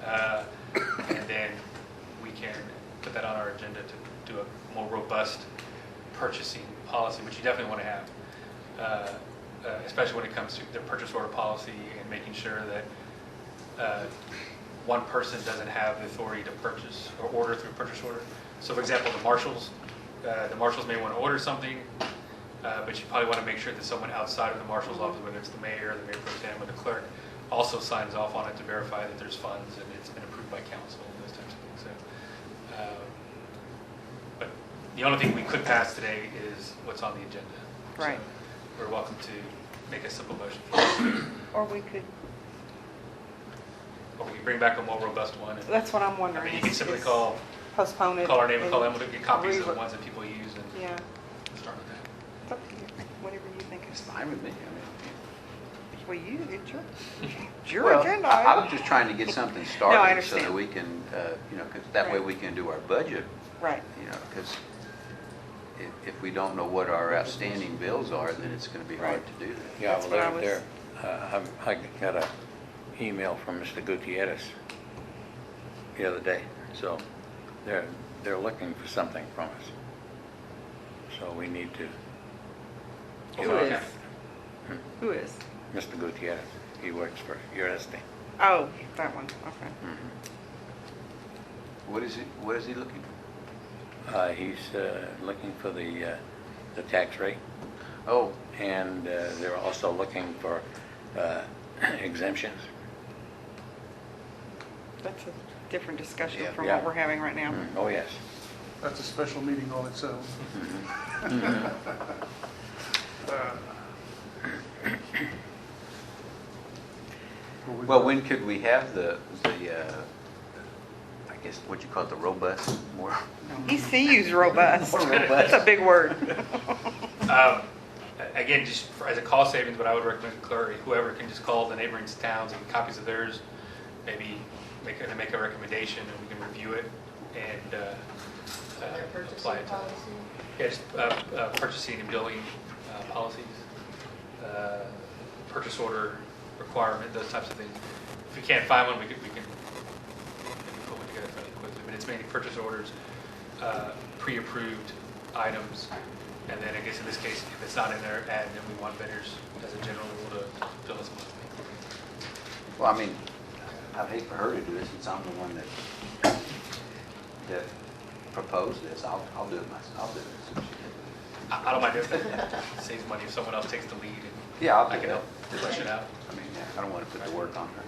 And then we can put that on our agenda to do a more robust purchasing policy, which you definitely want to have. Especially when it comes to the purchase order policy and making sure that one person doesn't have the authority to purchase or order through purchase order. So for example, the marshals may want to order something, but you probably want to make sure that someone outside of the marshal's office, whether it's the mayor pro tem, or the clerk, also signs off on it to verify that there's funds and it's been approved by council and those types of things. So, but the only thing we could pass today is what's on the agenda. Right. So we're welcome to make a simple motion. Or we could, Or we can bring back a more robust one. And, that's what I'm I wondering. mean, you can simply is call postpone it. our name and and call them, we'll get copies of the re- ones that people use and Yeah, start with that. it's up to you, whatever you think It's is. fine with me. Well, it's I your Well, agenda I item. was just trying to get something No, I started so understand. that we can, because that way Right. we can do our budget, Right, because if we don't know what our outstanding bills are, then it's going to be hard to do that. Yeah, That's well, what I there, I got an email from Mr. Gutierrez the other day, so they're looking for something from us. So we need to, who is? Who is? Mr. Gutierrez, he works for USD. Oh, that one, okay. What is he looking for? He's looking for the tax rate, Oh, and they're also looking for exemptions. That's a different discussion Yeah. from Yeah. what we're having right now. Oh, yes. That's a special meeting all itself. well, when could we have the I guess, what you call it, the robust, more? He used robust. More robust. That's a big word. Again, just as a cost savings, what I would recommend to clerk, whoever can just call the neighboring towns and get copies of theirs, maybe make a recommendation and we can review it and apply it to. Yeah, just purchasing and billing policies, purchase order requirement, those types of things. If we can't find one, we can maybe put one together fairly quickly. But it's mainly purchase orders, pre-approved items, and then I guess in this case, if it's not in there, and then we want vendors as a general rule to fill us with. Well, I mean, I'd hate for her to do this since I'm the one that proposed this. I'll do it myself. I'll do it. I don't mind doing that. It saves money if someone else takes the lead and Yeah, I'll do I can that. help flesh it out. I mean, I don't want to put the work on her.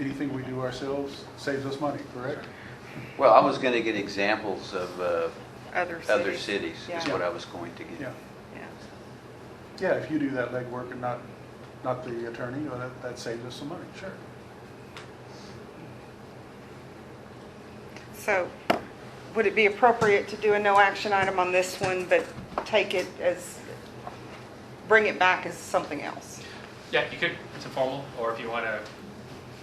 Anything we do ourselves saves us money, correct? Well, I was going to get examples of Other cities, is Yeah. what I was going to get. Yeah. Yeah. Yeah, if you do that legwork and not the attorney, well, that saves us some money, sure. So, would it be appropriate to do a no action item on this one, but take it as, bring it back as something else? Yeah, you could, it's informal, or if you want to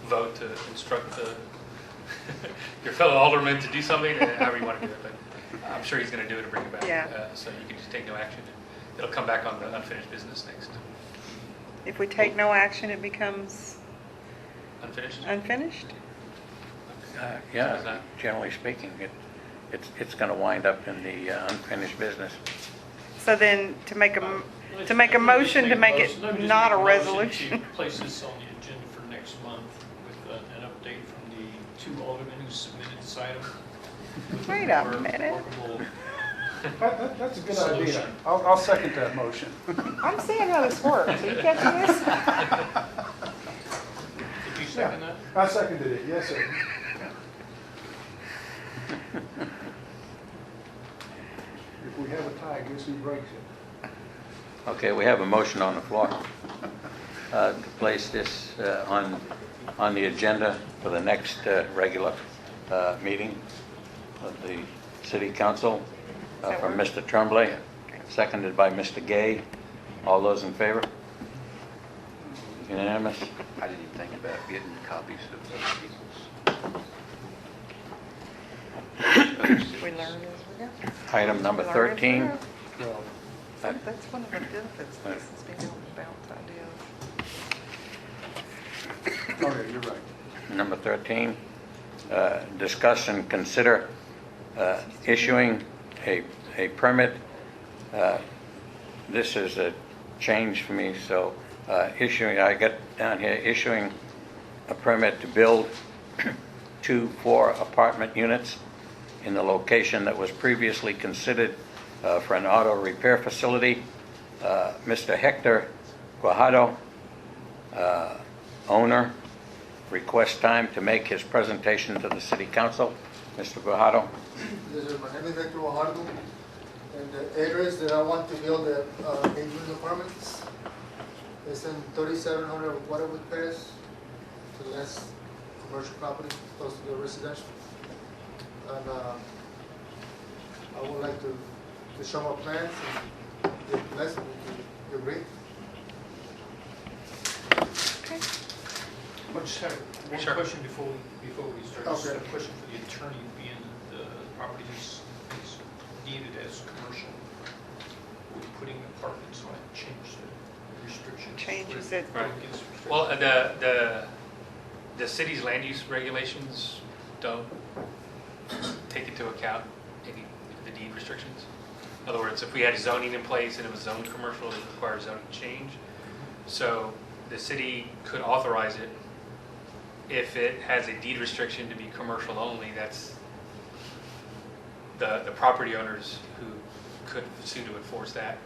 vote to instruct your fellow alderman to do something, however you want to do it, but I'm sure he's going to do it and bring it back. Yeah. So you can just take no action. It'll come back on the unfinished business next. If we take no action, it becomes Unfinished? unfinished? Is Yeah, that- generally speaking, it's going to wind up in the unfinished business. So then, to make a motion to make it not a resolution. Place this on the agenda for next month with an update from the two aldermen who submitted this item. with Wait a more minute. workable That's a good idea. solution. I'll second that motion. I'm seeing how this works. Are you catching this? Did you second that? I seconded it, yes, sir. If we have a tie, guess who breaks it? Okay, we have a motion on the floor to place this on the agenda for the next regular meeting of the city council from Mr. Tremblay, seconded by Mr. Gay. All those in favor? Unanimous? I didn't even think about getting copies of other people's. We learn as we go. Item number We learn as we 13. go. That's one of the benefits of this, is being able to bounce ideas. Oh, yeah, you're right. Number 13, discuss and consider issuing a permit. This is a change for me, so I got down here, issuing a permit to build 2 4-apartment units in the location that was previously considered for an auto repair facility. Mr. Hector Guajardo, owner, requests time to make his presentation to the city council. Mr. Guajardo. Yes, sir. My name is Hector Guajardo, and the address that I want to build the 8 apartments is in 3700 Waterwood Pass, the last commercial property close to the residential. And I would like to show my plans and get blessed with you agree. I just have one question before we start. Just a question for the attorney, being the property is deeded as commercial. We're putting apartments on it, change the restriction. Changes it. Right. Well, the city's land use regulations don't take into account any of the deed restrictions. In other words, if we had zoning in place and it was zoned commercial, it requires zoning change. So the city could authorize it if it has a deed restriction to be commercial only. That's the property owners who could sue to enforce that.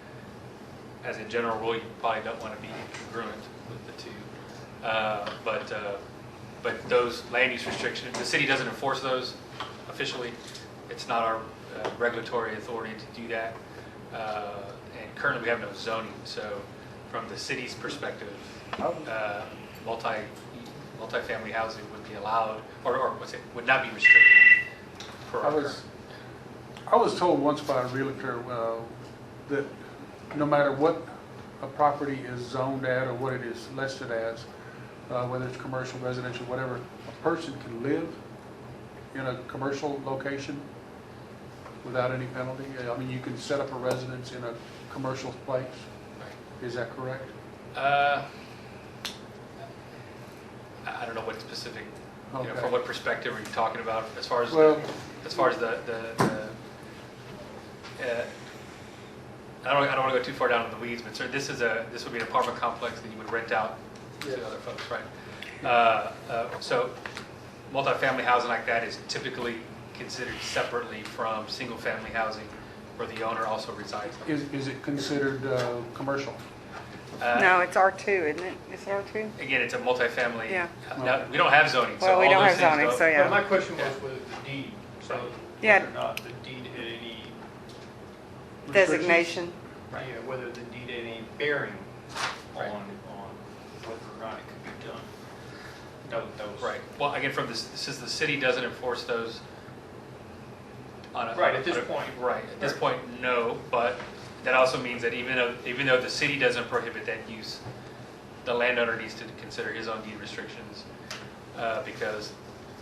As a general rule, you probably don't want to be congruent with the two. But those land use restrictions, the city doesn't enforce those officially. It's not our regulatory authority to do that. And currently we have no zoning. So from the city's perspective, multifamily housing would be allowed, or would not be restricted. I was told once by a realtor that no matter what a property is zoned at or what it is listed as, whether it's commercial, residential, whatever, a person can live in a commercial location without any penalty. I mean, you can set up a residence in a commercial place. Is that correct? I don't know what specific, Okay. from what perspective are you talking about as far as I don't want to go too far down in the weeds, but sir, this would be an apartment complex that you would rent out to other folks, right? So multifamily housing like that is typically considered separately from single-family housing where the owner also resides. Is it considered commercial? No, it's R2, isn't it? Is it R2? Again, it's a multifamily. Yeah. Now, we don't have zoning, so Well, we all don't those have things zoning, so yeah. But my question was whether the deed, so Yeah. whether or not the deed had any Designation. Right, yeah, whether the deed had any bearing on whether or not it could be done. No, those. Right. Well, again, since the city doesn't enforce those on a... Right, at this point. Right, at this point, no, but that also means that even though the city doesn't prohibit that use, the landowner needs to consider his own deed restrictions because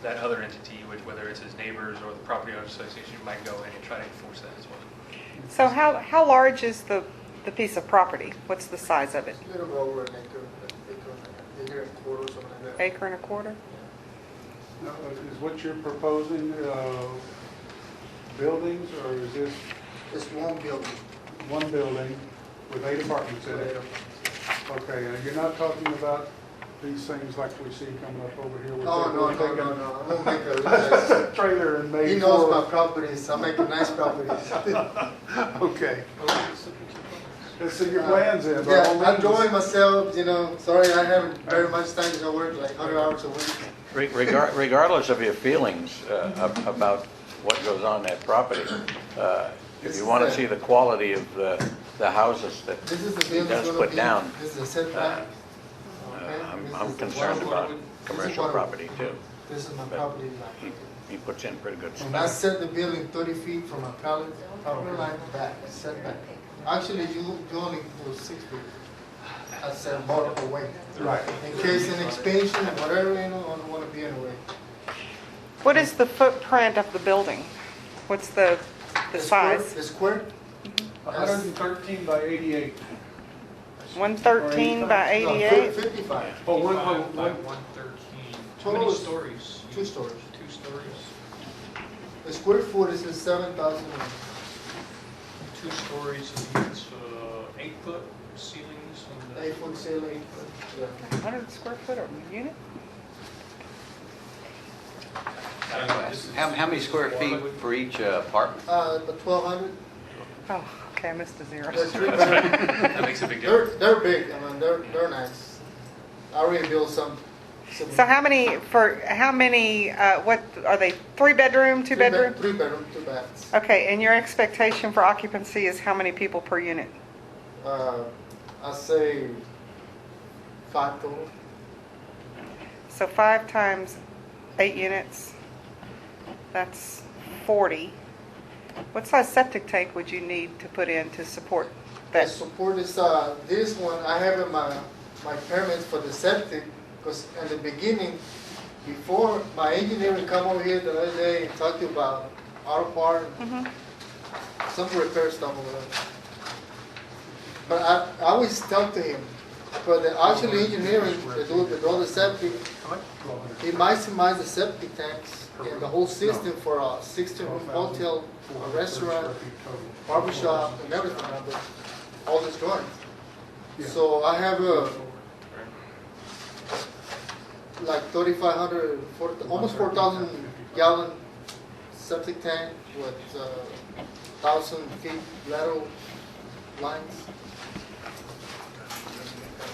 that other entity, whether it's his neighbors or the property owner association, might go in and try to enforce that as well. So how large is the piece of property? What's the size of it? A little over an acre and a quarter, something like that. Acre and a quarter? Now, is what you're proposing buildings, or is this It's one building. one building with 8 apartments in it? Okay, and you're not talking about these things like we see coming up over here? Oh, no. I won't make a trailer and make. He knows my properties. I make nice properties. Okay. Let's see your plans in. by all Yeah, I'm means. enjoying myself, Sorry, I haven't very much time because I work like 100 hours a week. Regardless of your feelings about what goes on that property, if you want to see the quality of the houses that This is the he building does gonna put be, down, this is a setback. I'm concerned about commercial property too. This is my But property line. he puts in pretty good And I stuff. set the building 30 feet from my property line back, setback. Actually, you only go 6 feet. I said multiple way. Right. In case an expansion or whatever, I don't want to be in the way. What is the footprint of the building? What's the size? The square? 113 by 88. 113 by No, 88? 55. Oh, 55 by 113. How many Total is stories? 2 stories. 2 stories. The square foot is 7,000. 2 stories means 8 foot ceilings on the? 8-foot ceiling, yeah. 100 square foot or unit? How many square feet for each apartment? But 1,200. Oh, okay, I missed a zero. They're 3-bedroom. That makes a big difference. They're big, I mean, they're nice. I already built some. So how many, what, are they 3-bedroom, 2-bedroom? 3-bedroom, 2 baths. Okay, and your expectation for occupancy is how many people per unit? I say 5 total. So 5 times 8 units, that's 40. What size septic tank would you need to put in to support The that? support is, this one, I have in my permits for the septic, because in the beginning, before my engineer come over here the other day and talk to you about auto part, some repair stuff over there. But I always tell to him, for the actual engineering, to do with all the septic, he maximize the septic tanks and the whole system for a 16-room hotel, a restaurant, barbershop, and everything under all this drawings. So I have like 3,500, almost 4,000 gallon septic tank with 1,000 feet lateral lines.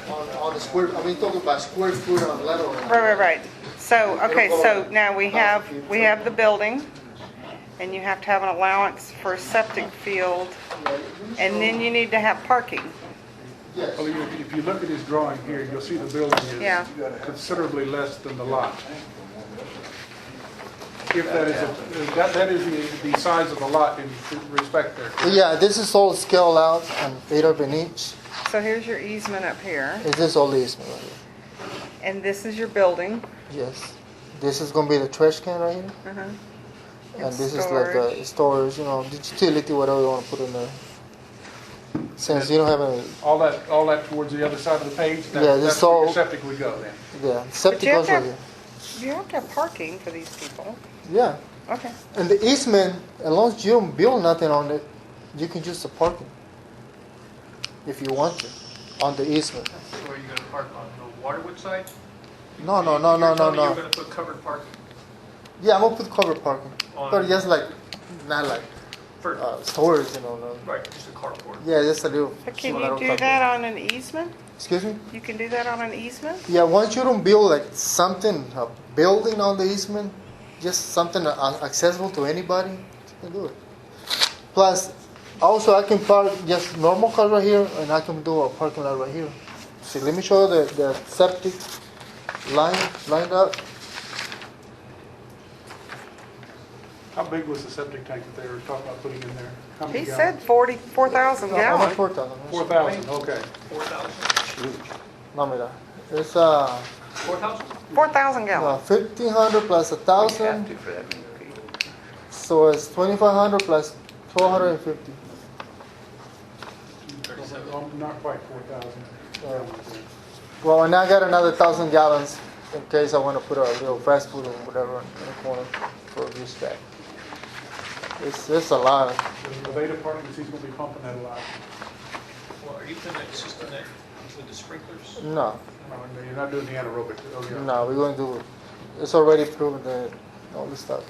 On the square, I mean, talking about square foot on lateral line. Right. So, okay, so now we have the building, and you have to have an allowance for a septic field, and then you need to have parking. Yes. Well, if you look at his drawing here, you'll see the building Yeah. is considerably less than the lot. If that is, that is the size of the lot in respect there. Yeah, this is all scaled out and 8 of an inch. So here's your easement up here, Is this all the easement right here? and this is your building. Yes. This is gonna be the trash can right here. Uh-huh. And this is like the storage, you know, the utility, whatever you want to put in there. Since you don't have any, All that towards the other side of the page, Yeah, this that's where your all- septic would go then. yeah, But septic you have goes to right have, here. you have to have parking for these people. Yeah. Okay. And the easement, as long as you don't build nothing on it, you can use the parking. If you want to, on the easement. So are you gonna park on the Waterwood side? No. You're telling me you're gonna put covered parking Yeah, I'm gonna put covered parking. on? But just like, not like For, storage, you know. No. right, just a carport. Yeah, just a little. But can little you do covered. that on an easement? Excuse me? You can do that on an easement? Yeah, once you don't build like something, a building on the easement, just something accessible to anybody, you can do it. Plus, also I can park just normal cars right here, and I can do a parking lot right here. See, let me show you the septic lined up. How big was the septic tank that they were talking about putting in there? How many He gallons? said 4,000 Almost gallons. 4,000. 4,000, okay. 4,000? No, mira. It's 4,000? 4,000 gallons. 1,500 plus We have 1,000, to for that many people. so it's 2,500 plus 1,250. Not quite 4,000. Well, and I got another 1,000 gallons in case I want to put a little fast food or whatever in the corner for a use back. It's a lot. The Veda Partners, he's going to be pumping that a lot. Well, are you putting that system there with the sprinklers? No, You're not doing the anaerobic. Oh, yeah. no, we're going to do, it's already proven that all this stuff.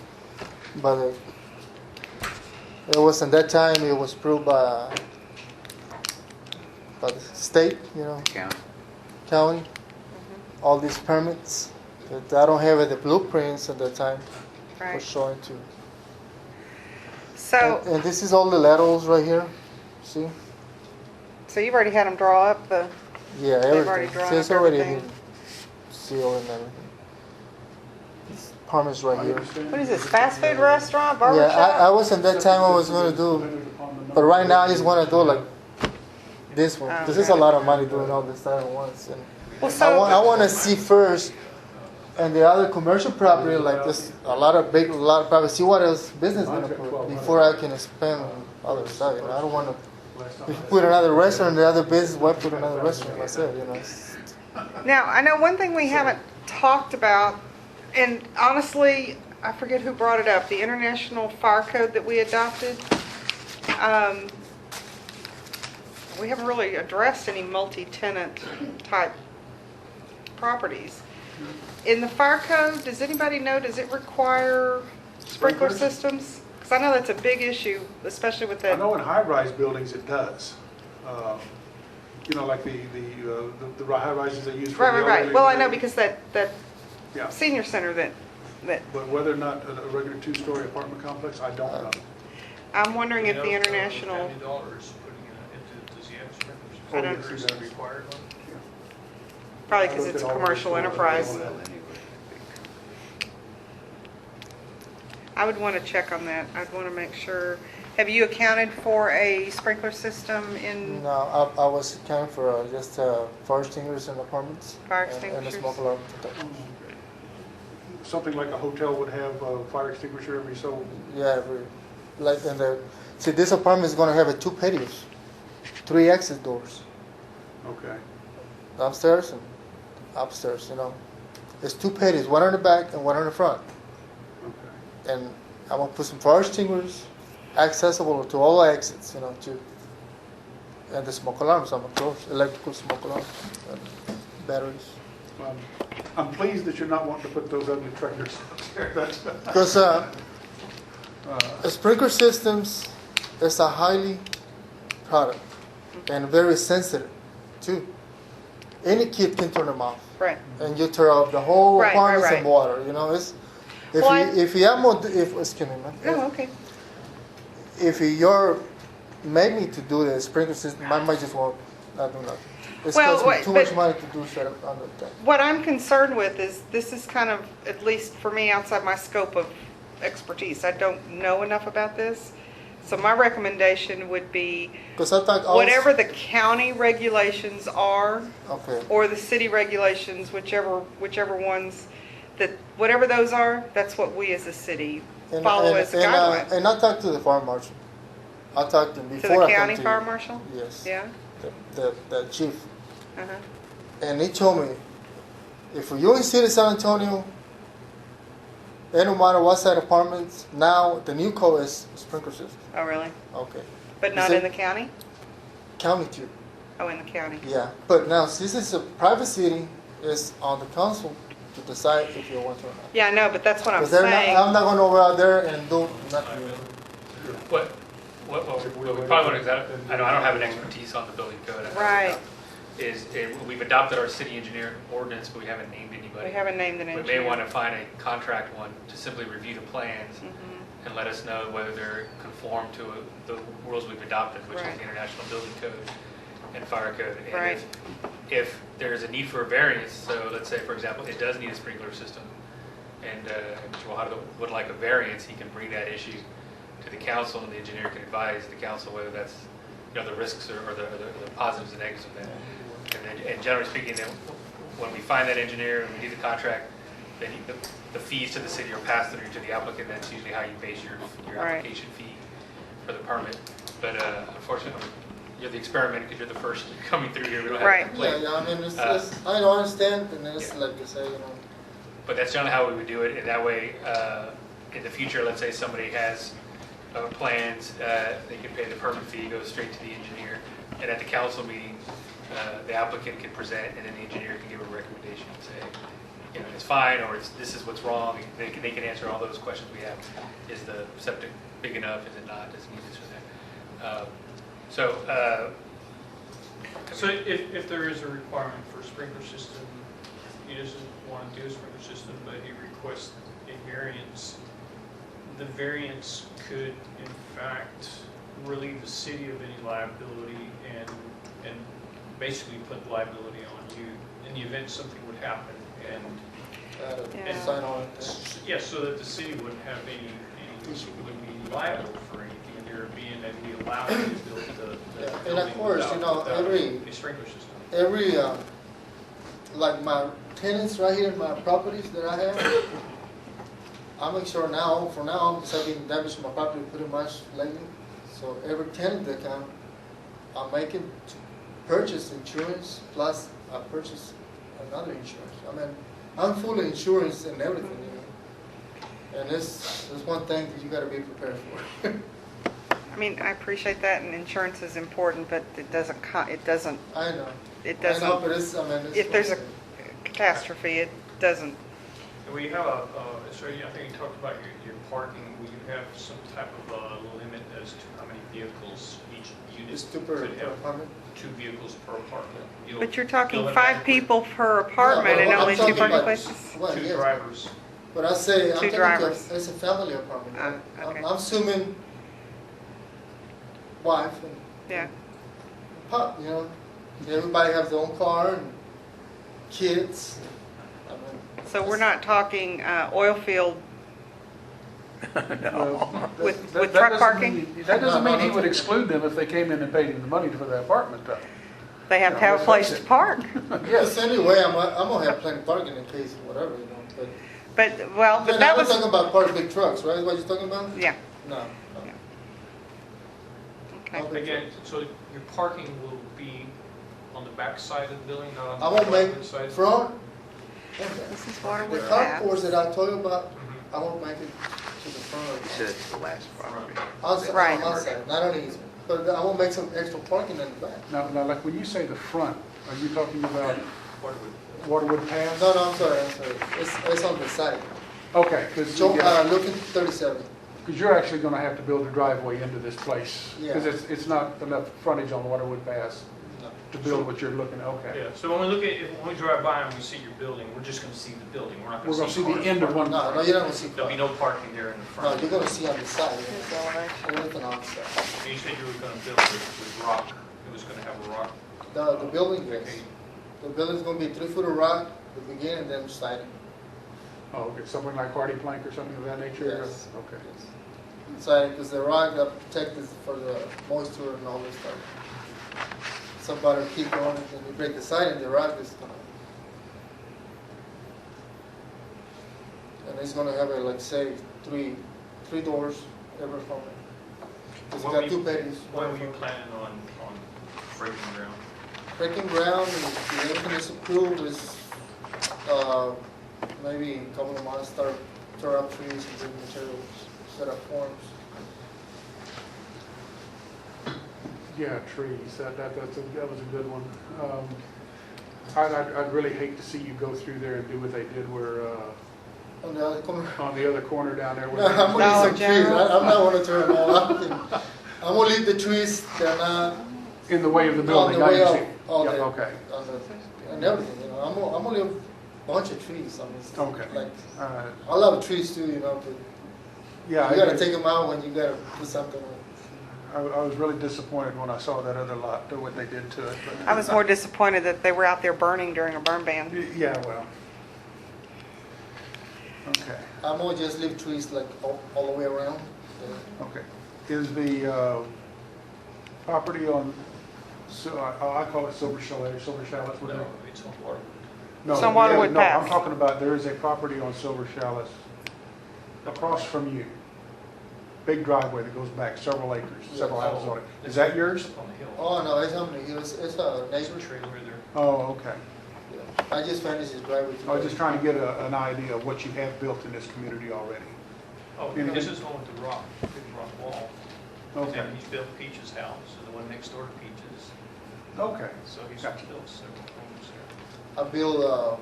But it wasn't that time, it was proved by the state, you know, county, all these permits. But I don't have the blueprints at that time for Right. showing to. So, And this is all the laterals right here, see? so you've already had them draw up the, Yeah, They've already everything. drawn See, it's up already everything. been sealed and everything. This permit's right here. what is this, fast food restaurant, Yeah, I barbershop? wasn't that time I was gonna do, but right now I just wanna do like this one. This is a lot of money doing all this stuff at once. And Well, I wanna see first, and the other commercial property, like this, a lot of property, see what else business gonna put before I can spend other stuff, you know, I don't wanna, if you put another restaurant, the other business, why put another restaurant myself, you know? Now, I know one thing we haven't talked about, and honestly, I forget who brought it up, the International Fire Code that we adopted. we haven't really addressed any multi-tenant type properties. In the fire code, does anybody know, does it require sprinkler Sprinklers? systems? Because I know that's a big issue, especially with I that. know in high-rise buildings it does. You know, like the high-rises they use for the Right. elderly. Well, I know because that Yeah, senior center that but whether or not a regular two-story apartment complex, I don't know. I'm wondering if the You know, international, Family Dollar is putting into, does he have sprinklers? I don't- Or is that required one? probably because it's a commercial enterprise. I would want to check on that. I'd want to make sure. Have you accounted for a sprinkler system in No, I was accounting for just fire extinguishers in apartments. fire And a extinguishers? smoke alarm. Something like a hotel would have a fire extinguisher every so. Yeah, like see, this apartment is gonna have 2 patios, 3 exit doors, Okay. downstairs and upstairs, you know. It's 2 patios, one on the back and one on the front. Okay. And I'm gonna put some fire extinguishers accessible to all exits, you know, and the smoke alarms, I'm gonna close, electrical smoke alarms, and batteries. I'm pleased that you're not wanting to put those ugly trailers up there. That's- Because sprinkler systems is a highly product and very sensitive too. Any kid can turn them off, Right. and you turn off the whole Right, apartments right, and water. You know, it's Well, if you have more, if excuse me, man. No, okay. If you're made me to do the sprinkler system, I might just won't not do nothing. It's Well, cost me wait, too but- much money to do shut up on the thing. What I'm concerned with is this is kind of, at least for me, outside my scope of expertise. I don't know enough about this. So my recommendation would be Because I thought whatever the county regulations are, Okay. or the city regulations, whichever ones, that whatever those are, that's what we as a city follow as a guideline. And I talked to the fire marshal. I talked to him To before the I come county to fire you. marshal? Yes. Yeah? The chief. Uh-huh. And he told me, if you're in city of San Antonio, it no matter what side apartments, now the new code is sprinkler system. Oh, really? Okay. But He not said in the county? County too. Oh, in the county. Yeah. But now, since it's a private city, it's on the council to decide if you want to or not. Yeah, I know, but that's what I'm Because saying. I'm not going to go out there and do nothing. What we probably want to, I know I don't have an expertise on the building code. Right. We've adopted our city engineer ordinance, but we haven't named anybody. We haven't named an We engineer. may want to find a contract one to simply review the plans Mhm. and let us know whether they're conform to the rules we've adopted, which is Right. the International Building Code and Fire Code. And Right. if there's a need for a variance, so let's say, for example, it does need a sprinkler system, and Mr. Wajado would like a variance, he can bring that issue to the council, and the engineer can advise the council whether that's, the risks or the positives and negatives of that. And generally speaking, then, when we find that engineer and we do the contract, then the fees to the city are passed through to the applicant. That's usually how you base your Right. application fee for the permit. But unfortunately, you're the experiment because you're the first coming through here. We don't have Right. a complaint. Yeah, I mean, I don't understand, and it's Yeah. like you say, But that's generally how we would do it, and that way, in the future, let's say somebody has plans, they can pay the permit fee, goes straight to the engineer, and at the council meeting, the applicant can present, and then the engineer can give a recommendation and say, it's fine, or this is what's wrong. They can answer all those questions we have. Is the septic big enough? Is it not? Does it need this or that? So if there is a requirement for a sprinkler system, he doesn't want to do a sprinkler system, but he requests a variance, the variance could in fact relieve the city of any liability and basically put liability on you in the event something would happen. And sign on it. yeah, so that the city wouldn't have any wouldn't be liable for anything there, being that we allow you to build the Yeah, and of building course, without every a sprinkler system. like my tenants right here in my properties that I have, I make sure now, for now, because I've been damaging my property pretty much lately. So every tenant that come, I'm making to purchase insurance, plus I purchase another insurance. I mean, I'm fully insurance and everything, And it's one thing that you gotta be prepared for. I mean, I appreciate that, and insurance is important, but it doesn't, I know. it I know, doesn't, but it's, I mean, it's. if there's a catastrophe, it doesn't. We have a, so I think you talked about your parking, will you have some type of limit as to how many vehicles each unit It's two per could have? apartment. 2 vehicles per apartment. But you're talking You'll have 5 adequate- people per apartment and I'm only 2 talking parking about- places? Well, 2 yes, drivers. but I say, I'm 2 thinking drivers. it's a family apartment. Ah, okay. I'm assuming wife and Yeah. pup, you know, everybody has their own car and kids. I mean, So we're not talking oil field Well, With that truck doesn't parking? mean- That doesn't mean he would exclude them if they came in and paid him the money for the apartment, though. They have to have a place to park. Yes, anyway, I'm gonna have plenty of parking in case of whatever, you know, but. But Then that I was was, talking about park big trucks, right, what you're talking about? yeah, No. okay. No big Again, trucks. so your parking will be on the back side of the building, not on the I won't make front side? front. This is The Waterwood carports Path. that I told you about, I won't make it to the front. He said it's the last property. Outside, Right. on my side, not on the easement, but I will make some extra parking in the back. Now, like when you say the front, are you talking about Waterwood. Waterwood Pass? No, I'm sorry, it's on the side. Okay, because Looking 37. you're actually going to have to build a driveway into this place. Because Yeah. it's not enough frontage on Waterwood Pass No. to build what you're looking at, okay. Yeah, so when we look at, when we drive by and we see your building, we're just gonna see the building, we're not We're gonna going see to see cars the end of parked. one. No, you're not gonna see There'll be cars. no parking there in the No, front. you're gonna see on the side, everything on the side. And you said you were gonna build it with rock, it was gonna have a rock. The building, yes. Okay. The building's gonna be 3 foot of rock, the beginning, then siding. Oh, okay, something like hardy plank or something of that nature? Yes. Okay. Siding, because the rock that protects for the moisture and all this stuff. Somebody keep going, and then you break the siding, the rock is gonna. And it's gonna have, like, say, three doors ever from it. It's When got we- 2 patios. When were you planning on breaking ground? Breaking ground, if everything is approved, is, maybe in a couple of months, tear up trees and bring materials, set up forms. Yeah, trees, that was a good one. I'd really hate to see you go through there and do what they did where, On the other corner. on the other corner down there. No, where I'm gonna Dollar leave some trees, General. I'm not gonna tear them all up. I'm gonna leave the trees, they're not In the way of the on building. the I way see. out, all Yeah, the, okay, on the, and everything, you know, I'm gonna leave a bunch of trees, I mean, it's okay. like, All right. I love trees too, you know, but Yeah, you gotta take them out when you gotta put something on. I was really disappointed when I saw that other lot, what they did to it. but- I was more disappointed that they were out there burning during a burn ban. Yeah, well. Okay, I'm gonna just leave trees like all the way around. okay. Is the property on, I call it Silver Chalet, Silver Chalets, what do No, they? it's on Waterwood. No, It's on Waterwood no, Path. I'm talking about, there is a property on Silver Chalets across from you. Big driveway that goes back several acres, several houses on it. Is that yours? On the hill. Oh, no, it's on the hill, it's a neighbor. Trailer there. Oh, okay. I just finished his driveway. I was just trying to get an idea of what you have built in this community already. Oh, You know- this is the one with the rock, big rock wall. Okay, And he's built Peach's house, and the one next door to Peach's. okay. So he's Gotcha. built several homes there. I built,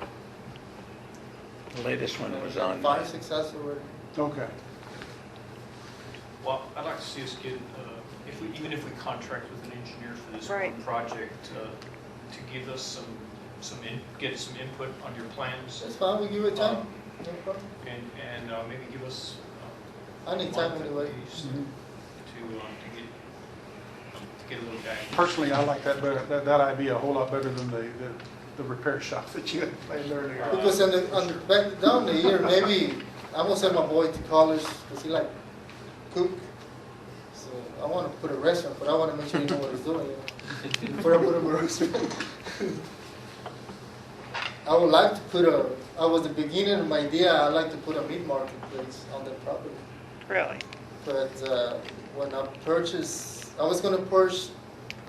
The latest one was on. 5, 6 houses already. Okay. Well, I'd like to see us get, even if we contract with an engineer for this Right. one project, to give us get some input on your plans. That's fine, we give it time. No problem. And maybe give us. I need time anyway. at least Mhm. to get a little guidance. Personally, I like that better, that idea a whole lot better than the repair shop that you had played earlier. Because on the back down the year, maybe I'm gonna send my boy to college because he like cook. So I want to put a restaurant, but I want to make sure he know what he's doing. You know? Before I put him a restaurant. I would like to put I was the beginning of my idea. I like to put a meat market place on that property. Really? But when I purchased, I was gonna purchase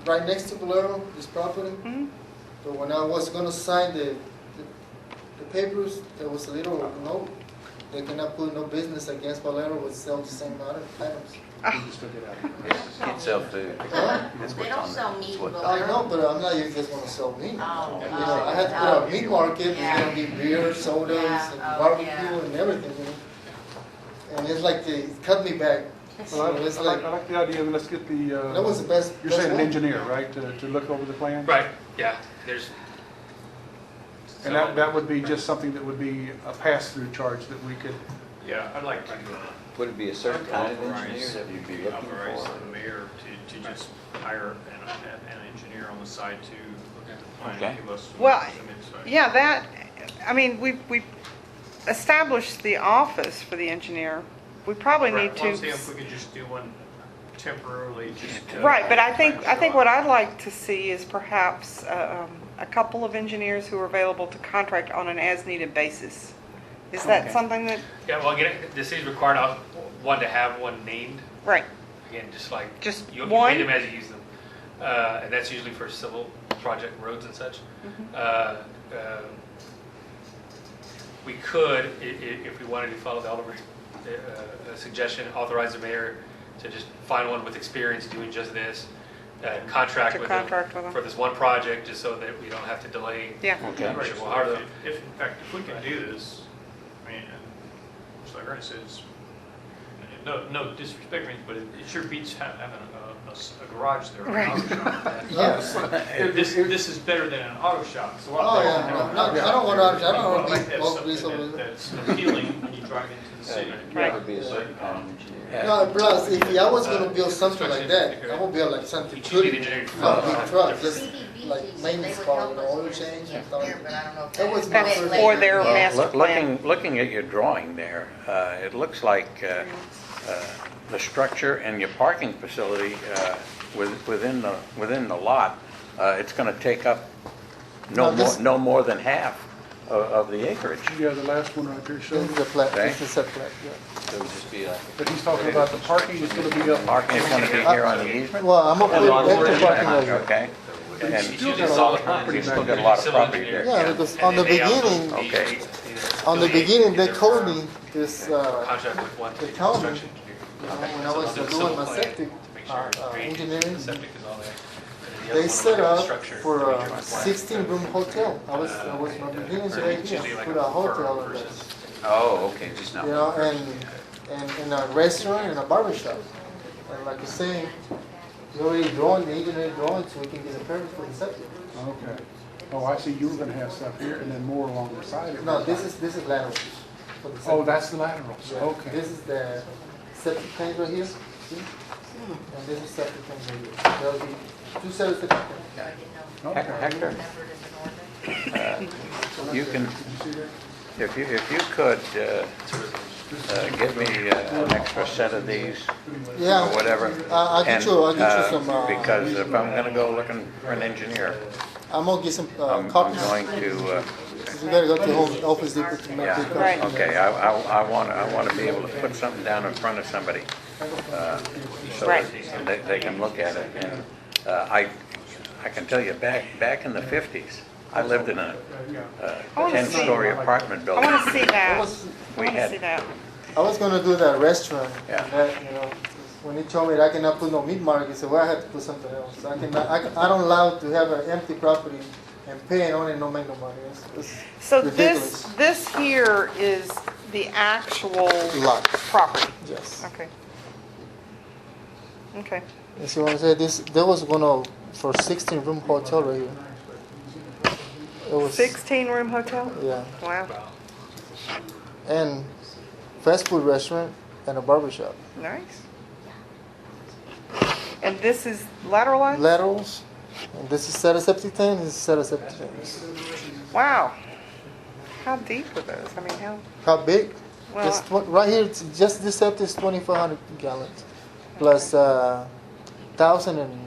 right next to Bolero, this property. Mhm. But when I was gonna sign the papers, there was a little note they cannot put no business against Valero would sell the same amount of items. Can't sell food. Huh? That's They what's don't on sell there. meat That's what- in I know, but I'm not, you just wanna sell meat. Oh, You know, I had to put out a meat market, it's Yeah. gonna be beer, sodas, Yeah, and oh, barbecue yeah. and everything, you know. And it's like they cut me back. Well, I So it's like like, the idea, of let's get the, that was the best. you're saying an best one. engineer, right, to look over the plan? Right, yeah, there's. And that would be just something that would be a pass-through charge that we could, Yeah, I'd like to Would it be a certain kind of engineer authorize that you'd be looking authorize for? the mayor to just hire an engineer on the side to look at the plan Okay. and give us some Well, insight. yeah, that, I mean, we've established the office for the engineer. We probably need Right, well, I'm to. saying if we could just do one temporarily, just. Right, but I think what I'd like to see is perhaps a couple of engineers who are available to contract on an as-needed basis. Is that Okay. something that, Yeah, well, again, the city's required one to have one named, right, again, just like. Just You one? pay them as you use them. And that's usually for civil project roads and such. We could, if we wanted to follow the Alderman suggestion, authorize the mayor to just find one with experience doing just this, contract To with contract with them them. for this one project, just so that we don't have to delay. yeah. Okay. Commercial. Well, how are the- If, in fact, if we can do this, I mean, just like Ernie says, no disrespect, but it sure beats having a garage there. Right. Yes. This is better than an auto shop. It's a lot Oh, better yeah, than an no, auto I shop. don't want to, I don't Well, want I'd to be have both something reasonable. that's appealing when you drive into the city. That would be a certain kind of engineer. No, plus, if I was gonna build something like that, I would build like something pretty, not big truck, just like maintenance car, you know, oil change and stuff. Here, but I don't know if That was my That's first. for their Well, master plan. Looking at your drawing there, it looks like the structure and your parking facility within the lot, it's going to take up no more than half of the acreage. yeah, the last one right there shows, This is a plat, Okay. this is a plat, yeah. So it would just be like. but he's talking about the parking is gonna be up. Parking is going to be here on the easement? Well, I'm okay with extra parking area. Okay. But And you still got a lot of property you back still there. got a lot of property there. Yeah, because on the beginning, Okay. on the beginning, they told me this, Contract with one they told me, construction engineer. when I was doing my septic, Make sure it's great, engineering, septic is all there. And then the other they one set will be up structure. for a 16-room hotel. I was, my beginning It's idea, usually like put a hotel in there. versus- Oh, okay, just not. You know, and a restaurant and a barber shop. And like you're saying, you already drawing, the engineer drawing, so we can get a permit for the septic. Okay. Oh, I see, you were gonna have stuff here and then more along the side. No, this is lateral for the septic. Oh, that's the laterals, Yeah. okay. This is the septic tank right here, see? And this is septic tank right here. There'll be two sets of septic tanks. Hector, you can, if you could give me an extra set of these Yeah. or whatever. I'll get and, you some, Because if I'm going to go looking for an engineer, I'm gonna get some I'm copies. going to, You gotta go to Home Office Depot to make yeah, the Right. copies. okay, I want to be able to put something down in front of somebody so Right. that they can look at it. And I can tell you, back in the 50s, I lived in a I wanna see- 10-story apartment I building. want to see that. I We want to had- see that. I was gonna do that restaurant, Yeah. and that, you know, when he told me that I cannot put no meat market, he said, well, I had to put something else. I don't allow to have an empty property and pay and only no make no money. It's So ridiculous. this here is the actual Lot. property? Yes. Okay. Okay. You see what I'm saying? There was for 16-room hotel right here. It was 16-room hotel? Yeah, Wow, and fast food restaurant and a barber shop. nice. And this is lateral line? Laterals, and this is set of septic tank. This is set of septic tanks. Wow. How deep are those? I mean, How big? Well, It's right here. It's just this septic is 2,400 gallons, plus 1,000 and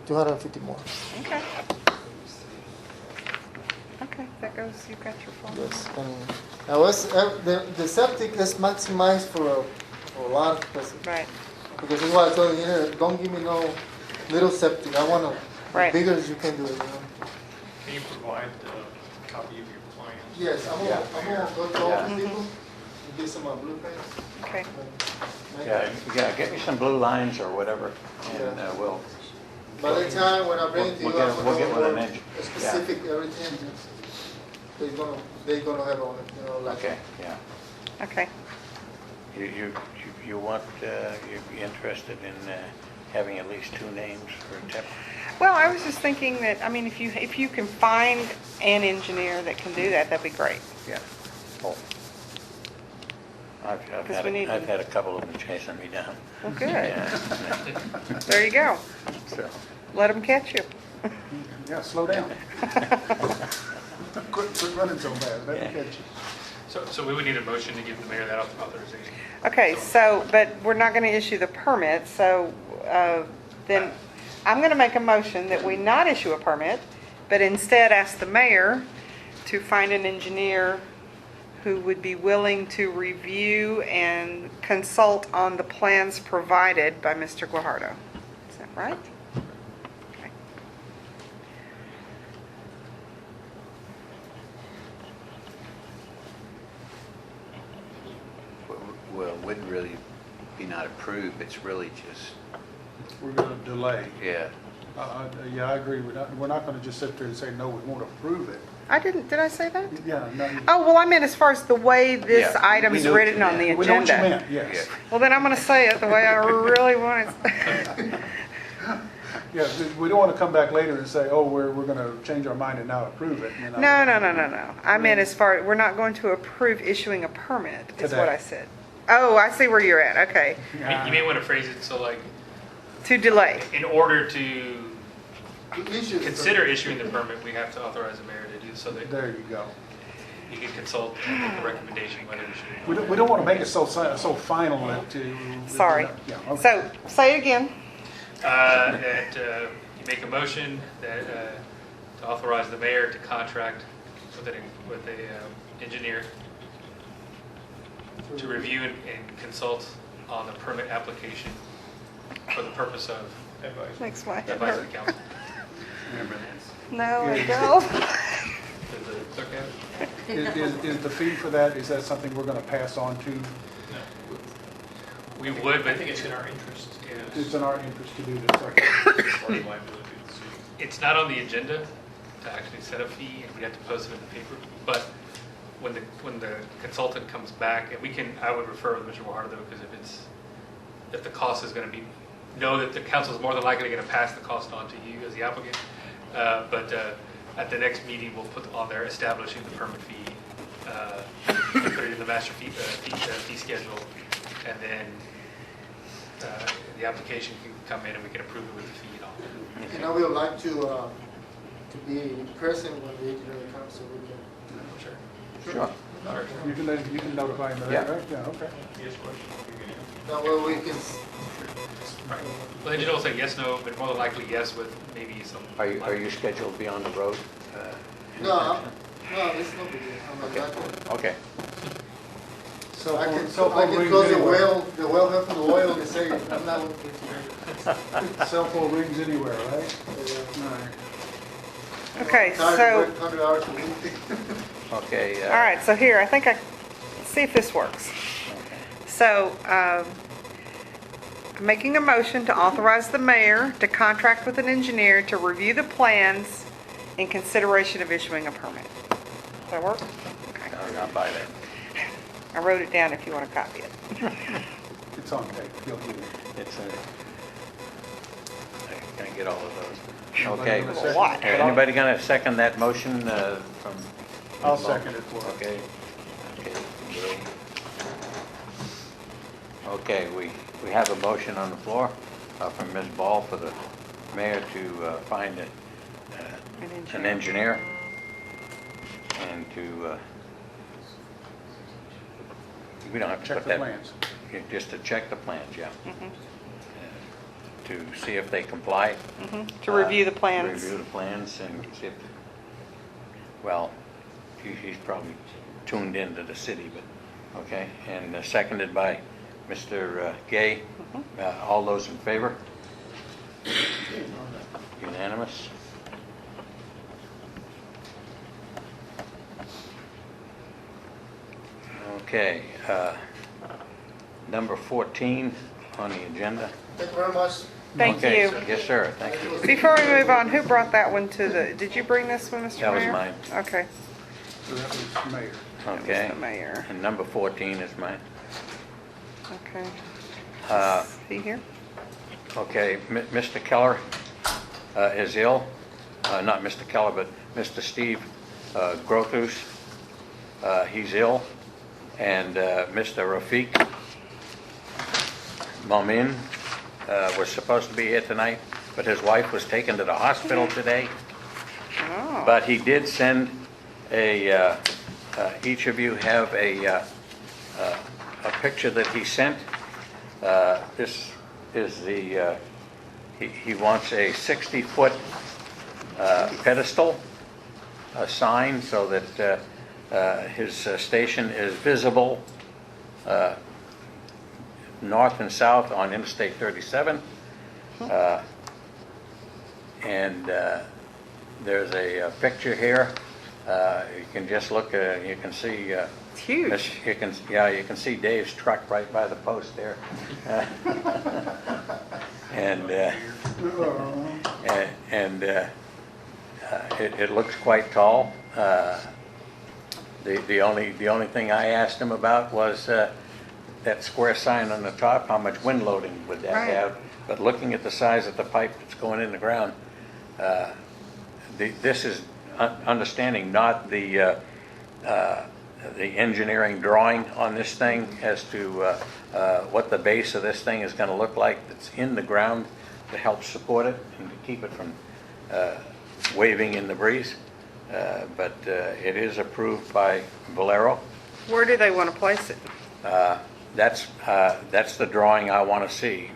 250 more. okay. Okay, that goes, you got your phone. Yes, and I was the septic is maximized for a lot of places. Right. Because that's why I told you, don't give me no little septic. I want to Right. bigger as you can do it. You know? Can you provide a copy of your plans? Yes, I'm gonna go to all the people and get some blueprints. Okay. Yeah, get me some blue lines or whatever, and Yeah. we'll, By the time when I bring it to you, I'm we'll get gonna one know an inch. specific everything. They're gonna have on it, you know, like. Okay, yeah. Okay. You want, you'd be interested in having at least 2 names for a temp? Well, I was just thinking that, I mean, if you can find an engineer that can do that, that'd be great. Yeah. Oh. I've Because we need I've to- had a couple of them chasing me down. Well, good. Yeah. There you go. So, Let them catch you. Yeah, slow down. Quit running so fast, let me catch you. So we would need a motion to give the mayor that authorization. Okay, so, but we're not going to issue the permit, so then I'm going to make a motion that we not issue a permit, but instead ask the mayor to find an engineer who would be willing to review and consult on the plans provided by Mr. Guajardo. Is that right? Okay. Well, it wouldn't really be not approved, it's really just, We're gonna delay. yeah. Yeah, I agree. We're not gonna just sit there and say, no, we won't approve it. Did I say that? Yeah, no. Oh, well, I meant as far as the way this Yeah, item we is know what written you on the meant. We know what you agenda. meant, yes. Well, then I'm going to say it the way I really want it. Yeah, we don't wanna come back later and say, oh, we're gonna change our mind and now approve it. You know? No. I meant as far, we're not going to approve issuing a permit, is what Today. I said. Oh, I see where you're at, okay. You may want to phrase it so like, To delay. in order to Issue. consider issuing the permit, we have to authorize the mayor to do so that There you go. he can consult and make a recommendation whether we should. We don't wanna make it so final that Sorry. Yeah, okay. So, say it again. That you make a motion that to authorize the mayor to contract with a engineer to review and consult on the permit application for the purpose of Makes my head advising hurt. the council. Remember that? No, I don't. Does the clerk have it? Is the fee for that, is that something we're gonna pass on to? We would, but I think it's in our interest. It's in our interest to do this. Okay. it's not on the agenda to actually set a fee, and we have to post it in the paper. But when the consultant comes back, and I would refer with Mr. Guajardo, because if the cost is going to be, know that the council is more than likely going to pass the cost on to you as the applicant. But at the next meeting, we'll put on there establishing the permit fee, put it in the master fee schedule, and then the application can come in and we can approve it with the fee and all. And I would like to be present when the engineer comes, so we can. Sure. Sure. You can notify him, Yeah. right? Yeah, okay. That way we can. Right. Well, the engineer will say yes, no, but more than likely yes with maybe some. Are you scheduled to be on the road? No, it's no big deal. I'm Okay. not. Okay. Cell I phone- can, cell I phone can rings close anywhere. the well from the oil and say, I'm not looking to. Cell phone rings anywhere, right? Okay, so, 100 hours a week. Okay. all right, so here, I think let's see if this works. So, I'm making a motion to authorize the mayor to contract with an engineer to review the plans in consideration of issuing a permit. Does that work? Okay. I'll buy that. I wrote it down if you want to copy it. It's on tape, you'll get it. It's can I get all of those? Anybody Okay. gonna second What? it? Anybody going to second that motion from? I'll second it for Okay. Okay, we have a motion on the floor from Ms. Ball for the mayor to find an engineer and to, we don't have to Check put the that. plans. Just to check the plans, yeah. Mhm. To see if they comply. To review the plans. Review the plans and see if, well, he's probably tuned into the city, but, okay. And seconded by Mr. Gay. All those in favor? Unanimous? Okay, number 14 on the agenda. Thank you very much. Thank Okay, you. Yes, sir, thank you. Before we move on, who brought that one to the, did you bring this one, Mr. That was Mayor? mine. Okay. So that was mayor. Okay. The mayor. And number 14 is mine. Okay. Uh, Is he here? Okay, Mr. Keller is ill. Not Mr. Keller, but Mr. Steve Grothus. He's ill. And Mr. Rafiq Momin was supposed to be here tonight, but his wife was taken to the hospital today. Oh. But he did send each of you have a picture that he sent. This is he wants a 60-foot pedestal, a sign, so that his station is visible north and south on Interstate 37. And there's a picture here. You can just look, you can see. It's huge. You can see Dave's truck right by the post there. It looks quite tall. The only thing I asked him about was that square sign on the top, how much wind loading would that Right. have? But looking at the size of the pipe that's going in the ground, this is understanding not the engineering drawing on this thing as to what the base of this thing is going to look like that's in the ground to help support it and to keep it from waving in the breeze. But it is approved by Valero. Where do they want to place it? That's the drawing I want to see.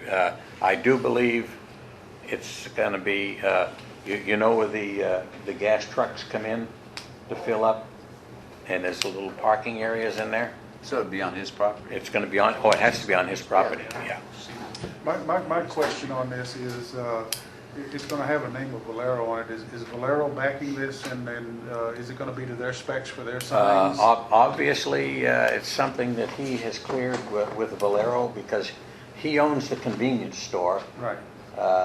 I do believe it's going to be, you know where the gas trucks come in to fill up? And there's little parking areas in there. So it'd be on his property? It's going to be on, it has to be on his property, yeah. My question on this is, it's going to have a name of Valero on it. Is Valero backing this, and then is it going to be to their specs for their signs? Obviously, it's something that he has cleared with Valero because he owns the convenience store. Right.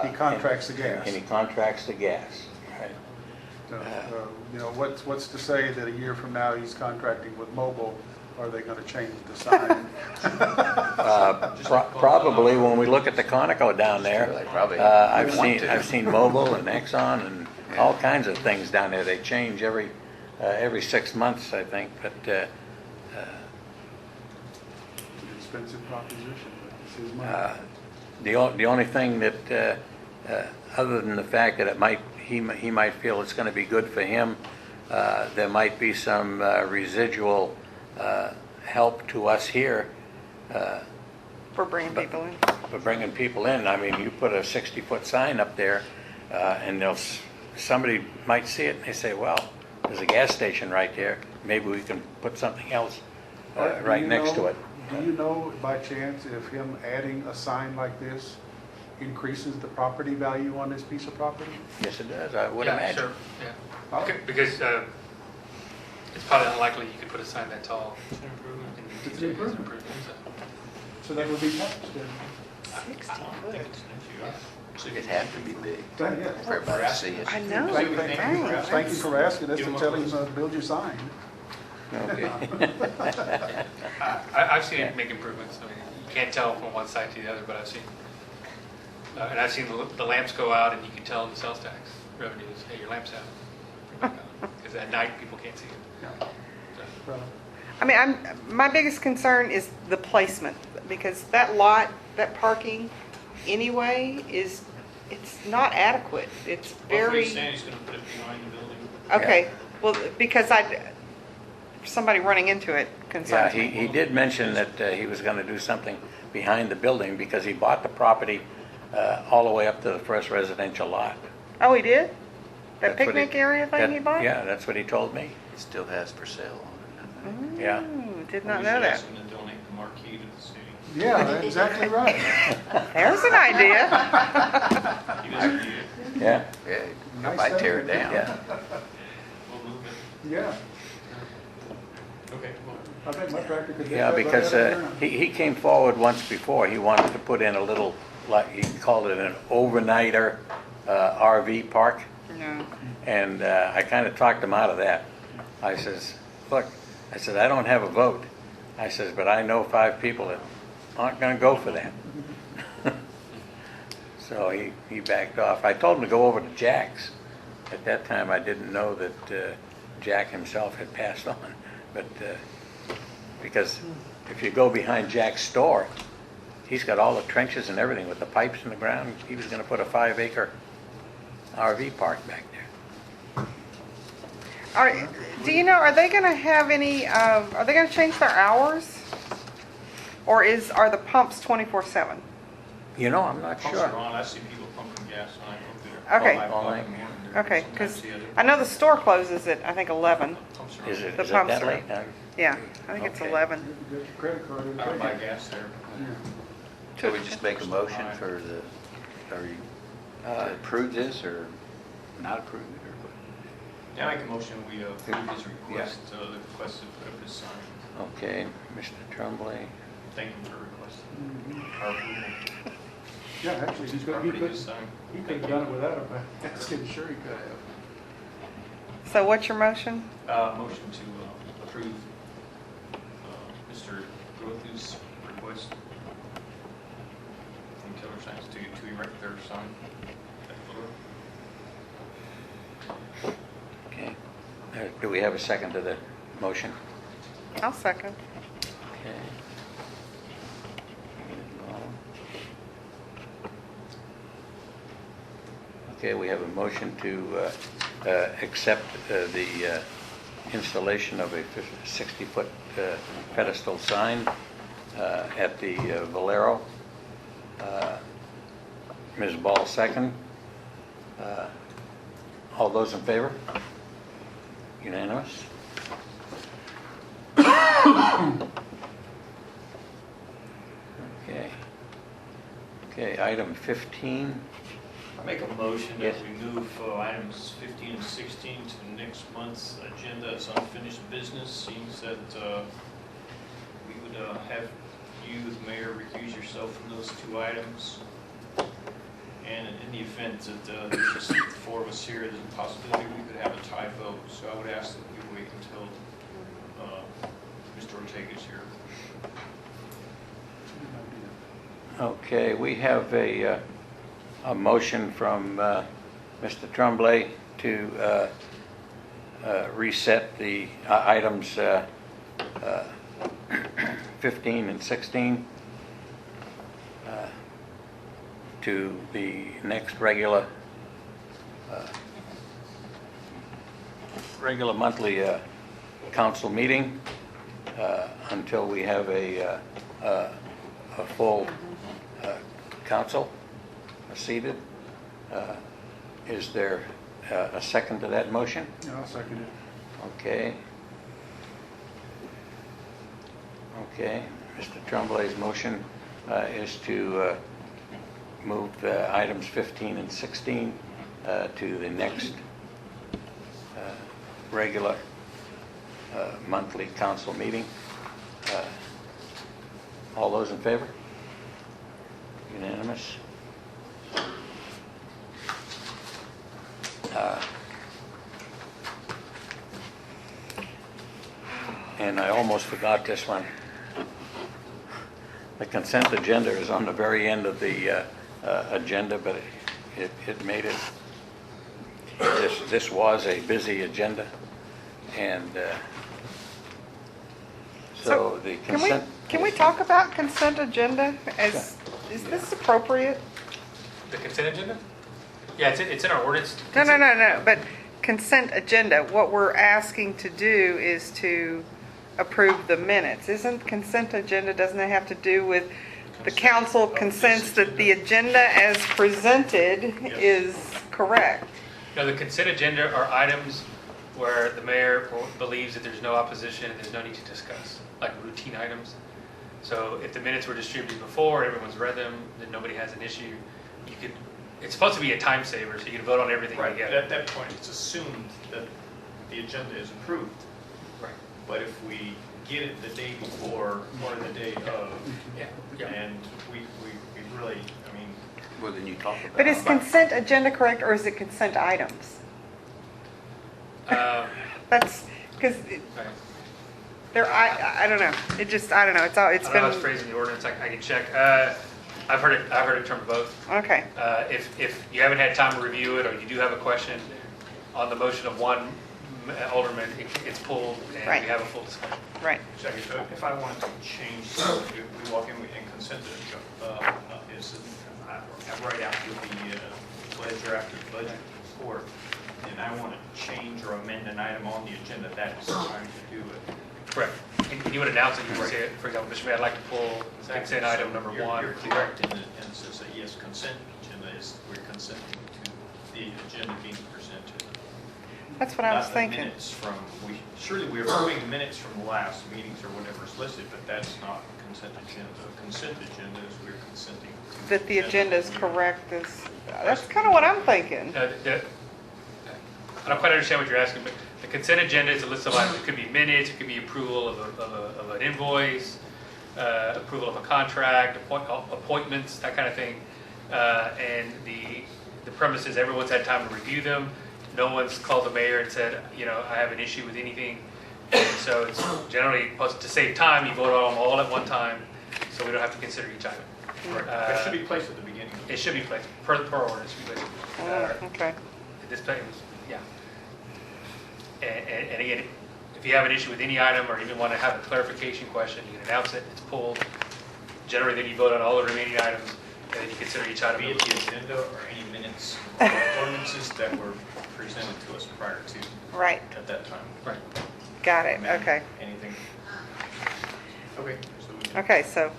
He contracts the gas. And he contracts the gas, right. What's to say that a year from now he's contracting with Mobil? Are they going to change the sign? Probably when we look at the Conoco down there. Sure, they probably I've want to. seen Mobil and Exxon and all kinds of things down there. They change every 6 months, I think. But An expensive proposition, but it's his money. the only thing that, other than the fact that he might feel it's going to be good for him, there might be some residual help to us here. For bringing people in? For bringing people in. I mean, you put a 60-foot sign up there, and somebody might see it and they say, well, there's a gas station right there. Maybe we can put something else right next to it. Do you know by chance if him adding a sign like this increases the property value on this piece of property? Yes, it does, I would Yeah, imagine. sure, yeah. Okay, because it's probably unlikely you could put a sign that tall. It's an It's improvement. So that would be taxed then? 60 foot. It'd have to be big Yeah. for everybody to see it. I know. Thank you for asking us to tell him to build your sign. Okay. I've seen it make improvements. I mean, you can't tell from one side to the other, but I've seen, and I've seen the lamps go out, and you can tell in the sales tax revenues, hey, your lamp's out. Because at night, people can't see it. Well, I mean, my biggest concern is the placement, because that lot, that parking anyway it's not adequate. It's Well, very, he's saying he's gonna put it behind the building. okay, well, because somebody running into it Yeah, concerns me. he did mention that he was going to do something behind the building because he bought the property all the way up to the first residential lot. Oh, he did? That That's what picnic area thing he bought? Yeah, that's what he told me. It still has for sale on it, I think. Yeah. Ooh, did not We know should that. ask him to donate the marquee to the city. yeah, that's exactly right. There's an idea. He doesn't need it. Yeah. Yeah, you Nice might tear it thing. down. Yeah. We'll move it. Yeah. Okay, well, I think my tractor could. Yeah, because he came forward once before. He wanted to put in a little, like, he called it an overnighter RV park. No. And I kind of talked him out of that. I says, look, I said, I don't have a vote. I says, but I know 5 people that aren't going to go for that. So he backed off. I told him to go over to Jack's. At that time, I didn't know that Jack himself had passed on. But because if you go behind Jack's store, he's got all the trenches and everything with the pipes in the ground. He was going to put a 5-acre RV park back there. Do you know, are they going to have any, are they going to change their hours? Or are the pumps 24/7? You know, I'm not Pumps sure. are on. I see people pumping gas when I go through there. Okay. All night long. Okay, because I know the store closes at, I think, 11. Is it The that pumps are- late? Yeah, I think it's Okay. 11. Get your credit card. and I don't take buy it. gas there. So we just make a motion for the, or you to approve this or not approve it or what? Yeah, I make a motion, we approve his request, the request to put up his sign. Okay, Mr. Tremblay. Thank him for requesting our approval. Yeah, actually, he Property could is signed. have done it without him. I'm sure he could have. So what's your motion? Motion to approve Mr. Grothu's request from Taylor Signs to erect their sign at the door. Okay. Do we have a second to the motion? I'll second. Okay. Okay, we have a motion to accept the installation of a 60-foot pedestal sign at the Valero. Ms. Ball, second. All those in favor? Unanimous? Okay. Okay, item 15. I make a motion that Yes. we move items 15 and 16 to next month's agenda as unfinished business. Seems that we would have you, the mayor, recuse yourself from those 2 items. And in the event that there's just 4 of us here, there's a possibility we could have a tie vote. So I would ask that we wait until Mr. Ortega's here. Okay, we have a motion from Mr. Tremblay to reset the items 15 and 16 to the next regular monthly council meeting until we have a full council seated. Is there a second to that motion? Yeah, I'll second it. Okay. Okay, Mr. Tremblay's motion is to move items 15 and 16 to the next regular monthly council meeting. All those in favor? Unanimous? And I almost forgot this one. The consent agenda is on the very end of the agenda, but it made it. This was a busy agenda, and so the consent. Can we talk about consent agenda? Is this appropriate? The consent agenda? Yeah, it's in our ordinance. No, but consent agenda, what we're asking to do is to approve the minutes. Isn't consent agenda, doesn't it have to do with the council consents that the agenda as presented is correct? No, the consent agenda are items where the mayor believes that there's no opposition and there's no need to discuss, like routine items. So if the minutes were distributed before, everyone's read them, then nobody has an issue, you could, it's supposed to be a time saver, so you can vote on everything Right, together. at that point, it's assumed that the agenda is approved. Right. But if we get it the day before or the day of. Yeah. And we really, I mean, Well, then you talk about. But is consent agenda correct, or is it consent items? That's, because there, I don't know. It just, I don't know. It's all, it's I don't know how it's been, phrased in the ordinance, I can check. I've heard it termed both. okay. If you haven't had time to review it, or you do have a question on the motion of one alderman, it's pulled, and Right. we have a full discussion. Right. Jackie, so if I wanted to change, we walk in and consent to, I write out the pledge after the budget report, and I want to change or amend an item on the agenda, that's the time to do it. Correct. And you would announce it, you would say, for example, Mr. Mayor, I'd like to pull consent item number one. You're correct in the instance that, yes, consent agenda is, we're consenting to the agenda being presented. That's what I was Not the thinking. minutes from, surely we're approving minutes from the last meetings or whatever's listed, but that's not consent agenda. Consent agenda is we're consenting to. That the agenda is correct is, that's kind of what I'm thinking. I don't quite understand what you're asking, but the consent agenda is a list of items. It could be minutes, it could be approval of an invoice, approval of a contract, appointments, that kind of thing. And the premise is everyone's had time to review them. No one's called the mayor and said, I have an issue with anything. And so it's generally, to save time, you vote on them all at one time, so we don't have to consider each item. Right. It should be placed at the beginning. It should be placed, per ordinance, should be placed. Okay. This place, yeah. And again, if you have an issue with any item or even want to have a clarification question, you can announce it, it's pulled. Generally, then you vote on all the remaining items, and then you consider each item. Be it the agenda or any minutes or ordinances that were presented to us prior to. Right. At that time. Right. Got it. Amendment, Okay. Anything. Okay. Okay, so,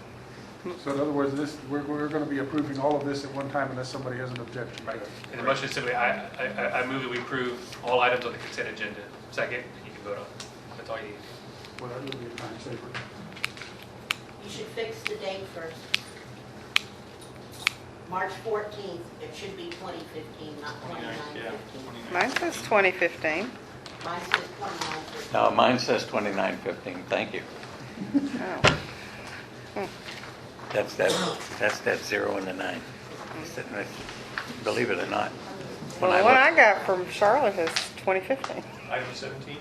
So in other words, we're going to be approving all of this at one time unless somebody has an objection. Right. And the motion is simply, I move that we approve all items on the consent agenda. Second, you can vote on it. That's all you need. Well, that would be a time saver. You should fix the date first. March 14th, it should be 2015, not 2915. mine says 2015. Mine says 2915. No, mine says 2915, thank you. Oh. That's that 0 and the 9. Believe it or not. Well, the one I got from Charlotte is 2015. Item 17?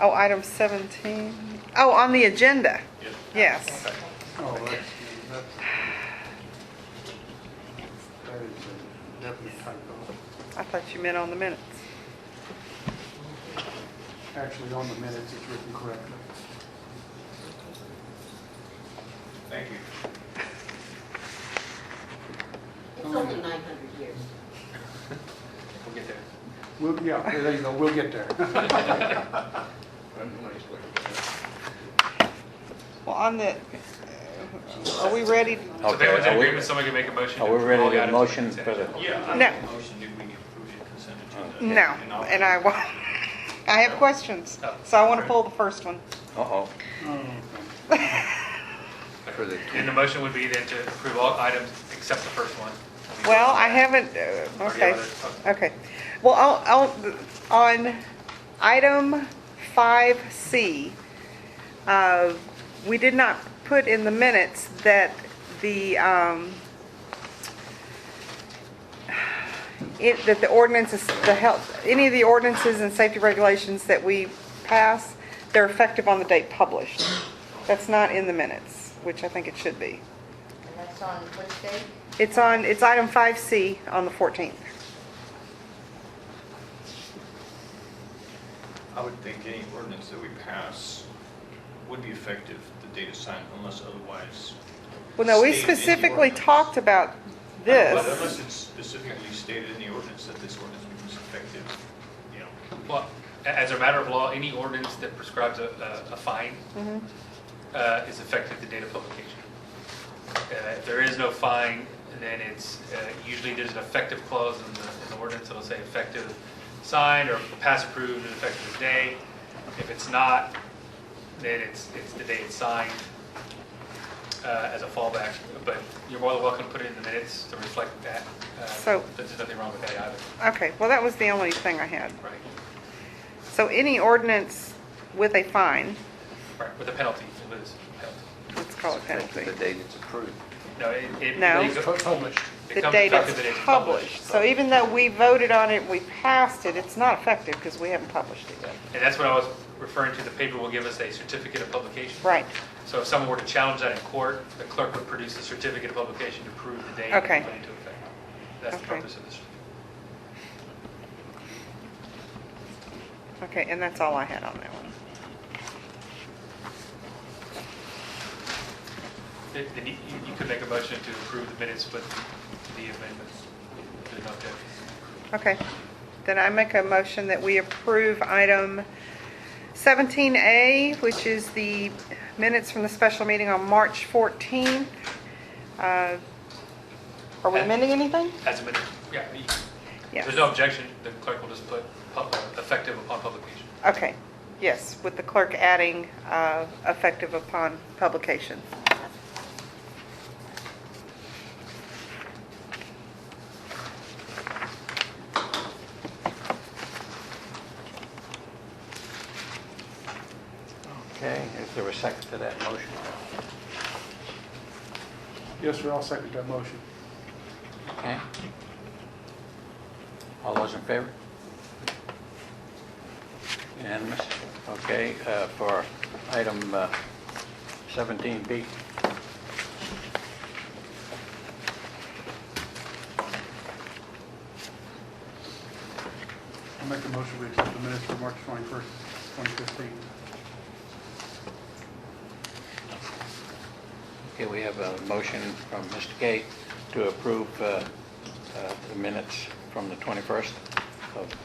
Oh, item 17. Oh, on the agenda. Yes. Yes. Oh, that is a definite typo. I thought you meant on the minutes. Actually, on the minutes, it's written correctly. Thank you. It's only 900 years. We'll get there. Yeah, there you go, we'll get there. Well, on the, are we ready? So Okay, there was an are we- agreement, somebody can make a motion. Are we approve ready all the to items on the motion consent for the? agenda. Yeah, I No. make a motion that we approve the consent agenda. No, and I won't. I have questions, so I want to pull the first one. Uh-oh. For the, And the motion would be then to approve all items except the first one. Well, I haven't, Or the okay, other. okay. Well, on item 5C, we did not put in the minutes that that the ordinances, any of the ordinances and safety regulations that we pass, they're effective on the date published. That's not in the minutes, which I think it should be. And that's on which date? It's item 5C on the 14th. I would think any ordinance that we pass would be effective the date is signed unless otherwise. Well, no, we stated in the specifically ordinance. talked about But this. unless it's specifically stated in the ordinance that this ordinance becomes effective, Well, as a matter of law, any ordinance that prescribes a fine Mhm. is effective the date of publication. If there is no fine, then it's, usually there's an effective clause in the ordinance that'll say effective signed or pass approved and effective this day. If it's not, then it's the day it's signed as a fallback. But you're more than welcome to put it in the minutes to reflect that. So- There's nothing wrong with that either. Okay, well, that was the only thing I had. Right. So any ordinance with a fine Right, with a penalty, with a penalty. Let's call it penalty. The date it's approved. No, it. No. it go- Published. it The comes date effective it's the day published. So even though we voted on it, we passed it, it's not effective because we haven't published it yet. And that's what I was referring to, the paper will give us a certificate of publication. Right. So if someone were to challenge that in court, the clerk would produce a certificate of publication to prove the date it Okay. went into effect. That's the Okay. purpose of this. Okay, and that's all I had on that one. Then you could make a motion to approve the minutes with the amendments. There's no objection. Okay. Then I make a motion that we approve item 17A, which is the minutes from the special meeting on March 14. Are we amending anything? As amended, yeah. Yes. There's no objection, the clerk will just put effective upon publication. Okay, yes, with the clerk adding effective upon publication. Okay, is there a second to that motion? Yes, sir, I'll second that motion. Okay. All those in favor? Unanimous? Okay, for item 17B. I'll make a motion we accept the minutes for March 21st, 2015. Okay, we have a motion from Mr. Gay to approve the minutes from the 21st of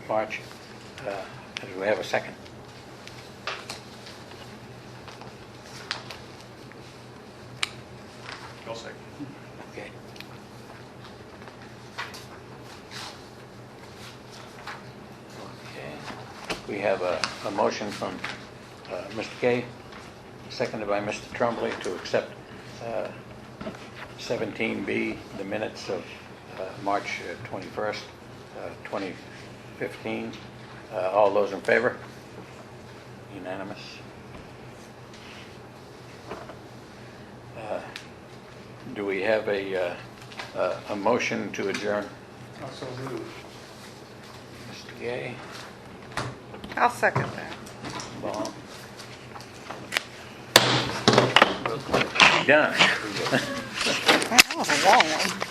March. Do we have a second? I'll second. Okay. Okay. We have a motion from Mr. Gay, seconded by Mr. Tremblay, to accept 17B, the minutes of March 21st, 2015. All those in favor? Unanimous. Do we have a motion to adjourn? Also moved. Mr. Gay? I'll second that. Long. Done. That was a long one.